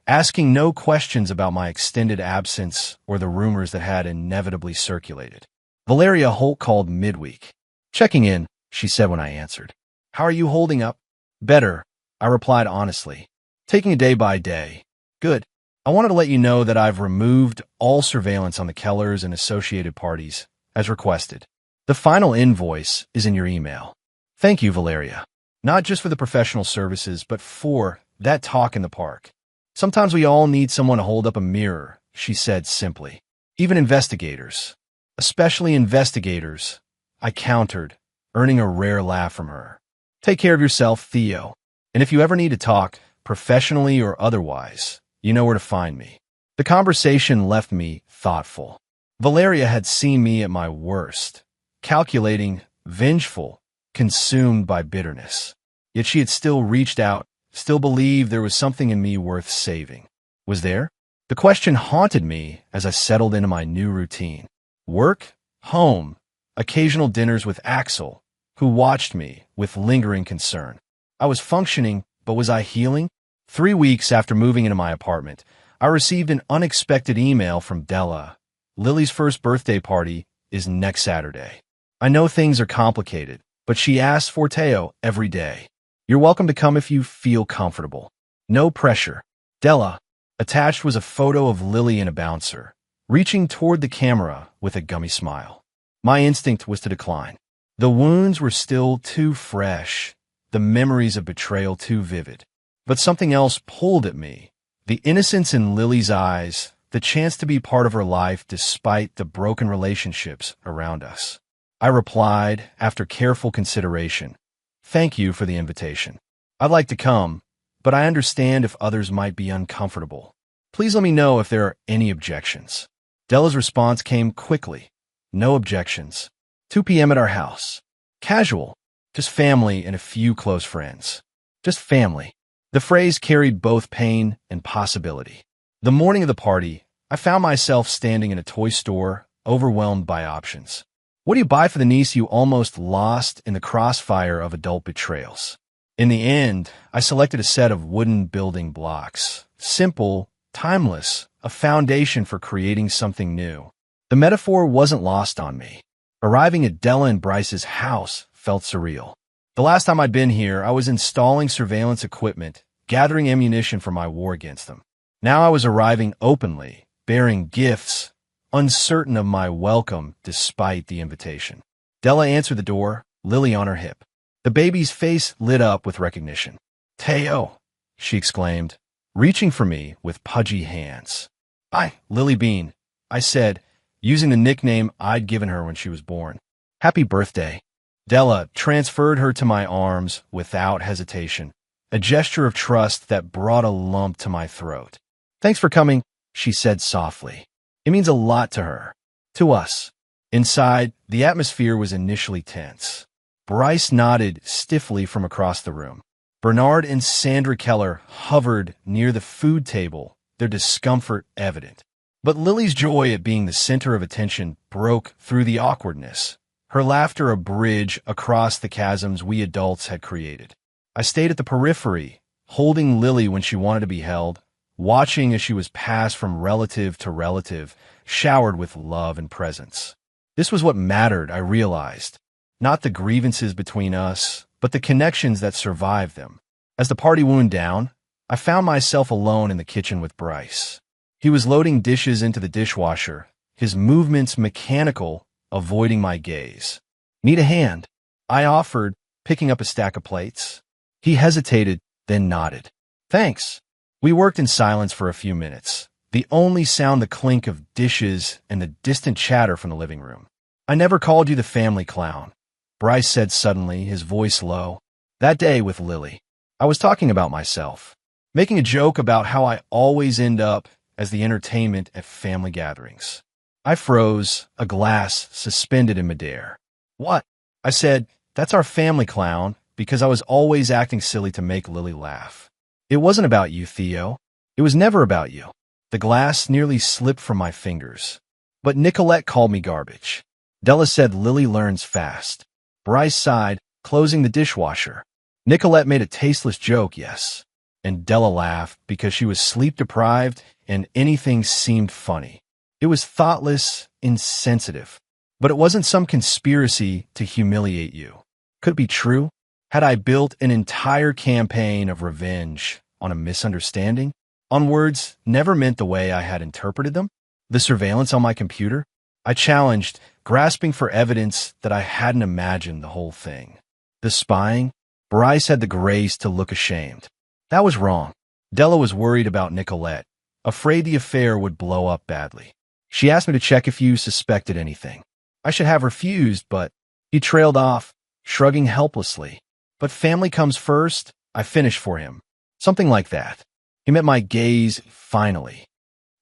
asking no questions about my extended absence or the rumors that had inevitably circulated. Valeria Holt called midweek. Checking in, she said when I answered. How are you holding up? Better, I replied honestly. Taking it day by day. Good. I wanted to let you know that I've removed all surveillance on the Kellers and associated parties, as requested. The final invoice is in your email. Thank you, Valeria. Not just for the professional services, but for that talk in the park. Sometimes we all need someone to hold up a mirror, she said simply. Even investigators. Especially investigators, I countered, earning a rare laugh from her. Take care of yourself, Theo. And if you ever need to talk, professionally or otherwise, you know where to find me. The conversation left me thoughtful. Valeria had seen me at my worst, calculating, vengeful, consumed by bitterness. Yet she had still reached out, still believed there was something in me worth saving. Was there? The question haunted me as I settled into my new routine. Work, home, occasional dinners with Axel, who watched me with lingering concern. I was functioning, but was I healing? 3 weeks after moving into my apartment, I received an unexpected email from Della. Lily's first birthday party is next Saturday. I know things are complicated, but she asks for Theo every day. You're welcome to come if you feel comfortable. No pressure. Della. Attached was a photo of Lily in a bouncer, reaching toward the camera with a gummy smile. My instinct was to decline. The wounds were still too fresh, the memories of betrayal too vivid. But something else pulled at me. The innocence in Lily's eyes, the chance to be part of her life despite the broken relationships around us. I replied, after careful consideration, thank you for the invitation. I'd like to come, but I understand if others might be uncomfortable. Please let me know if there are any objections. Della's response came quickly. No objections. 2 p.m. at our house. Casual. Just family and a few close friends. Just family. The phrase carried both pain and possibility. The morning of the party, I found myself standing in a toy store, overwhelmed by options. What do you buy for the niece you almost lost in the crossfire of adult betrayals? In the end, I selected a set of wooden building blocks. Simple, timeless, a foundation for creating something new. The metaphor wasn't lost on me. Arriving at Della and Bryce's house felt surreal. The last time I'd been here, I was installing surveillance equipment, gathering ammunition for my war against them. Now I was arriving openly, bearing gifts, uncertain of my welcome despite the invitation. Della answered the door, Lily on her hip. The baby's face lit up with recognition. Theo, she exclaimed, reaching for me with pudgy hands. Hi, Lily Bean, I said, using the nickname I'd given her when she was born. Happy birthday. Della transferred her to my arms without hesitation, a gesture of trust that brought a lump to my throat. Thanks for coming, she said softly. It means a lot to her. To us. Inside, the atmosphere was initially tense. Bryce nodded stiffly from across the room. Bernard and Sandra Keller hovered near the food table, their discomfort evident. But Lily's joy at being the center of attention broke through the awkwardness, her laughter a bridge across the chasms we adults had created. I stayed at the periphery, holding Lily when she wanted to be held, watching as she was passed from relative to relative, showered with love and presence. This was what mattered, I realized. Not the grievances between us, but the connections that survived them. As the party wound down, I found myself alone in the kitchen with Bryce. He was loading dishes into the dishwasher, his movements mechanical, avoiding my gaze. "Need a hand?" I offered, picking up a stack of plates. He hesitated, then nodded. "Thanks." We worked in silence for a few minutes, the only sound the clink of dishes and the distant chatter from the living room. "I never called you the family clown," Bryce said suddenly, his voice low. "That day with Lily, I was talking about myself, making a joke about how I always end up as the entertainment at family gatherings." I froze, a glass suspended in midair. "What?" I said, "That's our family clown," because I was always acting silly to make Lily laugh. "It wasn't about you, Theo. It was never about you." The glass nearly slipped from my fingers. "But Nicolette called me garbage. Della said Lily learns fast." Bryce sighed, closing the dishwasher. "Nicolette made a tasteless joke, yes." And Della laughed because she was sleep-deprived and anything seemed funny. It was thoughtless, insensitive. But it wasn't some conspiracy to humiliate you. Could it be true? Had I built an entire campaign of revenge on a misunderstanding? On words never meant the way I had interpreted them? The surveillance on my computer? I challenged, grasping for evidence that I hadn't imagined the whole thing. The spying? Bryce had the grace to look ashamed. That was wrong. Della was worried about Nicolette, afraid the affair would blow up badly. She asked me to check if you suspected anything. I should have refused, but he trailed off, shrugging helplessly. "But family comes first," I finished for him. Something like that. He met my gaze finally.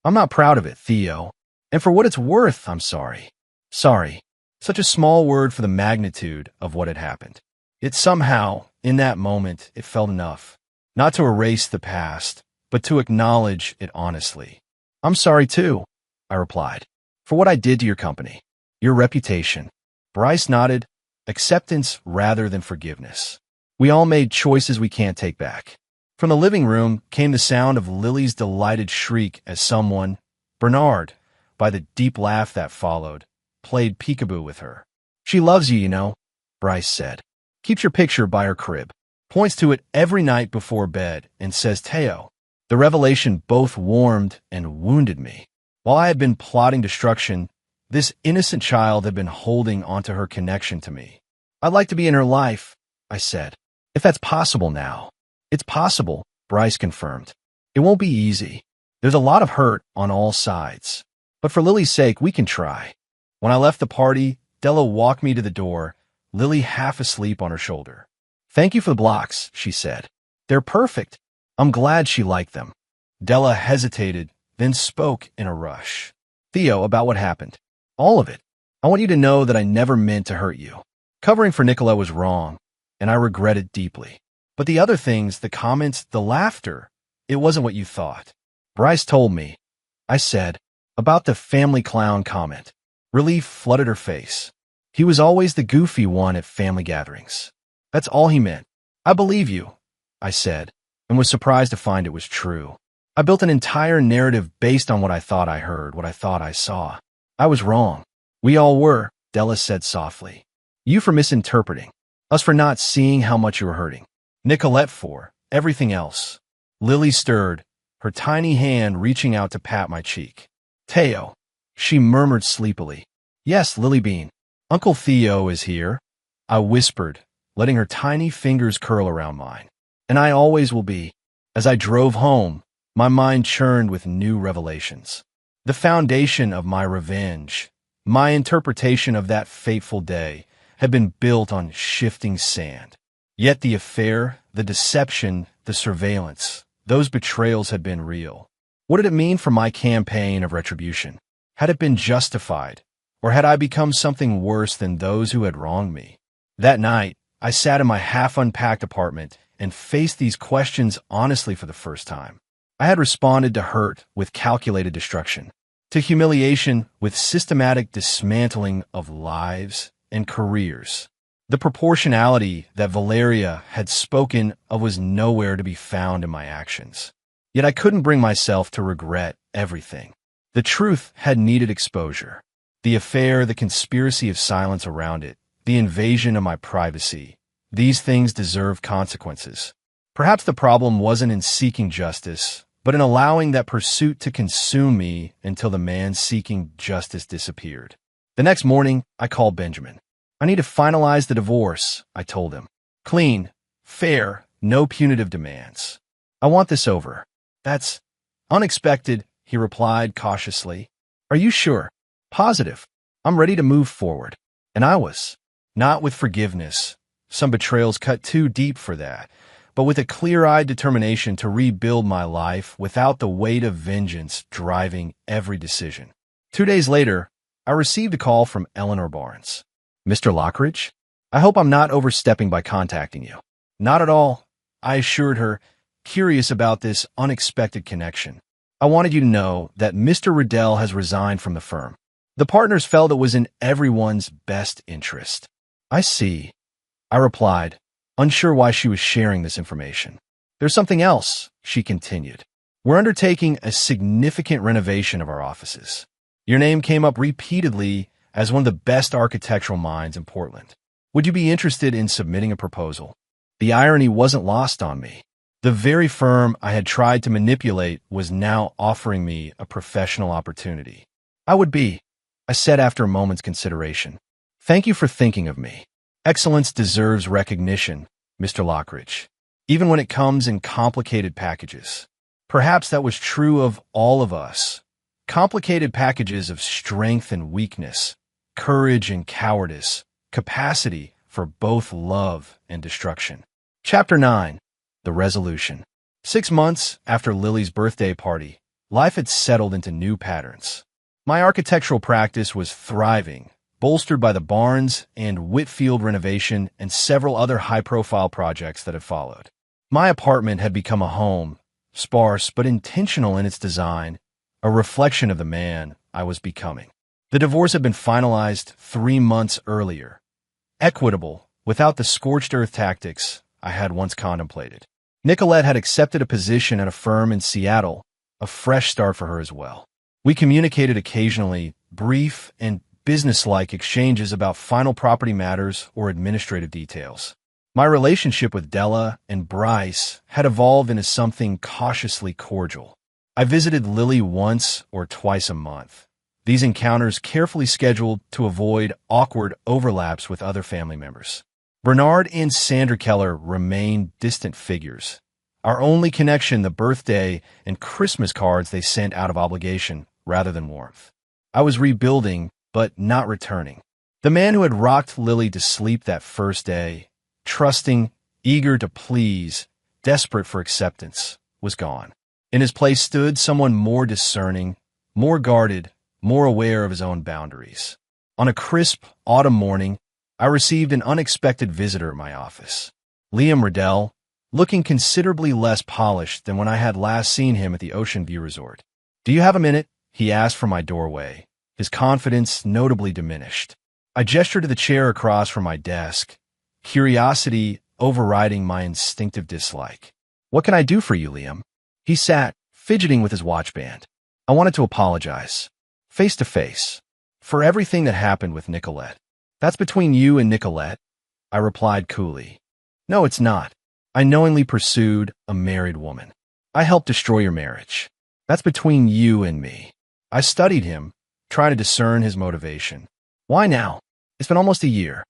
"I'm not proud of it, Theo. And for what it's worth, I'm sorry." Sorry. Such a small word for the magnitude of what had happened. It somehow, in that moment, it felt enough. Not to erase the past, but to acknowledge it honestly. "I'm sorry too," I replied, "for what I did to your company, your reputation." Bryce nodded, acceptance rather than forgiveness. We all made choices we can't take back. From the living room came the sound of Lily's delighted shriek as someone, Bernard, by the deep laugh that followed, played peekaboo with her. "She loves you, you know," Bryce said. "Keeps your picture by her crib. Points to it every night before bed and says Teo." The revelation both warmed and wounded me. While I had been plotting destruction, this innocent child had been holding onto her connection to me. "I'd like to be in her life," I said. "If that's possible now." "It's possible," Bryce confirmed. "It won't be easy. There's a lot of hurt on all sides. But for Lily's sake, we can try." When I left the party, Della walked me to the door, Lily half asleep on her shoulder. "Thank you for the blocks," she said. "They're perfect." I'm glad she liked them. Della hesitated, then spoke in a rush. "Theo, about what happened. All of it. I want you to know that I never meant to hurt you. Covering for Nicolette was wrong, and I regret it deeply. But the other things, the comments, the laughter, it wasn't what you thought." Bryce told me. I said, "About the family clown comment." Relief flooded her face. "He was always the goofy one at family gatherings. That's all he meant." "I believe you," I said, and was surprised to find it was true. I built an entire narrative based on what I thought I heard, what I thought I saw. I was wrong. We all were, Della said softly. You for misinterpreting. Us for not seeing how much you were hurting. Nicolette for everything else. Lily stirred, her tiny hand reaching out to pat my cheek. "Teo," she murmured sleepily. "Yes, Lily Bean. Uncle Theo is here," I whispered, letting her tiny fingers curl around mine. "And I always will be." As I drove home, my mind churned with new revelations. The foundation of my revenge, my interpretation of that fateful day, had been built on shifting sand. Yet the affair, the deception, the surveillance, those betrayals had been real. What did it mean for my campaign of retribution? Had it been justified, or had I become something worse than those who had wronged me? That night, I sat in my half-unpacked apartment and faced these questions honestly for the first time. I had responded to hurt with calculated destruction, to humiliation with systematic dismantling of lives and careers. The proportionality that Valeria had spoken of was nowhere to be found in my actions. Yet I couldn't bring myself to regret everything. The truth had needed exposure. The affair, the conspiracy of silence around it, the invasion of my privacy. These things deserve consequences. Perhaps the problem wasn't in seeking justice, but in allowing that pursuit to consume me until the man seeking justice disappeared. The next morning, I called Benjamin. I need to finalize the divorce, I told him. Clean, fair, no punitive demands. I want this over. That's unexpected, he replied cautiously. Are you sure? Positive. I'm ready to move forward. And I was. Not with forgiveness. Some betrayals cut too deep for that, but with a clear-eyed determination to rebuild my life without the weight of vengeance driving every decision. 2 days later, I received a call from Eleanor Barnes. Mr. Lockridge? I hope I'm not overstepping by contacting you. Not at all, I assured her, curious about this unexpected connection. I wanted you to know that Mr. Riddell has resigned from the firm. The partners felt it was in everyone's best interest. I see, I replied, unsure why she was sharing this information. There's something else, she continued. We're undertaking a significant renovation of our offices. Your name came up repeatedly as one of the best architectural minds in Portland. Would you be interested in submitting a proposal? The irony wasn't lost on me. The very firm I had tried to manipulate was now offering me a professional opportunity. I would be, I said after a moment's consideration. Thank you for thinking of me. Excellence deserves recognition, Mr. Lockridge, even when it comes in complicated packages. Perhaps that was true of all of us. Complicated packages of strength and weakness, courage and cowardice, capacity for both love and destruction. Chapter 9. The Resolution. 6 months after Lily's birthday party, life had settled into new patterns. My architectural practice was thriving, bolstered by the Barnes and Whitfield renovation and several other high-profile projects that had followed. My apartment had become a home, sparse but intentional in its design, a reflection of the man I was becoming. The divorce had been finalized 3 months earlier, equitable, without the scorched earth tactics I had once contemplated. Nicolette had accepted a position at a firm in Seattle, a fresh start for her as well. We communicated occasionally, brief and businesslike exchanges about final property matters or administrative details. My relationship with Della and Bryce had evolved into something cautiously cordial. I visited Lily once or twice a month, these encounters carefully scheduled to avoid awkward overlaps with other family members. Bernard and Sandra Keller remained distant figures. Our only connection, the birthday and Christmas cards they sent out of obligation rather than warmth. I was rebuilding, but not returning. The man who had rocked Lily to sleep that first day, trusting, eager to please, desperate for acceptance, was gone. In his place stood someone more discerning, more guarded, more aware of his own boundaries. On a crisp autumn morning, I received an unexpected visitor at my office. Liam Riddell, looking considerably less polished than when I had last seen him at the Ocean View Resort. Do you have a minute? He asked from my doorway, his confidence notably diminished. I gestured to the chair across from my desk, curiosity overriding my instinctive dislike. What can I do for you, Liam? He sat, fidgeting with his watch band. I wanted to apologize, face to face, for everything that happened with Nicolette. That's between you and Nicolette, I replied coolly. No, it's not. I knowingly pursued a married woman. I helped destroy your marriage. That's between you and me. I studied him, trying to discern his motivation. Why now? It's been almost a year.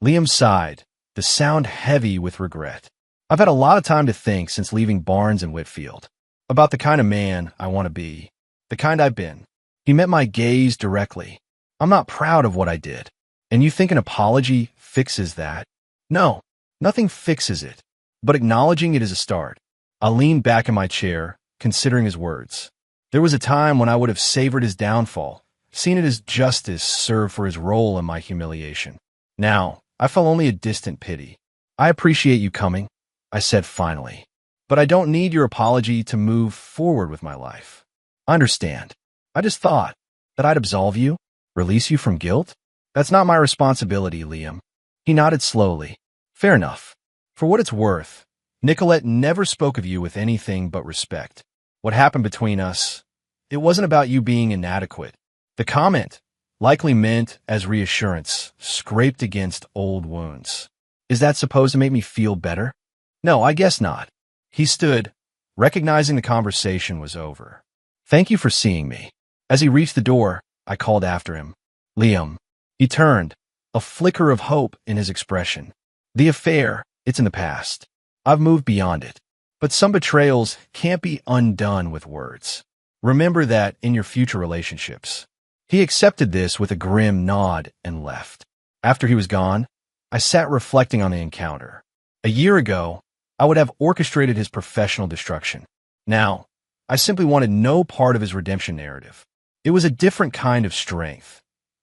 Liam sighed, the sound heavy with regret. I've had a lot of time to think since leaving Barnes and Whitfield, about the kind of man I want to be, the kind I've been. He met my gaze directly. I'm not proud of what I did. And you think an apology fixes that? No, nothing fixes it, but acknowledging it is a start. I leaned back in my chair, considering his words. There was a time when I would have savored his downfall, seen it as justice served for his role in my humiliation. Now, I felt only a distant pity. I appreciate you coming, I said finally, but I don't need your apology to move forward with my life. I understand. I just thought that I'd absolve you, release you from guilt. That's not my responsibility, Liam. He nodded slowly. Fair enough. For what it's worth, Nicolette never spoke of you with anything but respect. what happened between us, it wasn't about you being inadequate. The comment, likely meant as reassurance, scraped against old wounds. Is that supposed to make me feel better? No, I guess not. He stood, recognizing the conversation was over. Thank you for seeing me. As he reached the door, I called after him. Liam. He turned, a flicker of hope in his expression. The affair, it's in the past. I've moved beyond it. But some betrayals can't be undone with words. Remember that in your future relationships. He accepted this with a grim nod and left. After he was gone, I sat reflecting on the encounter. A year ago, I would have orchestrated his professional destruction. Now, I simply wanted no part of his redemption narrative. It was a different kind of strength.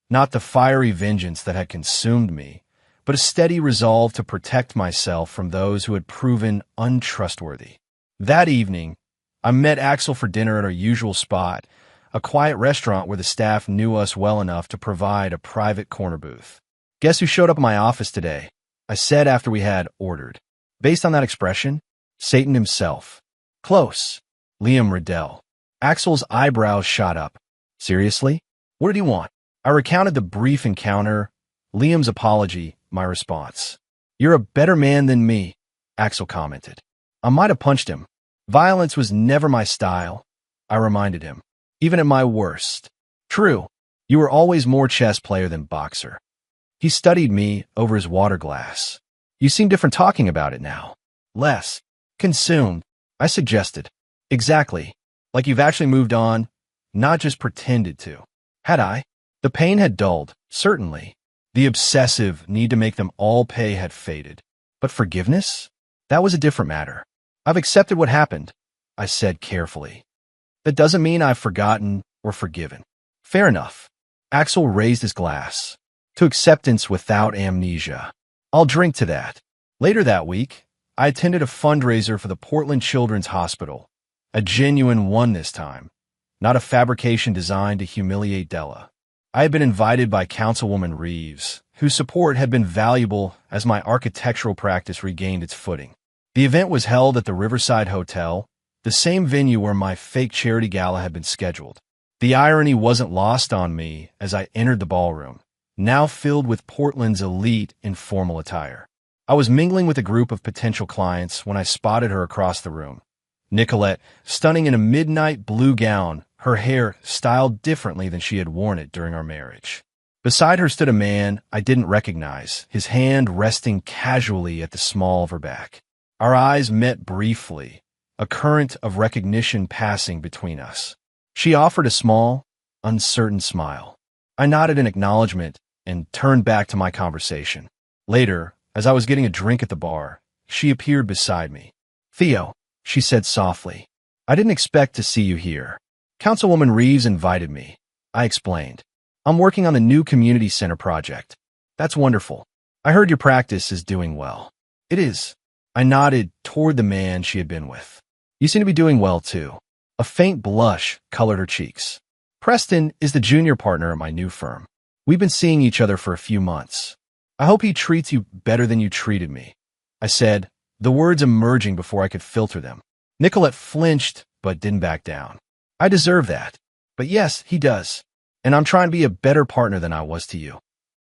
Not the fiery vengeance that had consumed me, but a steady resolve to protect myself from those who had proven untrustworthy. That evening, I met Axel for dinner at our usual spot, a quiet restaurant where the staff knew us well enough to provide a private corner booth. Guess who showed up in my office today? I said after we had ordered. Based on that expression, Satan himself. Close. Liam Riddell. Axel's eyebrows shot up. Seriously? What did he want? I recounted the brief encounter, Liam's apology, my response. You're a better man than me, Axel commented. I might have punched him. Violence was never my style, I reminded him. Even at my worst. True, you were always more chess player than boxer. He studied me over his water glass. You seem different talking about it now. Less. Consumed, I suggested. Exactly. Like you've actually moved on, not just pretended to. Had I? The pain had dulled, certainly. The obsessive need to make them all pay had faded. But forgiveness? That was a different matter. I've accepted what happened, I said carefully. That doesn't mean I've forgotten or forgiven. Fair enough. Axel raised his glass. To acceptance without amnesia. I'll drink to that. Later that week, I attended a fundraiser for the Portland Children's Hospital. A genuine one this time, not a fabrication designed to humiliate Della. I had been invited by Councilwoman Reeves, whose support had been valuable as my architectural practice regained its footing. The event was held at the Riverside Hotel, the same venue where my fake charity gala had been scheduled. The irony wasn't lost on me as I entered the ballroom, now filled with Portland's elite in formal attire. I was mingling with a group of potential clients when I spotted her across the room. Nicolette, stunning in a midnight blue gown, her hair styled differently than she had worn it during our marriage. Beside her stood a man I didn't recognize, his hand resting casually at the small of her back. Our eyes met briefly, a current of recognition passing between us. She offered a small, uncertain smile. I nodded in acknowledgement and turned back to my conversation. Later, as I was getting a drink at the bar, she appeared beside me. Theo, she said softly, I didn't expect to see you here. Councilwoman Reeves invited me. I explained. I'm working on a new community center project. That's wonderful. I heard your practice is doing well. It is. I nodded toward the man she had been with. You seem to be doing well, too. A faint blush colored her cheeks. Preston is the junior partner at my new firm. We've been seeing each other for a few months. I hope he treats you better than you treated me, I said, the words emerging before I could filter them. Nicolette flinched, but didn't back down. I deserve that. But yes, he does. And I'm trying to be a better partner than I was to you.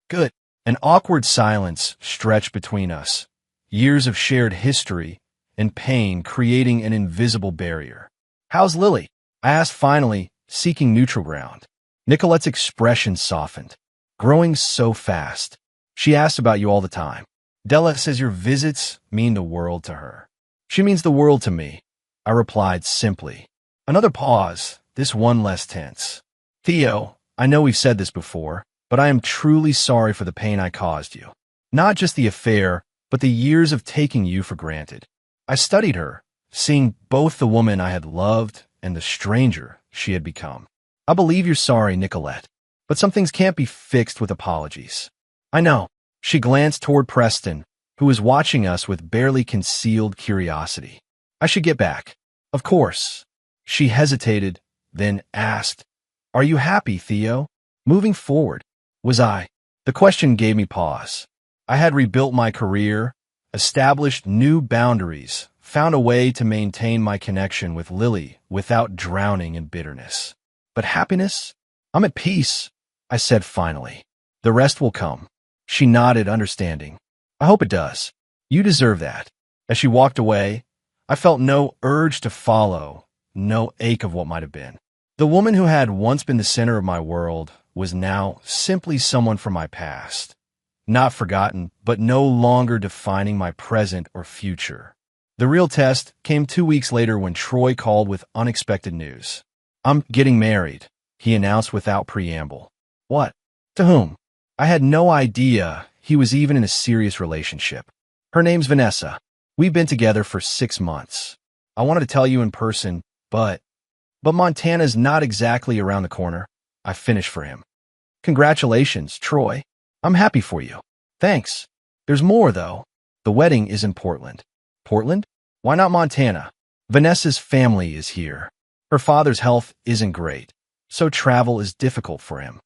Good. An awkward silence stretched between us. Years of shared history and pain creating an invisible barrier. How's Lily? I asked finally, seeking neutral ground. Nicolette's expression softened. Growing so fast. She asks about you all the time. Della says your visits mean the world to her. She means the world to me, I replied simply. Another pause, this one less tense. Theo, I know we've said this before, but I am truly sorry for the pain I caused you. Not just the affair, but the years of taking you for granted. I studied her, seeing both the woman I had loved and the stranger she had become. I believe you're sorry, Nicolette, but some things can't be fixed with apologies. I know. She glanced toward Preston, who was watching us with barely concealed curiosity. I should get back. Of course. She hesitated, then asked, Are you happy, Theo? Moving forward, was I? The question gave me pause. I had rebuilt my career, established new boundaries, found a way to maintain my connection with Lily without drowning in bitterness. But happiness? I'm at peace, I said finally. The rest will come. She nodded, understanding. I hope it does. You deserve that. As she walked away, I felt no urge to follow, no ache of what might have been. The woman who had once been the center of my world was now simply someone from my past. Not forgotten, but no longer defining my present or future. The real test came 2 weeks later when Troy called with unexpected news. I'm getting married, he announced without preamble. What? To whom? I had no idea he was even in a serious relationship. Her name's Vanessa. We've been together for 6 months. I wanted to tell you in person, but Montana's not exactly around the corner. I finished for him. Congratulations, Troy. I'm happy for you. Thanks. There's more, though. The wedding is in Portland. Portland? Why not Montana? Vanessa's family is here. Her father's health isn't great, so travel is difficult for him.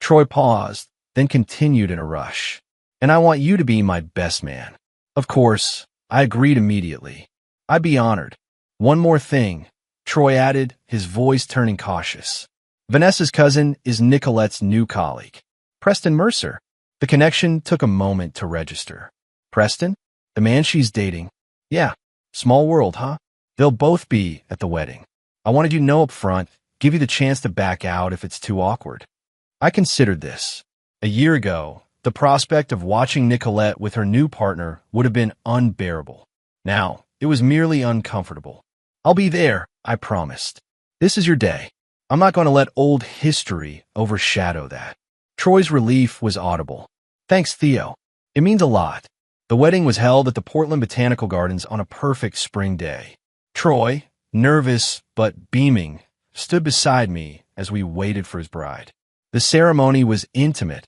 Troy paused, then continued in a rush. And I want you to be my best man. Of course, I agreed immediately. I'd be honored. One more thing, Troy added, his voice turning cautious. Vanessa's cousin is Nicolette's new colleague, Preston Mercer. The connection took a moment to register. Preston? The man she's dating? Yeah, small world, huh? They'll both be at the wedding. I wanted you to know up front, give you the chance to back out if it's too awkward. I considered this. A year ago, the prospect of watching Nicolette with her new partner would have been unbearable. Now, it was merely uncomfortable. I'll be there, I promised. This is your day. I'm not going to let old history overshadow that. Troy's relief was audible. Thanks, Theo. It means a lot. The wedding was held at the Portland Botanical Gardens on a perfect spring day. Troy, nervous but beaming, stood beside me as we waited for his bride. The ceremony was intimate.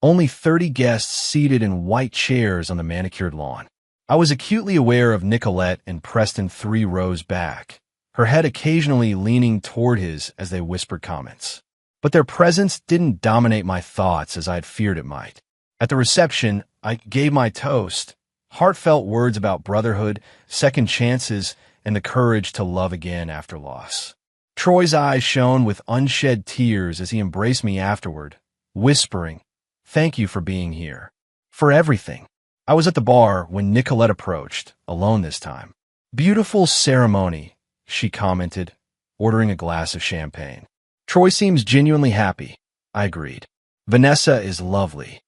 Only 30 guests seated in white chairs on the manicured lawn. I was acutely aware of Nicolette and Preston 3 rows back, her head occasionally leaning toward his as they whispered comments. But their presence didn't dominate my thoughts as I had feared it might. At the reception, I gave my toast, heartfelt words about brotherhood, second chances, and the courage to love again after loss. Troy's eyes shone with unshed tears as he embraced me afterward, whispering, "Thank you for being here. For everything." I was at the bar when Nicolette approached, alone this time. "Beautiful ceremony," she commented, ordering a glass of champagne. "Troy seems genuinely happy," I agreed. "Vanessa is lovely.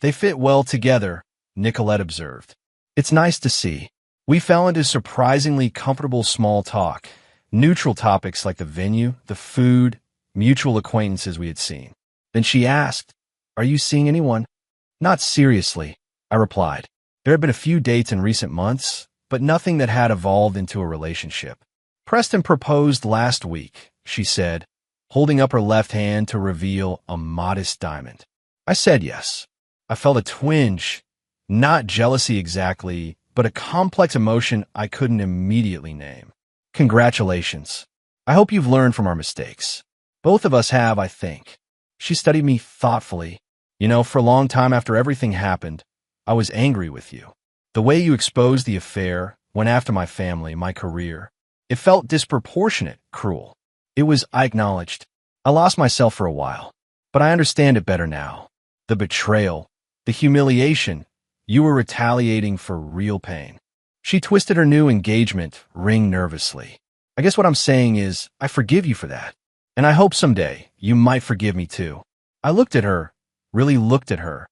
They fit well together," Nicolette observed. "It's nice to see." We fell into surprisingly comfortable small talk, neutral topics like the venue, the food, mutual acquaintances we had seen. Then she asked, "Are you seeing anyone?" "Not seriously," I replied. There had been a few dates in recent months, but nothing that had evolved into a relationship. "Preston proposed last week," she said, holding up her left hand to reveal a modest diamond. I said yes. I felt a twinge, not jealousy exactly, but a complex emotion I couldn't immediately name. "Congratulations. I hope you've learned from our mistakes. Both of us have, I think." She studied me thoughtfully. "You know, for a long time after everything happened, I was angry with you. The way you exposed the affair, went after my family, my career. It felt disproportionate, cruel. I acknowledged. I lost myself for a while, but I understand it better now. The betrayal, the humiliation, you were retaliating for real pain." She twisted her new engagement ring nervously. "I guess what I'm saying is, I forgive you for that. And I hope someday you might forgive me too." I looked at her, really looked at her,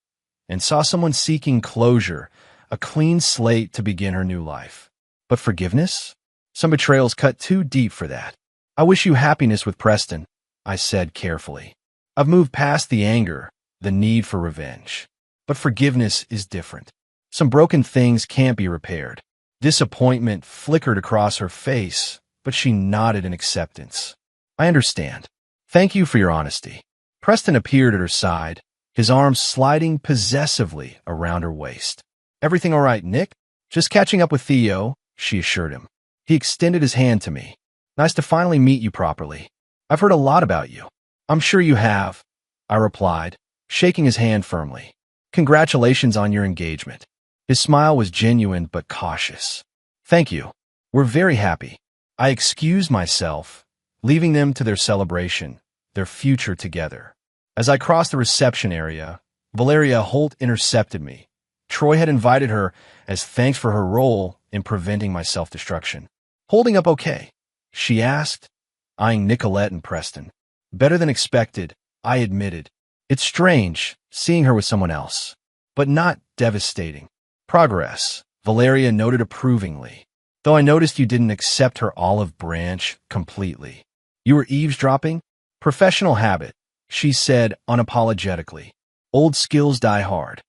and saw someone seeking closure, a clean slate to begin her new life. But forgiveness? Some betrayals cut too deep for that. "I wish you happiness with Preston," I said carefully. "I've moved past the anger, the need for revenge. But forgiveness is different. Some broken things can't be repaired." Disappointment flickered across her face, but she nodded in acceptance. "I understand. Thank you for your honesty." Preston appeared at her side, his arms sliding possessively around her waist. "Everything all right, Nick?" "Just catching up with Theo," she assured him. He extended his hand to me. "Nice to finally meet you properly. I've heard a lot about you." "I'm sure you have," I replied, shaking his hand firmly. "Congratulations on your engagement." His smile was genuine but cautious. "Thank you. We're very happy. I excused myself, leaving them to their celebration, their future together. As I crossed the reception area, Valeria Holt intercepted me. Troy had invited her as thanks for her role in preventing my self-destruction. Holding up okay? She asked, eyeing Nicolette and Preston. Better than expected, I admitted. It's strange, seeing her with someone else. But not devastating. Progress, Valeria noted approvingly. Though I noticed you didn't accept her olive branch completely. You were eavesdropping? Professional habit, she said unapologetically. Old skills die hard.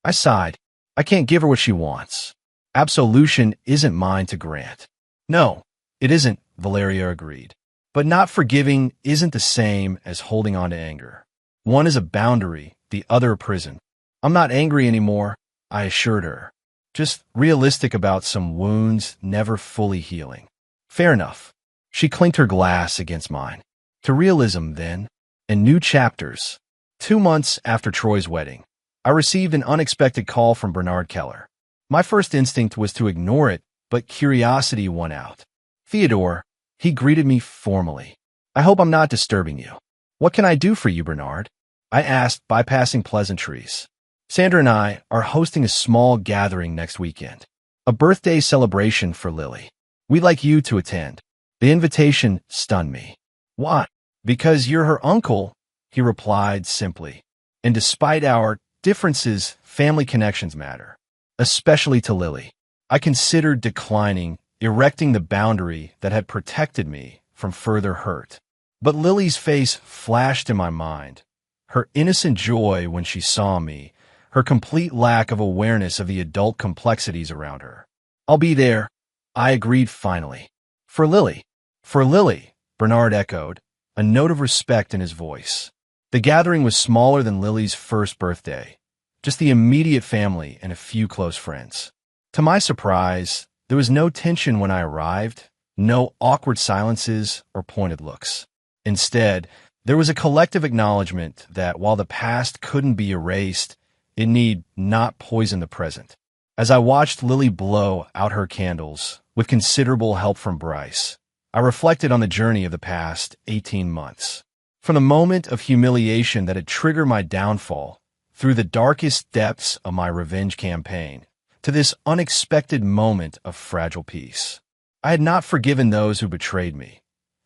I sighed. I can't give her what she wants. Absolution isn't mine to grant. No, it isn't, Valeria agreed. But not forgiving isn't the same as holding on to anger. One is a boundary, the other a prison. I'm not angry anymore, I assured her. Just realistic about some wounds never fully healing. Fair enough. She clinked her glass against mine. To realism, then, and new chapters. 2 months after Troy's wedding, I received an unexpected call from Bernard Keller. My first instinct was to ignore it, but curiosity won out. Theodore, he greeted me formally. I hope I'm not disturbing you. What can I do for you, Bernard? I asked, bypassing pleasantries. Sandra and I are hosting a small gathering next weekend. A birthday celebration for Lily. We'd like you to attend. The invitation stunned me. Why? Because you're her uncle, he replied simply. And despite our differences, family connections matter. Especially to Lily. I considered declining, erecting the boundary that had protected me from further hurt. But Lily's face flashed in my mind. Her innocent joy when she saw me, her complete lack of awareness of the adult complexities around her. I'll be there, I agreed finally. For Lily. For Lily, Bernard echoed, a note of respect in his voice. The gathering was smaller than Lily's first birthday, just the immediate family and a few close friends. To my surprise, there was no tension when I arrived, no awkward silences or pointed looks. Instead, there was a collective acknowledgement that while the past couldn't be erased, it need not poison the present. As I watched Lily blow out her candles, with considerable help from Bryce, I reflected on the journey of the past 18 months. From the moment of humiliation that had triggered my downfall, through the darkest depths of my revenge campaign, to this unexpected moment of fragile peace. I had not forgiven those who betrayed me.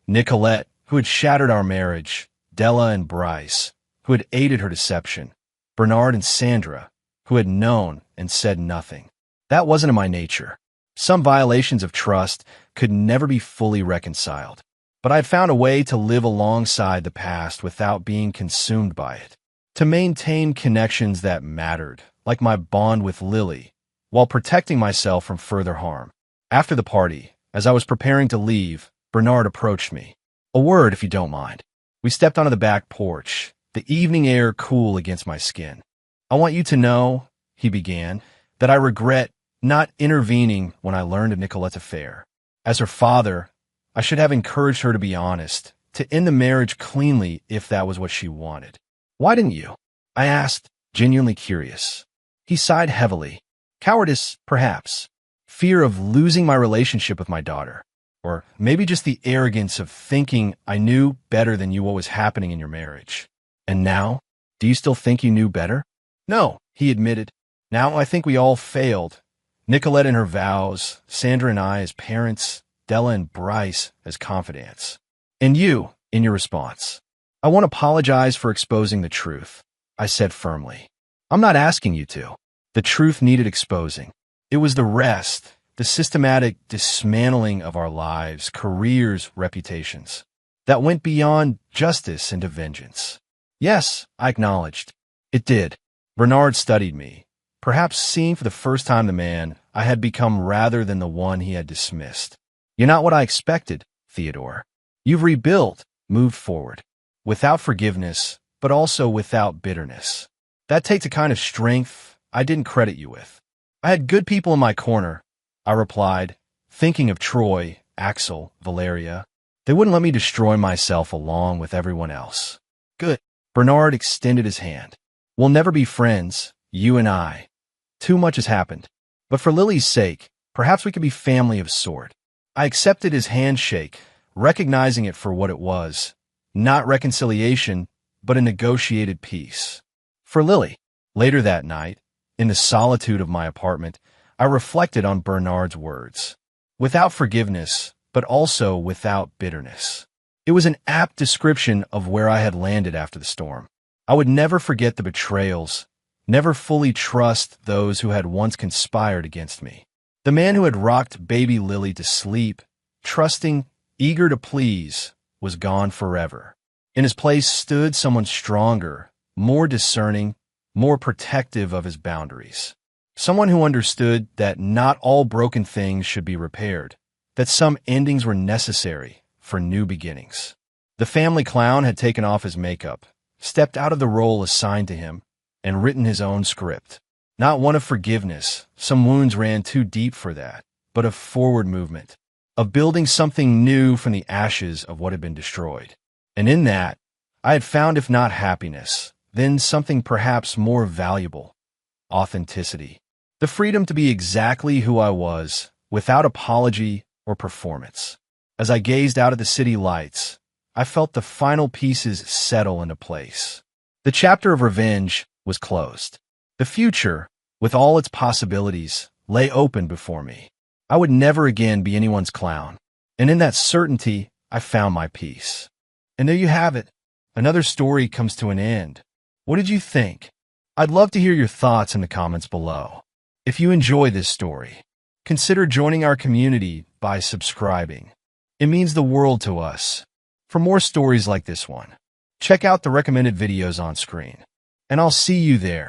Nicolette, who had shattered our marriage, Della and Bryce, who had aided her deception, Bernard and Sandra, who had known and said nothing. That wasn't in my nature. Some violations of trust could never be fully reconciled. But I had found a way to live alongside the past without being consumed by it. To maintain connections that mattered, like my bond with Lily, while protecting myself from further harm. After the party, as I was preparing to leave, Bernard approached me. A word, if you don't mind. We stepped onto the back porch, the evening air cool against my skin. I want you to know, he began, that I regret not intervening when I learned of Nicolette's affair. As her father, I should have encouraged her to be honest, to end the marriage cleanly if that was what she wanted. Why didn't you? I asked, genuinely curious. He sighed heavily. Cowardice, perhaps. Fear of losing my relationship with my daughter. Or maybe just the arrogance of thinking I knew better than you what was happening in your marriage. And now? Do you still think you knew better? No, he admitted. Now I think we all failed. Nicolette and her vows, Sandra and I as parents, Della and Bryce as confidants. And you, in your response. I won't apologize for exposing the truth, I said firmly. I'm not asking you to. The truth needed exposing. It was the rest, the systematic dismantling of our lives, careers, reputations, that went beyond justice into vengeance. Yes, I acknowledged. It did. Bernard studied me, perhaps seeing for the first time the man I had become rather than the one he had dismissed. You're not what I expected, Theodore. You've rebuilt, moved forward. Without forgiveness, but also without bitterness. That takes a kind of strength I didn't credit you with. I had good people in my corner, I replied, thinking of Troy, Axel, Valeria. They wouldn't let me destroy myself along with everyone else. Good. Bernard extended his hand. We'll never be friends, you and I. Too much has happened. But for Lily's sake, perhaps we could be family of a sort. I accepted his handshake, recognizing it for what it was, not reconciliation, but a negotiated peace. For Lily, later that night, in the solitude of my apartment, I reflected on Bernard's words. Without forgiveness, but also without bitterness. It was an apt description of where I had landed after the storm. I would never forget the betrayals, never fully trust those who had once conspired against me. The man who had rocked baby Lily to sleep, trusting, eager to please, was gone forever. In his place stood someone stronger, more discerning, more protective of his boundaries. Someone who understood that not all broken things should be repaired, that some endings were necessary for new beginnings. The family clown had taken off his makeup, stepped out of the role assigned to him, and written his own script. Not one of forgiveness, some wounds ran too deep for that, but of forward movement, of building something new from the ashes of what had been destroyed. And in that, I had found, if not happiness, then something perhaps more valuable: authenticity. The freedom to be exactly who I was, without apology or performance. As I gazed out at the city lights, I felt the final pieces settle into place. The chapter of revenge was closed. The future, with all its possibilities, lay open before me. I would never again be anyone's clown, and in that certainty, I found my peace. And there you have it. Another story comes to an end. What did you think? I'd love to hear your thoughts in the comments below. If you enjoy this story, consider joining our community by subscribing. It means the world to us. For more stories like this one, check out the recommended videos on screen, and I'll see you there.